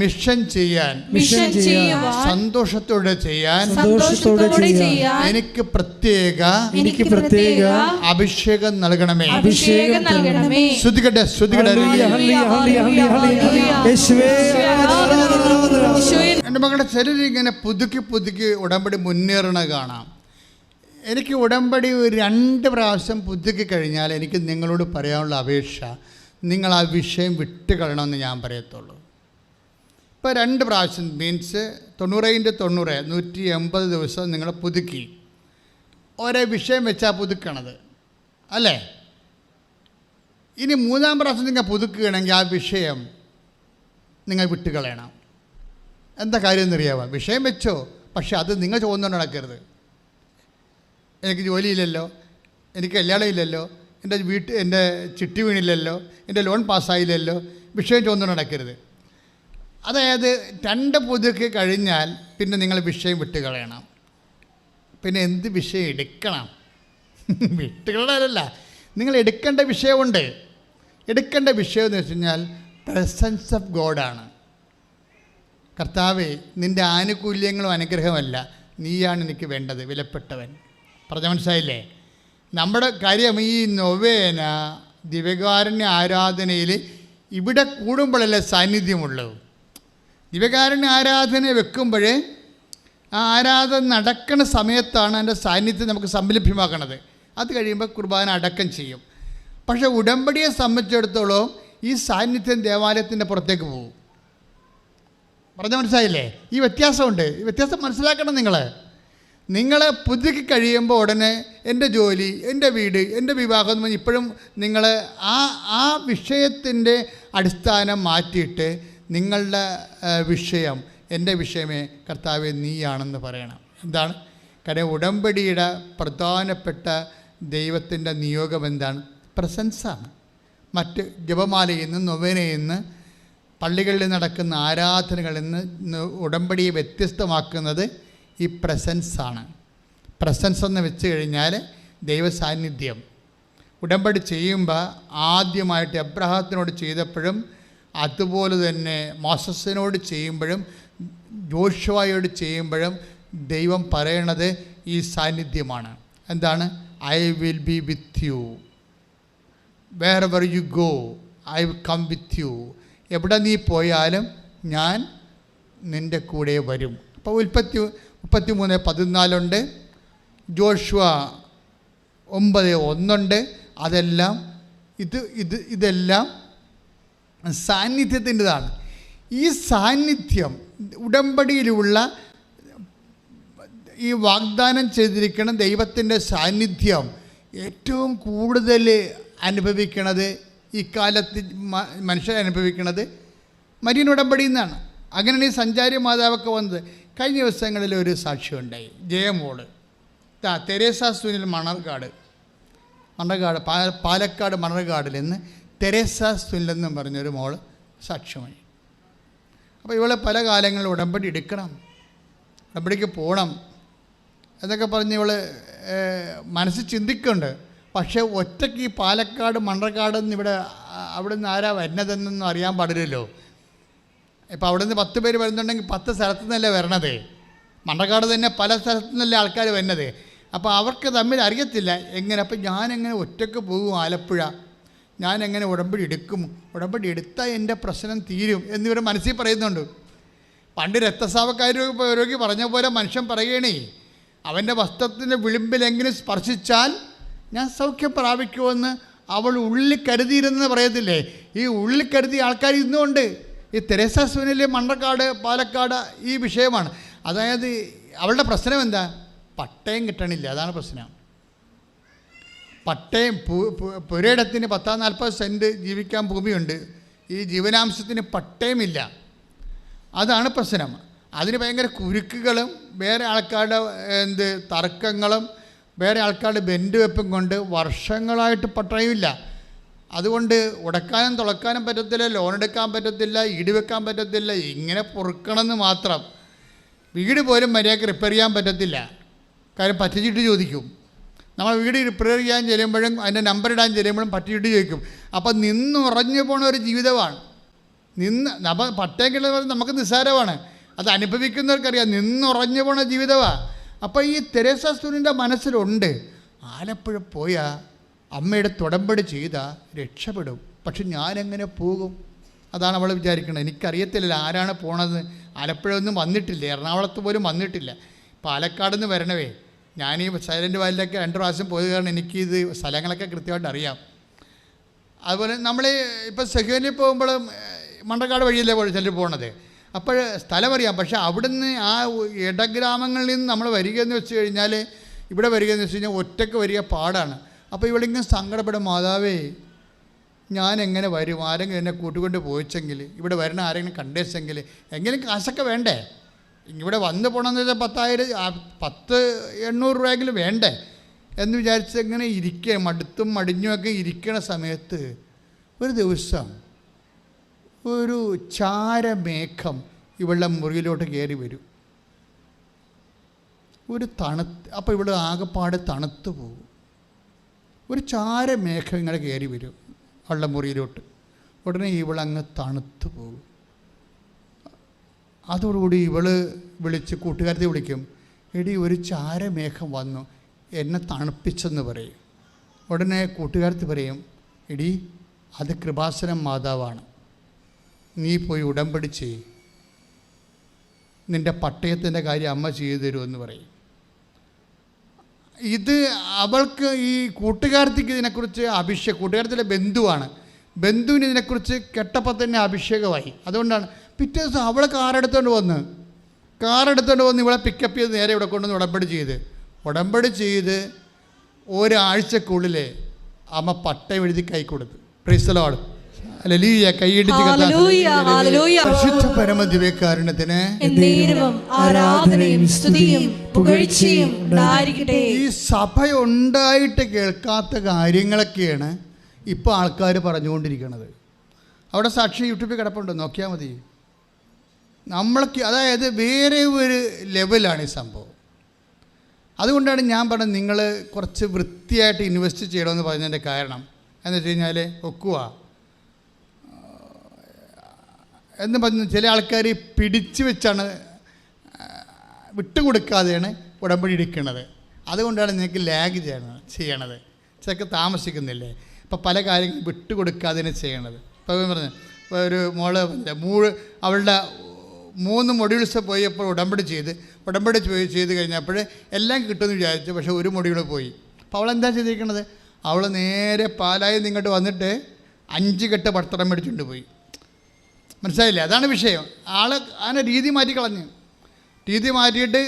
മിഷൻ ചെയ്യാൻ സന്തോഷത്തോടെ ചെയ്യാൻ എനിക്ക് പ്രത്യേക അഭിഷേകം നൽകണമേ. ശ്രുതികട്ടെ. എൻ്റെ മകളുടെ ശരീരം ഇങ്ങനെ പുതുക്കി ഉടമ്പടി മുന്നേറണ കാണാം. എനിക്ക് ഉടമ്പടി 2 പ്രാവശ്യം പുതുക്കി കഴിഞ്ഞാൽ എനിക്ക് നിങ്ങളോട് പറയാനുള്ള അപേക്ഷ, നിങ്ങൾ ആ വിഷയം വിട്ടുകളയണമെന്ന് ഞാൻ പറയത്തുള്ളൂ. ഇപ്പോൾ 2 പ്രാവശ്യം മീൻസ് 90/90 180 ദിവസം നിങ്ങൾ പുതുക്കി ഒരേ വിഷയം വെച്ചാൽ പുതുക്കണത് അല്ലേ? ഇനി 3-ാം പ്രാവശ്യം നിങ്ങൾ പുതുക്കുകയാണെങ്കിൽ ആ വിഷയം നിങ്ങൾ വിട്ടുകളയണം. എന്താ കാര്യം എന്നറിയാമോ? വിഷയം വെച്ചോ, പക്ഷെ അത് നിങ്ങൾ ചോദിച്ചുകൊണ്ട് നടക്കരുത്. എനിക്ക് ജോലിയില്ലല്ലോ, എനിക്ക് കല്യാണം ഇല്ലല്ലോ, എൻ്റെ ചിട്ടി വീണില്ലല്ലോ, എൻ്റെ ലോൺ പാസ്സായില്ലല്ലോ, വിഷയം ചോദിച്ചുകൊണ്ട് നടക്കരുത്. അതായത് 2 പുതുക്കി കഴിഞ്ഞാൽ പിന്നെ നിങ്ങൾ വിഷയം വിട്ടുകളയണം. പിന്നെ എന്ത് വിഷയം എടുക്കണം? വിട്ടുകളയല്ല, നിങ്ങൾ എടുക്കേണ്ട വിഷയമുണ്ട്. എടുക്കേണ്ട വിഷയം എന്ന് വെച്ച് കഴിഞ്ഞാൽ പ്രസൻസ് ഓഫ് ഗോഡാണ്. കർത്താവേ, നിൻ്റെ ആനുകൂല്യങ്ങളും അനുഗ്രഹമല്ല, നീയാണ് എനിക്ക് വേണ്ടത്, വിലപ്പെട്ടവൻ. പറഞ്ഞ മനസ്സിലായില്ലേ? നമ്മുടെ കാര്യം ഈ നൊവേന ദിവ്യകാരുണ്യ ആരാധനയിൽ ഇവിടെ കൂടുമ്പോഴല്ലേ സാന്നിധ്യമുള്ളൂ. ദിവ്യകാരുണ്യ ആരാധന വെക്കുമ്പോഴേ ആ ആരാധന നടക്കുന്ന സമയത്താണ് അതിൻ്റെ സാന്നിധ്യം നമുക്ക് സംലഭ്യമാക്കണത്. അത് കഴിയുമ്പോൾ കുർബാന അടക്കം ചെയ്യും. പക്ഷേ ഉടമ്പടിയെ സംബന്ധിച്ചിടത്തോളം ഈ സാന്നിധ്യം ദേവാലയത്തിൻ്റെ പുറത്തേക്ക് പോകും. പറഞ്ഞ മനസ്സിലായില്ലേ? ഈ വ്യത്യാസമുണ്ട്. ഈ വ്യത്യാസം മനസ്സിലാക്കണം. നിങ്ങൾ പുതുക്കി കഴിയുമ്പോൾ ഉടനെ എൻ്റെ ജോലി, എൻ്റെ വീട്, എൻ്റെ വിവാഹം എന്ന് പറഞ്ഞ് ഇപ്പോഴും നിങ്ങൾ ആ വിഷയത്തിൻ്റെ അടിസ്ഥാനം മാറ്റിയിട്ട് നിങ്ങളുടെ വിഷയം, എൻ്റെ വിഷയമേ കർത്താവേ നീയാണെന്ന് പറയണം. എന്താണ്? കാരണം ഉടമ്പടിയുടെ പ്രധാനപ്പെട്ട ദൈവത്തിൻ്റെ നിയോഗം എന്താണ്? പ്രസൻസാണ്. മറ്റ് ജപമാലയിൽ നിന്ന്, നൊവേനയിൽ നിന്ന്, പള്ളികളിൽ നടക്കുന്ന ആരാധനകളിൽ നിന്ന് ഉടമ്പടിയെ വ്യത്യസ്തമാക്കുന്നത് ഈ പ്രസൻസാണ്. പ്രസൻസ് എന്ന് വെച്ച് കഴിഞ്ഞാൽ ദൈവസാന്നിധ്യം. ഉടമ്പടി ചെയ്യുമ്പോൾ ആദ്യമായിട്ട് എബ്രഹാത്തിനോട് ചെയ്തപ്പോഴും, അതുപോലെ തന്നെ മോസസിനോട് ചെയ്യുമ്പോഴും, ജോഷുവയോട് ചെയ്യുമ്പോഴും ദൈവം പറയണത് ഈ സാന്നിധ്യമാണ്. എന്താണ്? I will be with you wherever you go, I will come with you. എവിടെ നീ പോയാലും ഞാൻ നിൻ്റെ കൂടെ വരും. അപ്പോൾ ഉൽപ്പത്തി 33:14 ജോഷുവ 9:1. അതെല്ലാം ഇതെല്ലാം സാന്നിധ്യത്തിൻ്റെതാണ്. ഈ സാന്നിധ്യം ഉടമ്പടിയിലുള്ള ഈ വാഗ്ദാനം ചെയ്തിരിക്കുന്ന ദൈവത്തിൻ്റെ സാന്നിധ്യം ഏറ്റവും കൂടുതൽ അനുഭവിക്കണത് ഇക്കാലത്ത് മനുഷ്യർ അനുഭവിക്കുന്നത് മരിയൻ ഉടമ്പടിയിൽ നിന്നാണ്. അങ്ങനെയാണ് ഈ സഞ്ചാരി മാതാവൊക്കെ വന്നത്. കഴിഞ്ഞ ദിവസങ്ങളിൽ ഒരു സാക്ഷ്യമുണ്ടായി. ജയമോള് തെരേസ സുനിൽ മണർകാട് പാലക്കാട് മണർകാടിൽ നിന്ന് തെരേസ സുനിൽ എന്നും പറഞ്ഞൊരു മോള് സാക്ഷ്യമായി. അപ്പോൾ ഇവളെ പല കാലങ്ങളിൽ ഉടമ്പടി എടുക്കണം, ഉടമ്പടിക്ക് പോകണം എന്നൊക്കെ പറഞ്ഞ് ഇവൾ മനസ്സിൽ ചിന്തിക്കുന്നുണ്ട്. പക്ഷേ ഒറ്റയ്ക്ക് ഈ പാലക്കാട് മണർകാടെന്ന് അവിടെ നിന്ന് ആരാ വരുന്നതെന്നൊന്നും അറിയാൻ പാടില്ലല്ലോ. ഇപ്പോൾ അവിടെ നിന്ന് 10 പേര് വരുന്നുണ്ടെങ്കിൽ 10 സ്ഥലത്തു നിന്നല്ലേ വരണത്. മണർകാട് തന്നെ പല സ്ഥലത്തു നിന്നല്ലേ ആൾക്കാർ വരുന്നത്. അപ്പോൾ അവർക്ക് തമ്മിൽ അറിയത്തില്ല എങ്ങനെ. അപ്പോൾ ഞാനെങ്ങനെ ഒറ്റയ്ക്ക് പോകും ആലപ്പുഴ, ഞാനെങ്ങനെ ഉടമ്പടി എടുക്കും, ഉടമ്പടി എടുത്താൽ എൻ്റെ പ്രശ്നം തീരും എന്നിവർ മനസ്സിൽ പറയുന്നുണ്ട്. പണ്ട് രക്തസ്രാവക്കാർ രോഗി പറഞ്ഞ പോലെ മനുഷ്യൻ പറയണേ, അവൻ്റെ വസ്ത്രത്തിൻ്റെ വിളിമ്പിലെങ്കിലും സ്പർശിച്ചാൽ ഞാൻ സൗഖ്യം പ്രാപിക്കുമെന്ന് അവൾ ഉള്ളിൽ കരുതിയിരുന്നെന്ന് പറയത്തില്ലേ. ഈ ഉള്ളിൽ കരുതിയ ആൾക്കാർ ഇന്നുമുണ്ട്. ഈ തെരേസ സുനിൽ മണർകാട് പാലക്കാട് ഈ വിഷയമാണ്. അതായത് അവളുടെ പ്രശ്നം എന്താ? പട്ടയം കിട്ടണില്ല, അതാണ് പ്രശ്നം. പട്ടയം പുരയിടത്തിന് 10-40 സെൻറ്റ് ജീവിക്കാൻ ഭൂമിയുണ്ട്, ഈ ജീവനാംശത്തിന് പട്ടയമില്ല, അതാണ് പ്രശ്നം. അതിന് ഭയങ്കര കുരുക്കുകളും വേറെ ആൾക്കാരുടെ തർക്കങ്ങളും വേറെ ആൾക്കാരുടെ ബെൻഡ് വെപ്പും കൊണ്ട് വർഷങ്ങളായിട്ട് പട്ടയമില്ല. അതുകൊണ്ട് ഉടക്കാനും തുളക്കാനും പറ്റത്തില്ല, ലോൺ എടുക്കാൻ പറ്റത്തില്ല, ഈട് വെക്കാൻ പറ്റത്തില്ല, ഇങ്ങനെ പൊറുക്കണമെന്ന് മാത്രം. വീട് പോലും മര്യാദയ്ക്ക് റിപ്പയർ ചെയ്യാൻ പറ്റത്തില്ല. കാര്യം പറ്റിച്ചിട്ട് ചോദിക്കും. നമ്മൾ വീട് പ്രെയർ ചെയ്യാൻ ചെല്ലുമ്പോഴും അതിൻ്റെ നമ്പർ ഇടാൻ ചെല്ലുമ്പോഴും പറ്റിച്ചിട്ട് ചോദിക്കും. അപ്പം നിന്നുറഞ്ഞു പോണ ഒരു ജീവിതമാണ്. അപ്പം പട്ടയം കിട്ടുന്നത് നമുക്ക് നിസ്സാരമാണ്. അത് അനുഭവിക്കുന്നവർക്കറിയാം, നിന്നുറഞ്ഞു പോണ ജീവിതമാണ്. അപ്പോൾ ഈ തെരേസാസൂരിൻ്റെ മനസ്സിലുണ്ട്, ആലപ്പുഴ പോയാൽ അമ്മയുടെ തുടമ്പടി ചെയ്താൽ രക്ഷപ്പെടും. പക്ഷെ ഞാനെങ്ങനെ പോകും? അതാണ് അവൾ വിചാരിക്കുന്നത്. എനിക്കറിയത്തില്ല ആരാണ് പോണത്. ആലപ്പുഴ ഒന്നും വന്നിട്ടില്ല, എറണാകുളത്ത് പോലും വന്നിട്ടില്ല. പാലക്കാട് നിന്ന് വരണവേ. ഞാൻ ഈ സൈലൻറ്റ് വാലിലൊക്കെ 2 പ്രാവശ്യം പോയത് കാരണം എനിക്കിത് സ്ഥലങ്ങളൊക്കെ കൃത്യമായിട്ട് അറിയാം. അതുപോലെ നമ്മൾ ഇപ്പോൾ സെക്യൂരിറ്റി പോകുമ്പോൾ മണ്ടക്കാട് വഴിയല്ലേ ചിലർ പോകണത്. അപ്പോൾ സ്ഥലം അറിയാം. പക്ഷേ അവിടുന്ന് ആ ഇടഗ്രാമങ്ങളിൽ നിന്ന് നമ്മൾ വരികയെന്ന് വെച്ച് കഴിഞ്ഞാൽ, ഇവിടെ വരികയെന്ന് വെച്ച് കഴിഞ്ഞാൽ ഒറ്റയ്ക്ക് വരിക പാടാണ്. അപ്പോൾ ഇവിടെ ഇങ്ങനെ സങ്കടപ്പെടും, മാതാവേ ഞാൻ എങ്ങനെ വരും, ആരെങ്കിലും എന്നെ കൂട്ടുകൊണ്ട് പോയിച്ചെങ്കിൽ, ഇവിടെ വരണ ആരെങ്കിലും കണ്ടേച്ചെങ്കിൽ, എങ്കിലും കാശൊക്കെ വേണ്ടേ? ഇവിടെ വന്ന് പോകണമെന്ന് വെച്ചാൽ 1000-800 രൂപയെങ്കിലും വേണ്ടേ എന്ന് വിചാരിച്ച് എങ്ങനെ ഇരിക്കുക, മടുത്തും മടിഞ്ഞുമൊക്കെ ഇരിക്കണ സമയത്ത് ഒരു ദിവസം ഒരു ചാരമേഘം ഇവളുടെ മുറിയിലോട്ട് കയറി വരും. അപ്പോൾ ഇവിടെ ആകെപ്പാട് തണുത്തു പോകും. ഒരു ചാരമേഘം ഇങ്ങനെ കയറി വരും അവളുടെ മുറിയിലോട്ട്. ഉടനെ ഇവളങ്ങ് തണുത്തു പോകും. അതോടുകൂടി ഇവള് വിളിച്ച് കൂട്ടുകാരത്തെ വിളിക്കും, എടി ഒരു ചാരമേഘം വന്നു എന്നെ തണുപ്പിച്ചെന്ന് പറയും. ഉടനെ കൂട്ടുകാരത്തി പറയും, എടി അത് കൃപാസനം മാതാവാണ്, നീ പോയി ഉടമ്പടി ചെയ്യ്, നിൻ്റെ പട്ടയത്തിൻ്റെ കാര്യം അമ്മ ചെയ്തു തരുമെന്ന് പറയും. ഇത് അവൾക്ക്, ഈ കൂട്ടുകാരത്തിക്ക് ഇതിനെക്കുറിച്ച് കൂട്ടുകാരത്തിലെ ബന്ധുവാണ്, ബന്ധുവിന് ഇതിനെക്കുറിച്ച് കേട്ടപ്പോൾ തന്നെ അഭിഷേകമായി. അതുകൊണ്ടാണ് പിറ്റേ ദിവസം അവളെ കാറെടുത്തുകൊണ്ട് വന്ന് ഇവളെ പിക്കപ്പ് ചെയ്ത് നേരെ ഇവിടെ കൊണ്ടുവന്ന് ഉടമ്പടി ചെയ്ത് ഒരാഴ്ചക്കുള്ളിൽ അമ്മ പട്ടയം എഴുതി കൈ കൊടുത്തു. Praise the Lord. ഹല്ലേലൂയ. കൈയിടിച്ച് പരിശുദ്ധ പരമദിവ്യകാരുണ്യത്തിന് ആരാധനയും സ്തുതിയും പുകഴ്ചയും ഉണ്ടായിരിക്കട്ടെ. ഈ സഭ ഉണ്ടായിട്ട് കേൾക്കാത്ത കാര്യങ്ങളൊക്കെയാണ് ഇപ്പോൾ ആൾക്കാർ പറഞ്ഞുകൊണ്ടിരിക്കുന്നത്. അവിടെ സാക്ഷി യൂട്യൂബിൽ കിടപ്പുണ്ട്, നോക്കിയാൽ മതി. നമ്മൾക്ക് അതായത് വേറെ ഒരു ലെവലാണ് ഈ സംഭവം. അതുകൊണ്ടാണ് ഞാൻ പറഞ്ഞത് നിങ്ങൾ കുറച്ച് വൃത്തിയായിട്ട് ഇൻവെസ്റ്റ് ചെയ്യണമെന്ന് പറഞ്ഞതിൻ്റെ കാരണം എന്ന് വെച്ച് കഴിഞ്ഞാൽ ഒക്കുക എന്ന് പറഞ്ഞ് ചില ആൾക്കാർ പിടിച്ചു വെച്ചാണ്, വിട്ടുകൊടുക്കാതെയാണ് ഉടമ്പടി എടുക്കുന്നത്. അതുകൊണ്ടാണ് നിങ്ങൾക്ക് ലാഗ് ചെയ്യണത്. ചിലക്ക് താമസിക്കുന്നില്ലേ. ഇപ്പോൾ പല കാര്യങ്ങളും വിട്ടുകൊടുക്കാതെയാണ് ചെയ്യണത്. ഇപ്പോൾ പറഞ്ഞു, ഇപ്പോൾ ഒരു മോള് അവളുടെ 3 മൊഡ്യൂൾസ് പോയപ്പോൾ ഉടമ്പടി ചെയ്ത് കഴിഞ്ഞപ്പോൾ എല്ലാം കിട്ടുമെന്ന് വിചാരിച്ചു. പക്ഷേ ഒരു മൊഡ്യൂൾ പോയി. അപ്പോൾ അവളെന്താ ചെയ്തിരിക്കണത്? അവൾ നേരെ പാലായിൽ നിങ്ങോട്ട് വന്നിട്ട് 5 കെട്ട് പട്ടണം മേടിച്ചുകൊണ്ട് പോയി. മനസ്സിലായില്ലേ? അതാണ് വിഷയം. അങ്ങനെ രീതി മാറ്റിക്കളഞ്ഞു. രീതി മാറ്റിയിട്ട്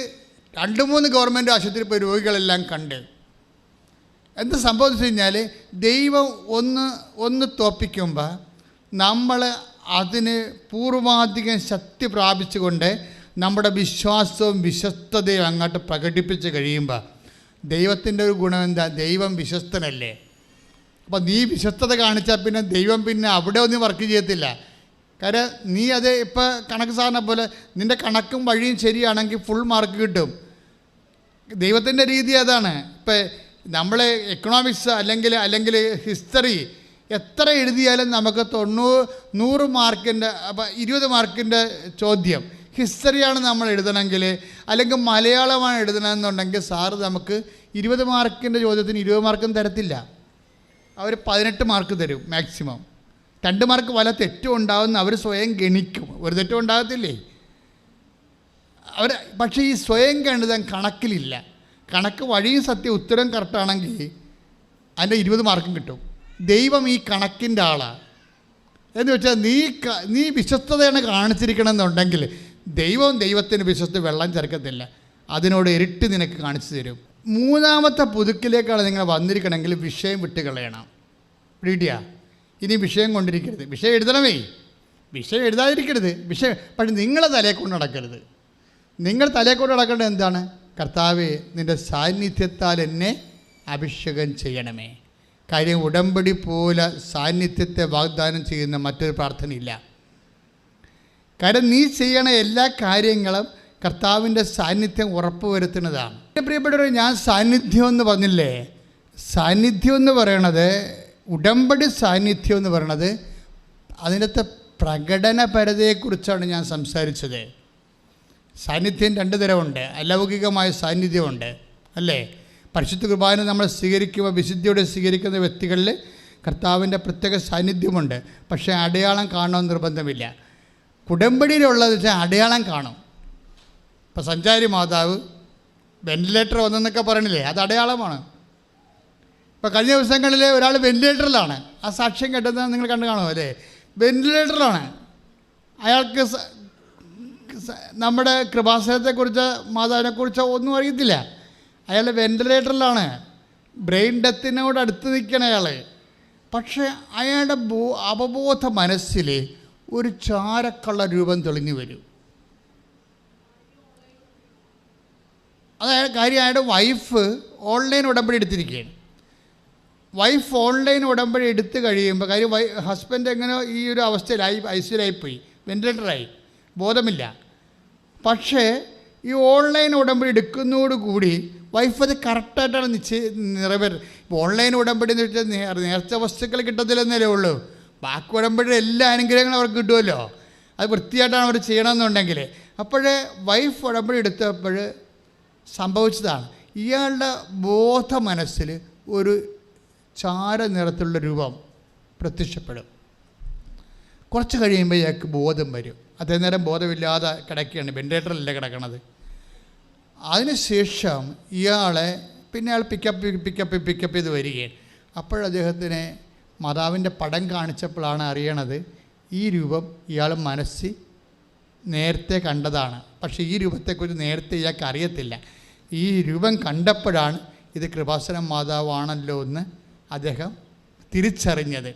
2-3 ഗവൺമെൻറ് ആശുപത്രിയിൽ പോയി രോഗികളെല്ലാം കണ്ട്. എന്താ സംഭവിച്ചു കഴിഞ്ഞാൽ, ദൈവം ഒന്ന് തോപ്പിക്കുമ്പോൾ നമ്മൾ അതിന് പൂർവാധികം ശക്തി പ്രാപിച്ചുകൊണ്ട് നമ്മുടെ വിശ്വാസവും വിശ്വസ്തതയും അങ്ങോട്ട് പ്രകടിപ്പിച്ച് കഴിയുമ്പോൾ ദൈവത്തിൻ്റെ ഒരു ഗുണം എന്താ? ദൈവം വിശ്വസ്തനല്ലേ. അപ്പോൾ നീ വിശ്വസ്തത കാണിച്ചാൽ പിന്നെ ദൈവം പിന്നെ അവിടെ ഒന്നും വർക്ക് ചെയ്യത്തില്ല. കാര്യം നീ അത് ഇപ്പോൾ കണക്ക് സാറിനെ പോലെ നിൻ്റെ കണക്കും വഴിയും ശരിയാണെങ്കിൽ ഫുൾ മാർക്ക് കിട്ടും. ദൈവത്തിൻ്റെ രീതി അതാണ്. ഇപ്പം നമ്മൾ എക്കണോമിക്സ് അല്ലെങ്കിൽ ഹിസ്റ്ററി എത്ര എഴുതിയാലും നമുക്ക് 100 മാർക്കിൻ്റെ, അപ്പം 20 മാർക്കിൻ്റെ ചോദ്യം ഹിസ്റ്ററിയാണ് നമ്മൾ എഴുതണമെങ്കിൽ, അല്ലെങ്കിൽ മലയാളമാണ് എഴുതണമെന്നുണ്ടെങ്കിൽ സാറ് നമുക്ക് 20 മാർക്കിൻ്റെ ചോദ്യത്തിന് 20 മാർക്കും തരത്തില്ല. അവർ 18 മാർക്ക് തരും മാക്സിമം. 2 മാർക്ക് വല്ല തെറ്റും ഉണ്ടാകുന്ന അവർ സ്വയം ഗണിക്കും. ഒരു തെറ്റും ഉണ്ടാകത്തില്ലേ അവർ. പക്ഷേ ഈ സ്വയം ഗണിതം കണക്കിലില്ല. കണക്ക് വഴിയും സത്യം ഉത്തരം കറക്റ്റാണെങ്കിൽ അതിൻ്റെ 20 മാർക്കും കിട്ടും. ദൈവം ഈ കണക്കിൻ്റെ ആളാണ്. എന്ന് വെച്ചാൽ നീ വിശ്വസ്തതയാണ് കാണിച്ചിരിക്കണമെന്നുണ്ടെങ്കിൽ ദൈവത്തിന് വിശ്വസ്ത വെള്ളം ചേർക്കത്തില്ല, അതിനോട് ഇരട്ടി നിനക്ക് കാണിച്ചു തരും. 3ാമത്തെ പുതുക്കിലേക്കാണ് നിങ്ങൾ വന്നിരിക്കണമെങ്കിൽ വിഷയം വിട്ട് കളയണം. റീഡിയാ, ഇനി വിഷയം കൊണ്ടിരിക്കരുത്. വിഷയം എഴുതണമേ, വിഷയം എഴുതാതിരിക്കരുത്. പക്ഷെ നിങ്ങളെ തലയെ കൊണ്ട് നടക്കരുത്. നിങ്ങൾ തലയെ കൊണ്ട് നടക്കേണ്ടത് എന്താണ്? കർത്താവേ, നിൻ്റെ സാന്നിധ്യത്താൽ എന്നെ അഭിഷേകം ചെയ്യണമേ. കാര്യം ഉടമ്പടി പോലെ സാന്നിധ്യത്തെ വാഗ്ദാനം ചെയ്യുന്ന മറ്റൊരു പ്രാർത്ഥനയില്ല. കാര്യം നീ ചെയ്യണ എല്ലാ കാര്യങ്ങളും കർത്താവിൻ്റെ സാന്നിധ്യം ഉറപ്പുവരുത്തുന്നതാണ്. പ്രിയപ്പെട്ടവരെ, ഞാൻ സാന്നിധ്യം എന്ന് പറഞ്ഞില്ലേ, സാന്നിധ്യം എന്ന് പറയണത്, ഉടമ്പടി സാന്നിധ്യം എന്ന് പറയണത് അതിനകത്തെ പ്രകടനപരതയെക്കുറിച്ചാണ് ഞാൻ സംസാരിച്ചത്. സാന്നിധ്യം രണ്ട് തരമുണ്ട്. അലൗകികമായ സാന്നിധ്യമുണ്ട്, അല്ലേ? പരിശുദ്ധ കുർബാന നമ്മൾ സ്വീകരിക്കുമ്പോൾ വിശുദ്ധിയോടെ സ്വീകരിക്കുന്ന വ്യക്തികളിൽ കർത്താവിൻ്റെ പ്രത്യേക സാന്നിധ്യമുണ്ട്. പക്ഷേ അടയാളം കാണണമെന്ന് നിർബന്ധമില്ല. ഉടമ്പടിയിലുള്ളത് വെച്ചാൽ അടയാളം കാണും. ഇപ്പോൾ സഞ്ചാരി മാതാവ് വെന്റിലേറ്റർ വന്നെന്നൊക്കെ പറയണില്ലേ, അത് അടയാളമാണ്. ഇപ്പോൾ കഴിഞ്ഞ ദിവസങ്ങളിൽ ഒരാൾ വെന്റിലേറ്ററിലാണ്. ആ സാക്ഷ്യം കേട്ടത് നിങ്ങൾ കണ്ടു കാണുമോ, അല്ലേ? വെന്റിലേറ്ററിലാണ്. അയാൾക്ക് നമ്മുടെ കൃപാസനത്തെക്കുറിച്ച് മാതാവിനെക്കുറിച്ചോ ഒന്നും അറിയത്തില്ല. അയാൾ വെന്റിലേറ്ററിലാണ്. ബ്രെയിൻ ഡെത്തിനോട് അടുത്ത് നിൽക്കണ അയാൾ. പക്ഷേ അയാളുടെ അവബോധ മനസ്സിൽ ഒരു ചാരക്കള്ള രൂപം തെളിഞ്ഞു വരും. അതായത് കാര്യം, അയാളുടെ വൈഫ് ഓൺലൈൻ ഉടമ്പടി എടുത്തിരിക്കുകയാണ്. വൈഫ് ഓൺലൈൻ ഉടമ്പടി എടുത്ത് കഴിയുമ്പോൾ, കാര്യം ഹസ്ബൻഡ് എങ്ങനെ ഈ ഒരു അവസ്ഥയിലായി, ഐസിയിലായിപ്പോയി, വെന്റിലേറ്ററായി, ബോധമില്ല. പക്ഷേ ഈ ഓൺലൈൻ ഉടമ്പടി എടുക്കുന്നതോടുകൂടി വൈഫ് അത് കറക്റ്റായിട്ടാണ് നിറവേറുന്നത്. ഇപ്പോൾ ഓൺലൈൻ ഉടമ്പടി എന്ന് വെച്ചാൽ നേർച്ച വസ്തുക്കൾ കിട്ടത്തില്ലെന്നല്ലേ ഉള്ളൂ. ബാക്കി ഉടമ്പടി എല്ലാ അനുഗ്രഹങ്ങളും അവർക്ക് കിട്ടുമല്ലോ. അത് വൃത്തിയായിട്ടാണ് അവർ ചെയ്യണമെന്നുണ്ടെങ്കിൽ. അപ്പോഴേ വൈഫ് ഉടമ്പടി എടുത്തപ്പോൾ സംഭവിച്ചതാണ്, ഇയാളുടെ ബോധ മനസ്സിൽ ഒരു ചാര നിറത്തിലുള്ള രൂപം പ്രത്യക്ഷപ്പെടും. കുറച്ച് കഴിയുമ്പോൾ ഇയാൾക്ക് ബോധം വരും. അതേ നേരം ബോധമില്ലാതെ കിടക്കുകയാണ്, വെന്റിലേറ്ററിലല്ല കിടക്കണത്. അതിനുശേഷം ഇയാളെ പിന്നെ അയാൾ പിക്കപ്പ് ചെയ്ത് വരികയാണ്. അപ്പോഴദ്ദേഹത്തിന് മാതാവിൻ്റെ പടം കാണിച്ചപ്പോഴാണ് അറിയണത് ഈ രൂപം ഇയാൾ മനസ്സിൽ നേരത്തെ കണ്ടതാണ്. പക്ഷേ ഈ രൂപത്തെക്കുറിച്ച് നേരത്തെ ഇയാൾക്ക് അറിയത്തില്ല. ഈ രൂപം കണ്ടപ്പോഴാണ് ഇത് കൃപാസനം മാതാവാണല്ലോ എന്ന് അദ്ദേഹം തിരിച്ചറിഞ്ഞത്.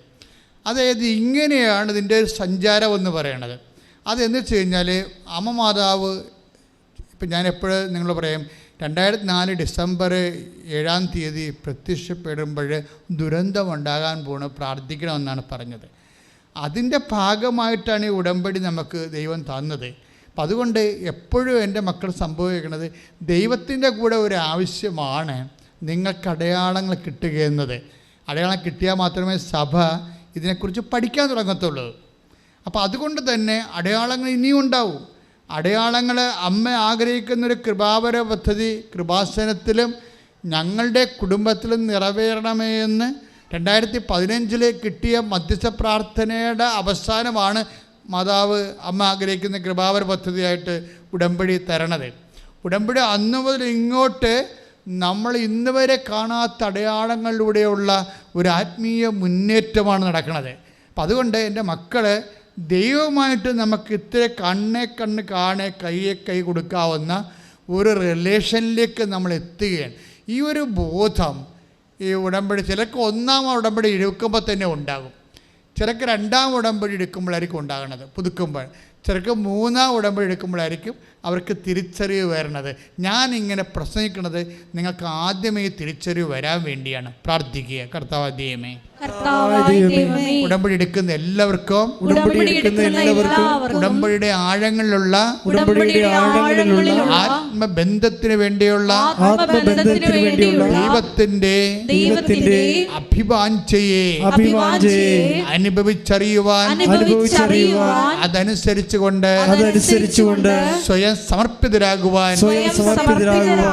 അതായത് ഇങ്ങനെയാണ് ഇതിൻ്റെ ഒരു സഞ്ചാരം എന്ന് പറയണത്. അതെന്ന് വെച്ച് കഴിഞ്ഞാൽ അമ്മ മാതാവ്, ഇപ്പം ഞാൻ എപ്പോഴും നിങ്ങൾ പറയും, 2004 ഡിസംബർ 7-ാം തീയതി പ്രത്യക്ഷപ്പെടുമ്പോൾ ദുരന്തമുണ്ടാകാൻ പോകണം, പ്രാർത്ഥിക്കണമെന്നാണ് പറഞ്ഞത്. അതിൻ്റെ ഭാഗമായിട്ടാണ് ഈ ഉടമ്പടി നമുക്ക് ദൈവം തന്നത്. അപ്പം അതുകൊണ്ട് എപ്പോഴും എൻ്റെ മക്കൾ സംഭവിക്കുന്നത്, ദൈവത്തിൻ്റെ കൂടെ ഒരു ആവശ്യമാണ് നിങ്ങൾക്ക് അടയാളങ്ങൾ കിട്ടുക എന്നത്. അടയാളം കിട്ടിയാൽ മാത്രമേ സഭ ഇതിനെക്കുറിച്ച് പഠിക്കാൻ തുടങ്ങത്തുള്ളൂ. അപ്പോൾ അതുകൊണ്ട് തന്നെ അടയാളങ്ങൾ ഇനിയും ഉണ്ടാവും. അടയാളങ്ങൾ അമ്മ ആഗ്രഹിക്കുന്നൊരു കൃപാവര പദ്ധതി കൃപാസനത്തിലും ഞങ്ങളുടെ കുടുംബത്തിലും നിറവേറണമേ എന്ന് 2015 കിട്ടിയ മധ്യസ്ഥ പ്രാർത്ഥനയുടെ അവസാനമാണ് മാതാവ് അമ്മ ആഗ്രഹിക്കുന്ന കൃപാവര പദ്ധതിയായിട്ട് ഉടമ്പടി തരണത്. ഉടമ്പടി അന്ന് മുതൽ ഇങ്ങോട്ട് നമ്മൾ ഇന്ന് വരെ കാണാത്ത അടയാളങ്ങളിലൂടെയുള്ള ഒരു ആത്മീയ മുന്നേറ്റമാണ് നടക്കുന്നത്. അപ്പം അതുകൊണ്ട് എൻ്റെ മക്കൾ, ദൈവമായിട്ട് നമുക്ക് ഇത്ര കണ്ണ് കാണെ കൈയെ കൈ കൊടുക്കാവുന്ന ഒരു റിലേഷനിലേക്ക് നമ്മൾ എത്തുകയാണ്. ഈ ഒരു ബോധം ഈ ഉടമ്പടി ചിലർക്ക് 1-ാം ഉടമ്പടി എടുക്കുമ്പോൾ തന്നെ ഉണ്ടാകും, ചിലർക്ക് 2-ാം ഉടമ്പടി എടുക്കുമ്പോഴായിരിക്കും ഉണ്ടാകുന്നത് പുതുക്കുമ്പോൾ, ചിലർക്ക് 3-ാം ഉടമ്പടി എടുക്കുമ്പോഴായിരിക്കും അവർക്ക് തിരിച്ചറിവ് വരണത്. ഞാനിങ്ങനെ പ്രസംഗിക്കുന്നത് നിങ്ങൾക്ക് ആദ്യമേ തിരിച്ചറിവ് വരാൻ വേണ്ടിയാണ്. പ്രാർത്ഥിക്കുക, കർത്താവ് ദൈവമേ, ഉടമ്പടി എടുക്കുന്ന എല്ലാവർക്കും ഉടമ്പടിയുടെ ആഴങ്ങളിലുള്ള ആത്മബന്ധത്തിന് വേണ്ടിയുള്ള ദൈവത്തിന്റെ അഭിവാഞ്ചയെ അനുഭവിച്ചറിയുവാൻ അതനുസരിച്ചുകൊണ്ട് സ്വയം സമർപ്പിതരാകുവാൻ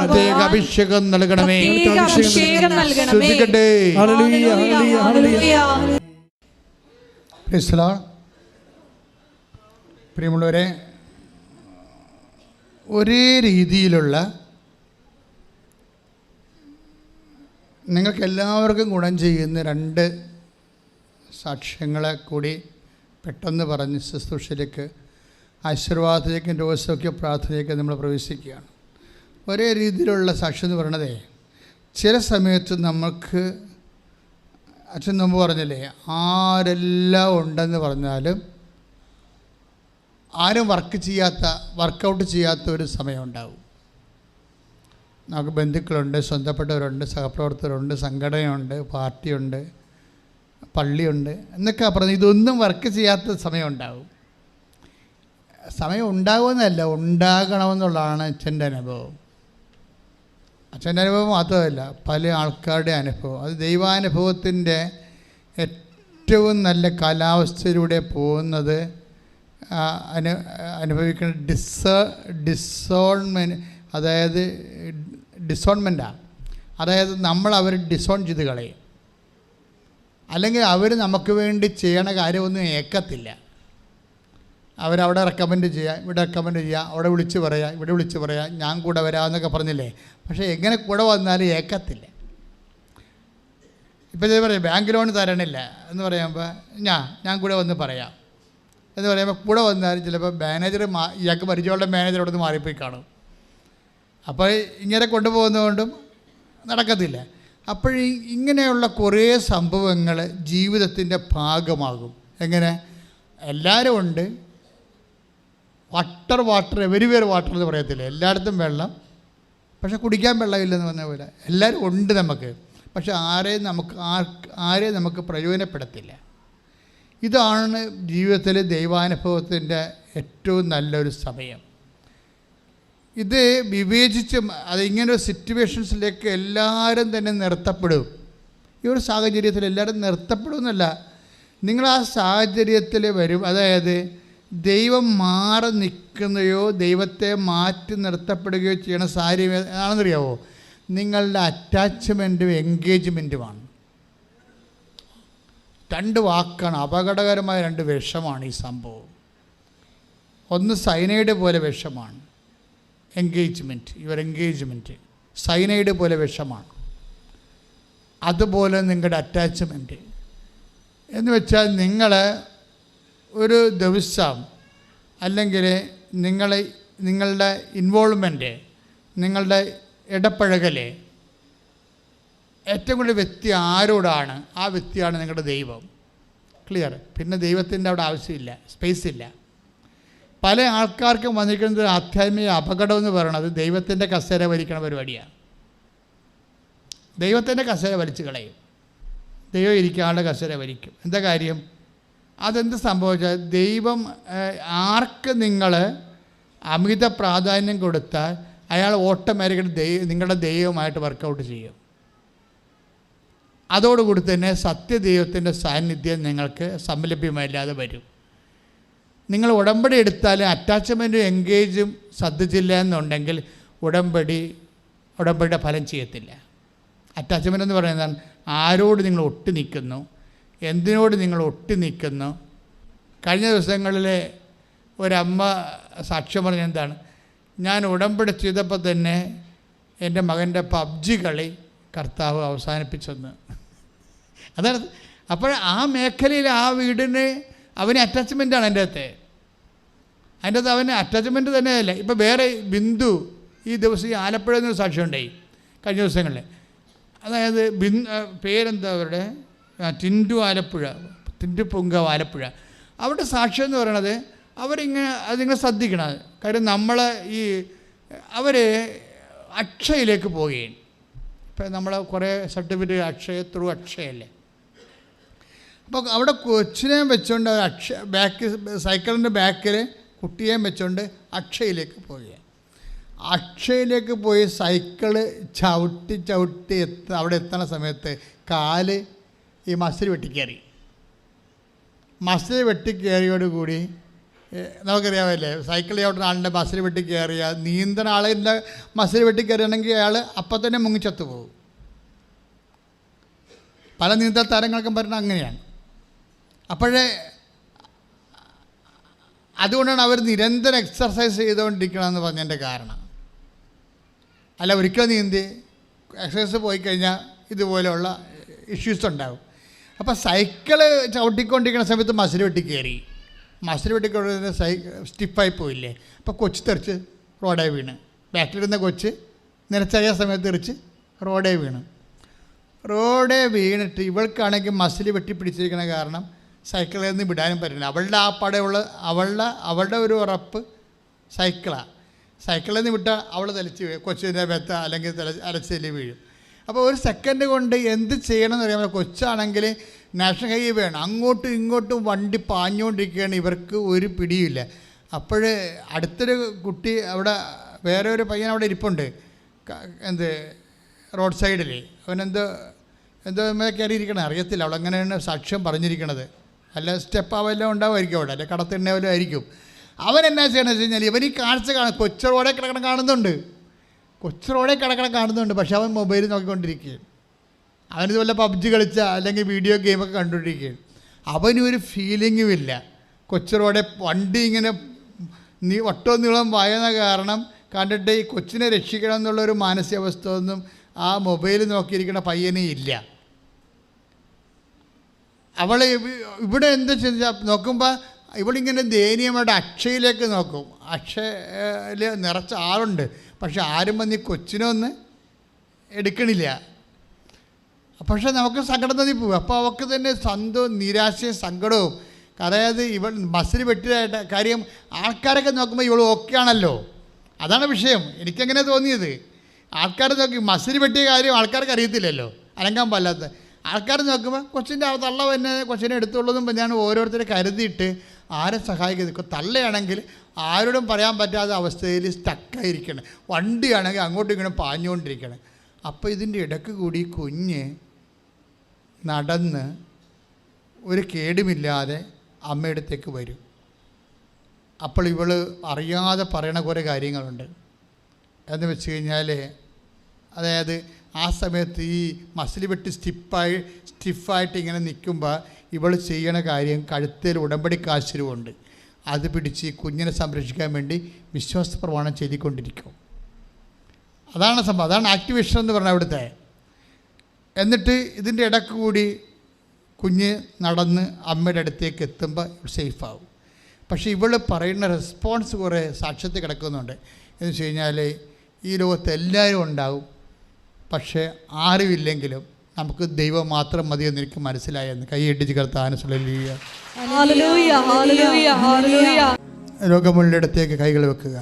പ്രത്യേക അഭിഷേകം നൽകണമേ. പ്രിയമുള്ളവരെ, ഒരേ രീതിയിലുള്ള നിങ്ങൾക്ക് എല്ലാവർക്കും ഗുണം ചെയ്യുന്ന 2 സാക്ഷ്യങ്ങളെ കൂടി പെട്ടെന്ന് പറഞ്ഞ് ശുശ്രൂഷയിലേക്ക്, ആശീർവാദത്തിലേക്കും രോഗസൗഖ്യ പ്രാർത്ഥനയിലേക്ക് നമ്മൾ പ്രവേശിക്കുകയാണ്. ഒരേ രീതിയിലുള്ള സാക്ഷ്യം എന്ന് പറയണതേ, ചില സമയത്ത് നമുക്ക് അച്ഛൻ മുമ്പ് പറഞ്ഞില്ലേ, ആരെല്ലാം ഉണ്ടെന്ന് പറഞ്ഞാലും ആരും വർക്കൗട്ട് ചെയ്യാത്ത ഒരു സമയമുണ്ടാവും. നമുക്ക് ബന്ധുക്കളുണ്ട്, സ്വന്തപ്പെട്ടവരുണ്ട്, സഹപ്രവർത്തകരുണ്ട്, സംഘടനയുണ്ട്, പാർട്ടിയുണ്ട്, പള്ളിയുണ്ട് എന്നൊക്കെ പറഞ്ഞ് ഇതൊന്നും വർക്ക് ചെയ്യാത്ത സമയമുണ്ടാവും. സമയം ഉണ്ടാകുമെന്നല്ല, ഉണ്ടാകണമെന്നുള്ളതാണ് അച്ഛൻ്റെ അനുഭവം. അച്ഛൻ്റെ അനുഭവം മാത്രമല്ല, പല ആൾക്കാരുടെ അനുഭവം. അത് ദൈവാനുഭവത്തിൻ്റെ ഏറ്റവും നല്ല കാലാവസ്ഥയിലൂടെ പോകുന്നത് അനുഭവിക്കുന്ന ഡിസോൺമെൻറ്റ്, അതായത് ഡിസോൺമെൻറ്റാണ്. അതായത് നമ്മൾ അവർ ഡിസോൺ ചെയ്ത് കളയും, അല്ലെങ്കിൽ അവർ നമുക്ക് വേണ്ടി ചെയ്യണ കാര്യമൊന്നും ഏക്കത്തില്ല. അവരവിടെ റെക്കമെൻഡ് ചെയ്യുക, ഇവിടെ റെക്കമെൻഡ് ചെയ്യുക, അവിടെ വിളിച്ച് പറയുക, ഇവിടെ വിളിച്ച് പറയുക, ഞാൻ കൂടെ വരാമെന്നൊക്കെ പറഞ്ഞില്ലേ. പക്ഷേ എങ്ങനെ കൂടെ വന്നാലും ഏക്കത്തില്ല. ഇപ്പോൾ ഇത് പറയാം, ബാങ്ക് ലോൺ തരണില്ല എന്ന് പറയുമ്പോൾ ഞാൻ കൂടെ വന്ന് പറയാം എന്ന് പറയുമ്പോൾ കൂടെ വന്നാലും ചിലപ്പോൾ മാനേജർ ഇയാൾക്ക് പരിചയമുള്ള മാനേജർ അവിടെ നിന്ന് മാറിപ്പോയി കാണും. അപ്പോൾ ഇങ്ങനെ കൊണ്ടുപോകുന്നതുകൊണ്ടും നടക്കത്തില്ല. അപ്പോൾ ഇങ്ങനെയുള്ള കുറേ സംഭവങ്ങൾ ജീവിതത്തിൻ്റെ ഭാഗമാകും. എങ്ങനെ? എല്ലാവരും ഉണ്ട്, വാട്ടർ എവരിവെയർ വാട്ടർ എന്ന് പറയത്തില്ല, എല്ലായിടത്തും വെള്ളം, പക്ഷെ കുടിക്കാൻ വെള്ളമില്ലെന്ന് പറഞ്ഞ പോലെ എല്ലാവരും ഉണ്ട് നമുക്ക്, പക്ഷെ ആരെയും നമുക്ക് പ്രയോജനപ്പെടുത്തില്ല. ഇതാണ് ജീവിതത്തിലെ ദൈവാനുഭവത്തിൻ്റെ ഏറ്റവും നല്ലൊരു സമയം. ഇത് വിവേചിച്ച് അതിങ്ങനൊരു സിറ്റുവേഷൻസിലേക്ക് എല്ലാവരും തന്നെ നിർത്തപ്പെടും. ഈ ഒരു സാഹചര്യത്തിൽ എല്ലാവരും നിർത്തപ്പെടുമെന്നല്ല, നിങ്ങൾ ആ സാഹചര്യത്തിൽ വരും. അതായത് ദൈവം മാറി നിൽക്കുകയോ ദൈവത്തെ മാറ്റി നിർത്തപ്പെടുകയോ ചെയ്യണ സാഹചര്യം ആണെന്നറിയാവോ? നിങ്ങളുടെ അറ്റാച്ച്മെൻറ്റും എൻഗേജ്മെൻറ്റുമാണ്. രണ്ട് വാക്കാണ്, അപകടകരമായ രണ്ട് വിഷമാണ് ഈ സംഭവം. ഒന്ന് സൈനൈഡ് പോലെ വിഷമാണ് എൻഗേജ്മെൻറ്റ് സൈനൈഡ് പോലെ വിഷമാണ്. അതുപോലെ നിങ്ങളുടെ അറ്റാച്ച്മെൻറ്റ് എന്ന് വെച്ചാൽ നിങ്ങൾ ഒരു ദിവസം അല്ലെങ്കിൽ നിങ്ങളുടെ ഇൻവോൾവ്മെൻറ്റ്, നിങ്ങളുടെ ഇടപഴകൽ, ഏറ്റവും കൂടുതൽ വ്യക്തി ആരോടാണ്? ആ വ്യക്തിയാണ് നിങ്ങളുടെ ദൈവം. ക്ലിയർ? പിന്നെ ദൈവത്തിൻ്റെ അവിടെ ആവശ്യമില്ല, സ്പേസ് ഇല്ല. പല ആൾക്കാർക്കും വന്നിരിക്കുന്നത് ആധ്യാത്മിക അപകടം എന്ന് പറയുന്നത് ദൈവത്തിൻ്റെ കസേര വലിക്കണ പരിപാടിയാണ്. ദൈവത്തിൻ്റെ കസേര വലിച്ചു കളയും, ദൈവം ഇരിക്കാനുള്ള കസേര വലിക്കും. എന്താ കാര്യം? അതെന്ത് സംഭവിച്ചാൽ ദൈവം ആർക്ക് നിങ്ങൾ അമിത പ്രാധാന്യം കൊടുത്താൽ അയാൾ ഓട്ടോമാറ്റിക്കലി നിങ്ങളുടെ ദൈവമായിട്ട് വർക്കൗട്ട് ചെയ്യും. അതോടുകൂടി തന്നെ സത്യദൈവത്തിൻ്റെ സാന്നിധ്യം നിങ്ങൾക്ക് സംലഭ്യമല്ലാതെ വരും. നിങ്ങൾ ഉടമ്പടി എടുത്താലും അറ്റാച്ച്മെൻറ്റും എൻഗേജും ശ്രദ്ധിച്ചില്ല എന്നുണ്ടെങ്കിൽ ഉടമ്പടിയുടെ ഫലം ചെയ്യത്തില്ല. അറ്റാച്ച്മെൻ്റ് എന്ന് പറയുന്നത് ആരോട് നിങ്ങൾ ഒട്ടി നിൽക്കുന്നു, എന്തിനോട് നിങ്ങൾ ഒട്ടി നിൽക്കുന്നു. കഴിഞ്ഞ ദിവസങ്ങളിൽ ഒരമ്മ സാക്ഷ്യം പറഞ്ഞ എന്താണ്, ഞാൻ ഉടമ്പടി ചെയ്തപ്പോൾ തന്നെ എൻ്റെ മകൻ്റെ പബ്ജി കളി കർത്താവ് അവസാനിപ്പിച്ചെന്ന്. അതാണ്. അപ്പോൾ ആ മേഖലയിൽ ആ വീടിന് അവന് അറ്റാച്ച്മെൻറ്റാണ് അതിൻ്റെ അകത്ത് അവന് അറ്റാച്ച്മെൻറ്റ് തന്നെയല്ല. ഇപ്പോൾ വേറെ ബിന്ദു ഈ ദിവസം ഈ ആലപ്പുഴ എന്നൊരു സാക്ഷ്യം ഉണ്ടായി കഴിഞ്ഞ ദിവസങ്ങളിൽ. അതായത് പേരെന്താ അവരുടെ, ടിൻഡു ആലപ്പുഴ, ടിൻഡു പൊങ്കാവ് ആലപ്പുഴ. അവരുടെ സാക്ഷ്യം എന്ന് പറയണത് അതിങ്ങനെ ശ്രദ്ധിക്കണം. കാര്യം അവർ അക്ഷയയിലേക്ക് പോവുകയാണ്. ഇപ്പം നമ്മൾ കുറേ സർട്ടിഫിക്കറ്റ് അക്ഷയല്ലേ. അപ്പോൾ അവിടെ കൊച്ചിനെയും വെച്ചുകൊണ്ട് സൈക്കിളിൻ്റെ ബാക്കിൽ കുട്ടിയെയും വെച്ചുകൊണ്ട് അക്ഷയയിലേക്ക് പോവുകയാണ്. അക്ഷയയിലേക്ക് പോയി സൈക്കിള് ചവിട്ടി അവിടെ എത്തുന്ന സമയത്ത് കാല് ഈ മസിൽ വെട്ടിക്കയറി. മസിൽ വെട്ടിക്കയറിയോടുകൂടി നമുക്കറിയാമല്ലേ, സൈക്കിൾ ചവിട്ടുന്ന ആളിൻ്റെ മസിൽ വെട്ടിക്കയറിയ നീന്തുന്ന ആളിൻ്റെ മസിൽ വെട്ടിക്കയറിയാണെങ്കിൽ അയാൾ അപ്പം തന്നെ മുങ്ങിച്ചത്തു പോകും. പല നീന്തൽ താരങ്ങൾക്കും പറയുന്നത് അങ്ങനെയാണ്. അപ്പോഴേ അതുകൊണ്ടാണ് അവർ നിരന്തരം എക്സർസൈസ് ചെയ്തുകൊണ്ടിരിക്കണമെന്ന് പറഞ്ഞതിൻ്റെ കാരണം. അല്ല, ഒരിക്കലും നീന്തി എക്സസൈസ് പോയി കഴിഞ്ഞാൽ ഇതുപോലെയുള്ള ഇഷ്യൂസ് ഉണ്ടാകും. അപ്പോൾ സൈക്കിള് ചവിട്ടിക്കൊണ്ടിരിക്കുന്ന സമയത്ത് മസിൽ വെട്ടിക്കയറി. മസിൽ വെട്ടിക്കൊണ്ടിരുന്ന സ്റ്റിഫായി പോയില്ലേ. അപ്പോൾ കൊച്ച് തെറിച്ച് റോഡേ വീണ്. ബാക്കിലിരുന്ന കൊച്ച് നിലച്ചറിയ സമയത്ത് തെറിച്ച് റോഡേ വീണിട്ട് ഇവൾക്കാണെങ്കിൽ മസിൽ വെട്ടിപ്പിടിച്ചിരിക്കുന്ന കാരണം സൈക്കിളിൽ നിന്ന് വിടാനും പറ്റില്ല. അവളുടെ ആ പടയുള്ള അവളുടെ ഒരു ഉറപ്പ് സൈക്കിളാണ്. സൈക്കിളിൽ നിന്ന് വിട്ടാൽ അവൾ തലച്ച് വീഴും, കൊച്ചിൻ്റെ മെത്ത അല്ലെങ്കിൽ അലച്ചെല്ലി വീഴും. അപ്പോൾ ഒരു സെക്കൻഡ് കൊണ്ട് എന്ത് ചെയ്യണമെന്ന് അറിയാമല്ലോ. കൊച്ചാണെങ്കിൽ നാഷണൽ ഹൈവേ വേണം, അങ്ങോട്ടും ഇങ്ങോട്ടും വണ്ടി പാഞ്ഞുകൊണ്ടിരിക്കുകയാണ്, ഇവർക്ക് ഒരു പിടിയില്ല. അപ്പോൾ അടുത്തൊരു കുട്ടി അവിടെ, വേറെ ഒരു പയ്യൻ അവിടെ ഇരിപ്പുണ്ട്, എന്ത് റോഡ് സൈഡിൽ. അവനെന്തോ കയറിയിരിക്കണം, അറിയത്തില്ല, അവളങ്ങനെയാണ് സാക്ഷ്യം പറഞ്ഞിരിക്കണത്. അല്ല സ്റ്റെപ്പ് ആവെല്ലാം ഉണ്ടാവുമായിരിക്കും അവിടെ, അല്ലെ കടത്തിണ്ണവല്ലോ ആയിരിക്കും. അവൻ എന്നാ ചെയ്യണമെന്ന് വെച്ച് കഴിഞ്ഞാൽ, ഇവൻ ഈ കാഴ്ച കൊച്ചു റോഡേ കിടക്കണം കാണുന്നുണ്ട്, പക്ഷെ അവൻ മൊബൈൽ നോക്കിക്കൊണ്ടിരിക്കുകയാണ്. അവനിതുപോലെ പബ്ജി കളിച്ച അല്ലെങ്കിൽ വീഡിയോ ഗെയിമൊക്കെ കണ്ടുകൊണ്ടിരിക്കുകയാണ്. അവനൊരു ഫീലിങ്ങും ഇല്ല. കൊച്ചു റോഡെ വണ്ടി ഇങ്ങനെ ഒട്ടോ നീളം വായന കാരണം കണ്ടിട്ട് ഈ കൊച്ചിനെ രക്ഷിക്കണം എന്നുള്ളൊരു മാനസികാവസ്ഥ ഒന്നും ആ മൊബൈൽ നോക്കിയിരിക്കുന്ന പയ്യനെ ഇല്ല. അവൾ ഇവിടെ എന്താ ചെയ്താൽ നോക്കുമ്പോൾ ഇവളിങ്ങനെ ദയനീയമായിട്ട് അക്ഷയിലേക്ക് നോക്കും. അക്ഷയിൽ നിറച്ച ആളുണ്ട്, പക്ഷെ ആരും വന്ന് ഈ കൊച്ചിനൊന്ന് എടുക്കണില്ല. പക്ഷെ നമുക്ക് സങ്കടം തോന്നി പോകും. അപ്പോൾ അവൾക്ക് തന്നെ നിരാശയും സങ്കടവും. അതായത് ഇവൾ മസിൽ വെട്ടിയതായിട്ട് കാര്യം ആൾക്കാരൊക്കെ നോക്കുമ്പോൾ ഇവൾ ഓക്കെ ആണല്ലോ, അതാണ് വിഷയം. എനിക്കങ്ങനെ തോന്നിയത്. ആൾക്കാർ നോക്കി മസിൽ വെട്ടിയ കാര്യം ആൾക്കാർക്ക് അറിയത്തില്ലല്ലോ, അനങ്ങാൻ പാടില്ലാത്ത ആൾക്കാർ നോക്കുമ്പോൾ കൊച്ചിൻ്റെ തള്ള തന്നെ കൊച്ചിനെ എടുത്തുള്ളതും ഞാൻ ഓരോരുത്തരെ കരുതിയിട്ട് ആരെ സഹായിക്കുന്നത്. തള്ളയാണെങ്കിൽ ആരോടും പറയാൻ പറ്റാത്ത അവസ്ഥയിൽ സ്റ്റക്കായിരിക്കണം, വണ്ടിയാണെങ്കിൽ അങ്ങോട്ടും ഇങ്ങോട്ടും പാഞ്ഞുകൊണ്ടിരിക്കണം. അപ്പോൾ ഇതിൻ്റെ ഇടയ്ക്ക് കൂടി കുഞ്ഞ് നടന്ന് ഒരു കേടുമില്ലാതെ അമ്മയുടെ അടുത്തേക്ക് വരും. അപ്പോൾ ഇവൾ അറിയാതെ പറയണ കുറേ കാര്യങ്ങളുണ്ട്. എന്ന് വെച്ച് കഴിഞ്ഞാൽ, അതായത് ആ സമയത്ത് ഈ മസിൽ വെട്ടി സ്റ്റിഫായിട്ട് ഇങ്ങനെ നിൽക്കുമ്പോൾ ഇവൾ ചെയ്യണ കാര്യം കഴുത്തിൽ ഉടമ്പടി കാശുരുമുണ്ട്, അത് പിടിച്ച് കുഞ്ഞിനെ സംരക്ഷിക്കാൻ വേണ്ടി വിശ്വാസ പ്രമാണം ചെയ്തുകൊണ്ടിരിക്കും. അതാണ് സംഭവം, അതാണ് ആക്ടിവേഷൻ എന്ന് പറഞ്ഞാൽ അവിടുത്തെ. എന്നിട്ട് ഇതിൻ്റെ ഇടയ്ക്ക് കൂടി കുഞ്ഞ് നടന്ന് അമ്മയുടെ അടുത്തേക്ക് എത്തുമ്പോൾ സേഫാവും. പക്ഷേ ഇവൾ പറയുന്ന റെസ്പോൺസ് കുറേ സാക്ഷ്യത്തിൽ കിടക്കുന്നുണ്ട്. എന്ന് വെച്ച് കഴിഞ്ഞാൽ, ഈ ലോകത്ത് എല്ലാവരും ഉണ്ടാവും, പക്ഷേ ആരുമില്ലെങ്കിലും നമുക്ക് ദൈവം മാത്രം മതിയെന്ന് എനിക്ക് മനസ്സിലായെന്ന്. കൈയിട്ടിച്ച് കർത്താവിനെ ഹല്ലേലൂയ. രോഗമുള്ള ഇടത്തേക്ക് കൈകൾ വെക്കുക.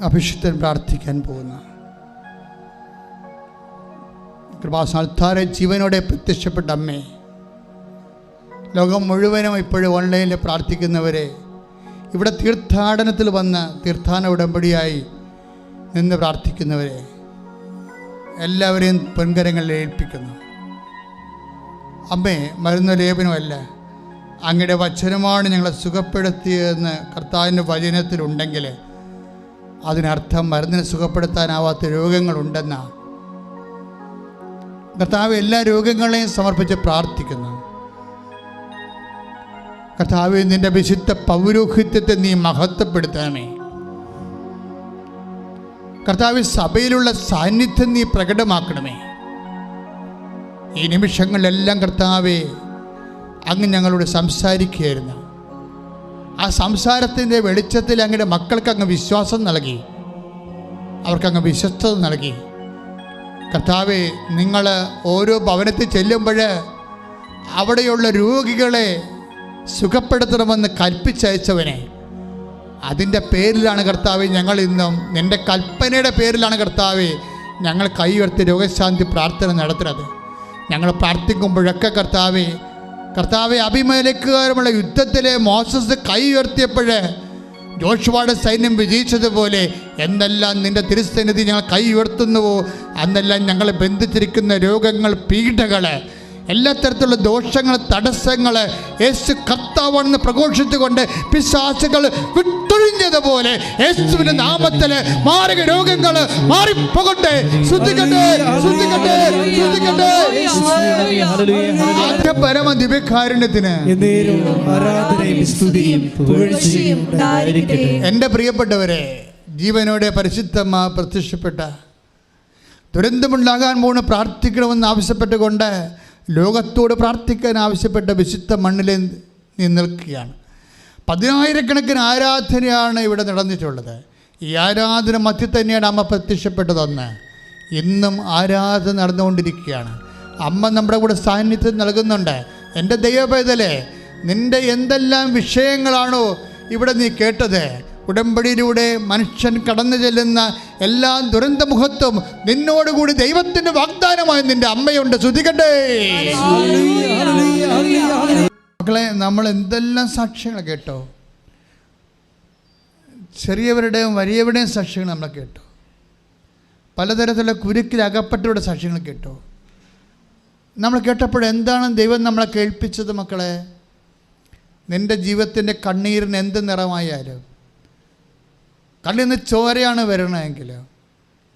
അഭിഷിക്തൻ പ്രാർത്ഥിക്കാൻ പോകുന്ന കൃപാസ്ഥാനത്താരെ ജീവനോടെ പ്രത്യക്ഷപ്പെട്ട അമ്മേ, ലോകം മുഴുവനും ഇപ്പോഴും ഓൺലൈനിൽ പ്രാർത്ഥിക്കുന്നവരെ, ഇവിടെ തീർത്ഥാടനത്തിൽ വന്ന് തീർത്ഥാടന ഉടമ്പടിയായി നിന്ന് പ്രാർത്ഥിക്കുന്നവരെ എല്ലാവരെയും പൊൻകരങ്ങളിൽ ഏൽപ്പിക്കുന്നു. അമ്മേ, മരുന്ന് ലേപനമല്ല, അങ്ങയുടെ വചനമാണ് ഞങ്ങളെ സുഖപ്പെടുത്തിയതെന്ന് കർത്താവിൻ്റെ വചനത്തിലുണ്ടെങ്കിൽ അതിനർത്ഥം മരുന്നിനെ സുഖപ്പെടുത്താനാവാത്ത രോഗങ്ങളുണ്ടെന്നാണ്. കർത്താവ് എല്ലാ രോഗങ്ങളെയും സമർപ്പിച്ച് പ്രാർത്ഥിക്കുന്നു. കർത്താവ്, നിൻ്റെ വിശുദ്ധ പൗരോഹിത്യത്തെ നീ മഹത്വപ്പെടുത്തണമേ. കർത്താവ്, സഭയിലുള്ള സാന്നിധ്യം നീ പ്രകടമാക്കണമേ. ഈ നിമിഷങ്ങളിലെല്ലാം കർത്താവേ, അങ്ങ് ഞങ്ങളോട് സംസാരിക്കുകയായിരുന്നു. ആ സംസാരത്തിൻ്റെ വെളിച്ചത്തിൽ അങ്ങയുടെ മക്കൾക്ക് അങ്ങ് വിശ്വാസം നൽകി, അവർക്കങ്ങ് വിശ്വസ്തത നൽകി. കർത്താവേ, നിങ്ങൾ ഓരോ ഭവനത്തിൽ ചെല്ലുമ്പോൾ അവിടെയുള്ള രോഗികളെ സുഖപ്പെടുത്തണമെന്ന് കൽപ്പിച്ചയച്ചവനെ, അതിൻ്റെ പേരിലാണ് കർത്താവേ ഞങ്ങൾ ഇന്നും നിൻ്റെ കൽപ്പനയുടെ പേരിലാണ് കർത്താവേ ഞങ്ങൾ കൈ ഉയർത്തി രോഗശാന്തി പ്രാർത്ഥന നടത്തുന്നത്. ഞങ്ങൾ പ്രാർത്ഥിക്കുമ്പോഴൊക്കെ കർത്താവെ അബിമേലെക്കുകാരുമുള്ള യുദ്ധത്തിലെ മോസസ് കൈ ഉയർത്തിയപ്പോൾ ജോഷുവയുടെ സൈന്യം വിജയിച്ചതുപോലെ എന്തെല്ലാം നിൻ്റെ തിരുസന്നിധി ഞങ്ങൾ കൈ ഉയർത്തുന്നുവോ അന്നെല്ലാം ഞങ്ങളെ ബന്ധിച്ചിരിക്കുന്ന രോഗങ്ങൾ, പീഡകൾ, എല്ലാ തരത്തിലുള്ള ദോഷങ്ങൾ, തടസ്സങ്ങൾ യേശു കർത്താവാണെന്ന് പ്രഘോഷിച്ചുകൊണ്ട് പിശാചുകൾ വിട്ടൊഴിഞ്ഞതുപോലെ യേശുവിന്റെ നാമത്തിൽ മാരക രോഗങ്ങൾ മാറിപ്പോകട്ടെ. ശ്രദ്ധിക്കട്ടെ, ശ്രദ്ധിക്കട്ടെ, ശ്രദ്ധിക്കട്ടെ. പരമ ദിവ്യകാരുണ്യത്തിന് എൻ്റെ പ്രിയപ്പെട്ടവരെ, ജീവനോടെ പരിശുദ്ധമ്മ പ്രത്യക്ഷപ്പെട്ട ദുരന്തമുണ്ടാകാൻ പോണ് പ്രാർത്ഥിക്കണമെന്ന് ആവശ്യപ്പെട്ടുകൊണ്ട് ലോകത്തോട് പ്രാർത്ഥിക്കാൻ ആവശ്യപ്പെട്ട വിശുദ്ധ മണ്ണിൽ നിൽക്കുകയാണ്. 10,000-കണക്കിന് ആരാധനയാണ് ഇവിടെ നടന്നിട്ടുള്ളത്. ഈ ആരാധന മധ്യ തന്നെയാണ് അമ്മ പ്രത്യക്ഷപ്പെട്ടതെന്ന്. ഇന്നും ആരാധന നടന്നുകൊണ്ടിരിക്കുകയാണ്. അമ്മ നമ്മുടെ കൂടെ സാന്നിധ്യം നൽകുന്നുണ്ട്. എൻ്റെ ദൈവപൈതലേ, നിൻ്റെ എന്തെല്ലാം വിഷയങ്ങളാണോ ഇവിടെ നീ കേട്ടത്, ഉടമ്പടിയിലൂടെ മനുഷ്യൻ കടന്നു ചെല്ലുന്ന എല്ലാ ദുരന്തമുഖത്തും നിന്നോടുകൂടി ദൈവത്തിൻ്റെ വാഗ്ദാനമായി നിൻ്റെ അമ്മയുണ്ട്. ശ്രദ്ധിക്കട്ടെ മക്കളെ, നമ്മൾ എന്തെല്ലാം സാക്ഷ്യങ്ങൾ കേട്ടോ. ചെറിയവരുടെയും വലിയവരുടെയും സാക്ഷ്യങ്ങൾ നമ്മൾ കേട്ടു. പലതരത്തിലുള്ള കുരുക്കിൽ അകപ്പെട്ടവരുടെ സാക്ഷ്യങ്ങൾ കേട്ടു. നമ്മൾ കേട്ടപ്പോൾ എന്താണ് ദൈവം നമ്മളെ കേൾപ്പിച്ചത്? മക്കളെ, നിൻ്റെ ജീവിതത്തിൻ്റെ കണ്ണീരിന് എന്ത് നിറമായാലും, കണ്ണിൽ നിന്ന് ചോരയാണ് വരണമെങ്കിൽ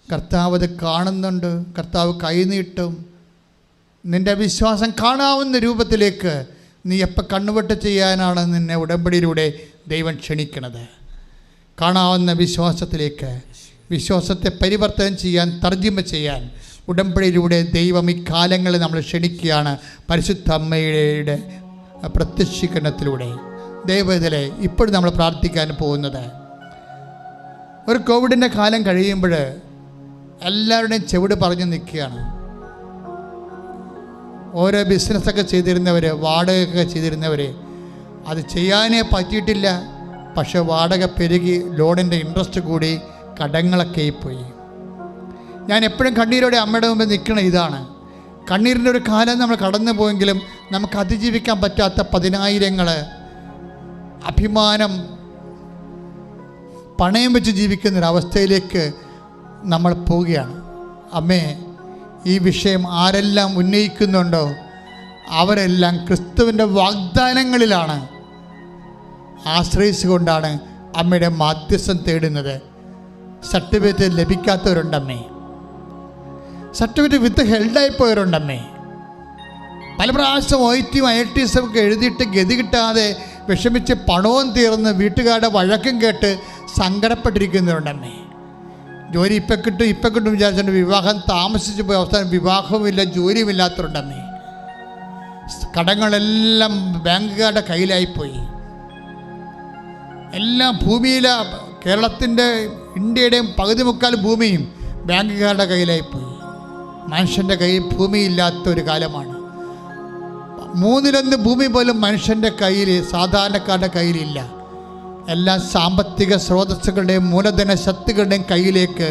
കർത്താവ് അത് കാണുന്നുണ്ട്. കർത്താവ് കൈനീട്ടും. നിൻ്റെ വിശ്വാസം കാണാവുന്ന രൂപത്തിലേക്ക് നീ എപ്പോൾ കണ്ണുവെട്ട് ചെയ്യാനാണ് നിന്നെ ഉടമ്പടിയിലൂടെ ദൈവം ക്ഷണിക്കണത്? കാണാവുന്ന വിശ്വാസത്തിലേക്ക്, വിശ്വാസത്തെ പരിവർത്തനം ചെയ്യാൻ, തർജ്ജിമ ചെയ്യാൻ ഉടമ്പടിയിലൂടെ ദൈവം ഈ കാലങ്ങളിൽ നമ്മൾ ക്ഷണിക്കുകയാണ്. പരിശുദ്ധ അമ്മയുടെ പ്രത്യക്ഷീകരണത്തിലൂടെ. ദൈവത്തിലെ ഇപ്പോഴും നമ്മൾ പ്രാർത്ഥിക്കാൻ പോകുന്നത്, ഒരു കോവിഡിൻ്റെ കാലം കഴിയുമ്പോൾ എല്ലാവരുടെയും ചെവിട് പറഞ്ഞു നിൽക്കുകയാണ്. ഓരോ ബിസിനസ്സൊക്കെ ചെയ്തിരുന്നവർ, വാടകയൊക്കെ ചെയ്തിരുന്നവർ, അത് ചെയ്യാനേ പറ്റിയിട്ടില്ല. പക്ഷെ വാടക പെരുകി, ലോണിൻ്റെ ഇൻട്രസ്റ്റ് കൂടി, കടങ്ങളൊക്കെ പോയി. ഞാൻ എപ്പോഴും കണ്ണീരോടെ അമ്മയുടെ മുമ്പിൽ നിൽക്കണ ഇതാണ്. കണ്ണീരിൻ്റെ ഒരു കാലം നമ്മൾ കടന്നു പോയെങ്കിലും നമുക്ക് അതിജീവിക്കാൻ പറ്റാത്ത 10,000 അഭിമാനം പണയം വെച്ച് ജീവിക്കുന്നൊരവസ്ഥയിലേക്ക് നമ്മൾ പോവുകയാണ്. അമ്മേ, ഈ വിഷയം ആരെല്ലാം ഉന്നയിക്കുന്നുണ്ടോ അവരെല്ലാം ക്രിസ്തുവിൻ്റെ വാഗ്ദാനങ്ങളിലാണ് ആശ്രയിച്ചുകൊണ്ടാണ് അമ്മയുടെ മാധ്യസ്ഥം തേടുന്നത്. സർട്ടിഫിക്കറ്റ് ലഭിക്കാത്തവരുണ്ടമ്മേ, സർട്ടിഫിക്കറ്റ് വിത്ത് ഹെൽഡായിപ്പോയവരുണ്ടമ്മേ. പല പ്രാവശ്യം OIT-യും IITs ഒക്കെ എഴുതിയിട്ട് ഗതി കിട്ടാതെ വിഷമിച്ച് പണവും തീർന്ന് വീട്ടുകാരുടെ വഴക്കും കേട്ട് സങ്കടപ്പെട്ടിരിക്കുന്നവരുണ്ടമ്മേ. ജോലി ഇപ്പം കിട്ടും വിചാരിച്ചിട്ട് വിവാഹം താമസിച്ച് പോയ അവസാനം വിവാഹവുമില്ല, ജോലിയുമില്ലാത്തവരുണ്ടമ്മേ. കടങ്ങളെല്ലാം ബാങ്കുകാരുടെ കയ്യിലായിപ്പോയി. എല്ലാം ഭൂമിയിലെ കേരളത്തിൻ്റെ, ഇന്ത്യയുടെയും പകുതി മുക്കാൽ ഭൂമിയും ബാങ്കുകാരുടെ കയ്യിലായിപ്പോയി. മനുഷ്യൻ്റെ കയ്യിൽ ഭൂമിയില്ലാത്തൊരു കാലമാണ്. 1/3 ഭൂമി പോലും മനുഷ്യൻ്റെ കയ്യിൽ, സാധാരണക്കാരുടെ കയ്യിലില്ല. എല്ലാ സാമ്പത്തിക സ്രോതസ്സുകളുടെയും മൂലധന ശക്തികളുടെയും കയ്യിലേക്ക്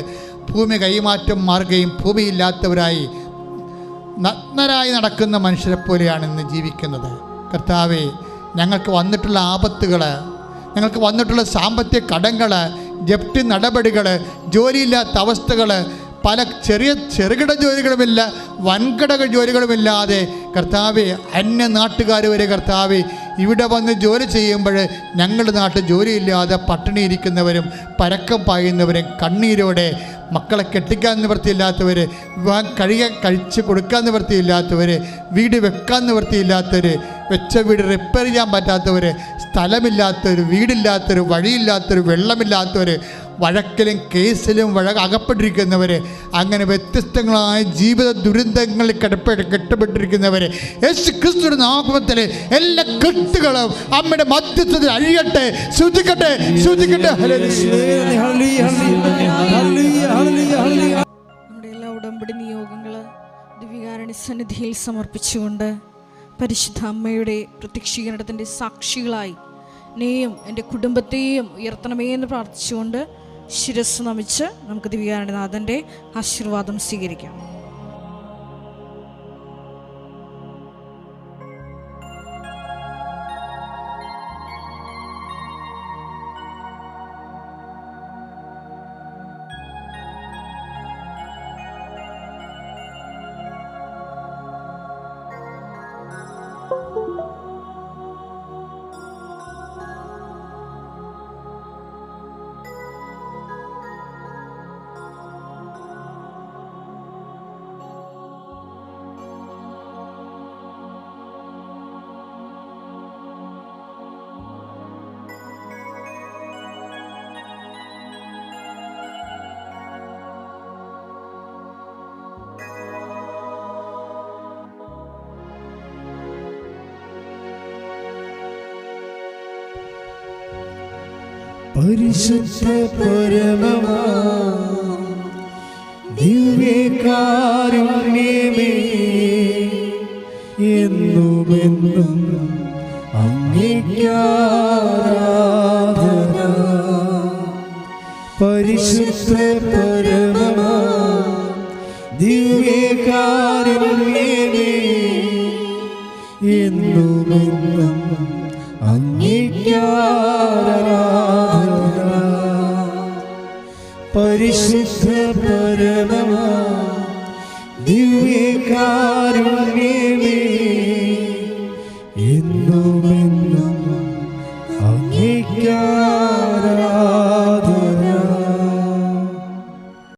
ഭൂമി കൈമാറ്റം മാറുകയും ഭൂമിയില്ലാത്തവരായി നഗ്നരായി നടക്കുന്ന മനുഷ്യരെ പോലെയാണ് ഇന്ന് ജീവിക്കുന്നത്. കർത്താവേ, ഞങ്ങൾക്ക് വന്നിട്ടുള്ള ആപത്തുകൾ, ഞങ്ങൾക്ക് വന്നിട്ടുള്ള സാമ്പത്തിക കടങ്ങൾ, ജപ്തി നടപടികൾ, ജോലിയില്ലാത്ത അവസ്ഥകൾ, പല ചെറുകിട ജോലികളുമില്ല, വൻകിട ജോലികളുമില്ലാതെ കർത്താവെ, അന്യ നാട്ടുകാർ വരെ കർത്താവെ ഇവിടെ വന്ന് ജോലി ചെയ്യുമ്പോൾ ഞങ്ങളുടെ നാട്ടിൽ ജോലിയില്ലാതെ പട്ടിണി ഇരിക്കുന്നവരും പരക്കം പായുന്നവരും, കണ്ണീരോടെ മക്കളെ കെട്ടിക്കാൻ നിവൃത്തിയില്ലാത്തവർ, വിവാഹം കഴിച്ച് കൊടുക്കാൻ നിവൃത്തിയില്ലാത്തവർ, വീട് വെക്കാൻ നിവൃത്തിയില്ലാത്തവർ, വെച്ച വീട് റിപ്പയർ ചെയ്യാൻ പറ്റാത്തവർ, സ്ഥലമില്ലാത്തവർ, വീടില്ലാത്തവർ, വഴിയില്ലാത്തവർ, വെള്ളമില്ലാത്തവർ, വഴക്കിലും കേസിലും അകപ്പെട്ടിരിക്കുന്നവർ, അങ്ങനെ വ്യത്യസ്തങ്ങളായ ജീവിത ദുരന്തങ്ങളിൽ കെട്ടപ്പെട്ടിരിക്കുന്നവർ, യേശു ക്രിസ്തുവിന്റെ നാമത്തിൽ എല്ലാ കെട്ടുകളും അമ്മയുടെ മധ്യസ്ഥത്തിൽ അഴിയട്ടെ. ശ്രദ്ധിക്കട്ടെ. നമ്മുടെ എല്ലാ ഉടമ്പടി നിയോഗങ്ങള് ദിവ്യകാരുണ്യ സന്നിധിയിൽ സമർപ്പിച്ചുകൊണ്ട് പരിശുദ്ധ അമ്മയുടെ പ്രത്യക്ഷീകരണത്തിൻ്റെ സാക്ഷികളായി എന്നെയും എൻ്റെ കുടുംബത്തെയും ഉയർത്തണമേ എന്ന് പ്രാർത്ഥിച്ചുകൊണ്ട് ശിരസ് നമിച്ച് നമുക്ക് ദിവ്യകാരുണ്യനാഥൻ്റെ ആശീർവാദം സ്വീകരിക്കാം. പരിശുദ്ധ പരമമാ ദിവ്യകാരുണ്യമേ, എന്നുമെന്നും അങ്ങേയ്ക്കാരാധന. പരിശുദ്ധ പരമമാ ദിവ്യകാരുണ്യമേ, എന്നുമെന്നും അങ്ങേയ്ക്കാരാധന. പരിശുദ്ധ പരമമാ ദിവ്യകാരുണ്യമേ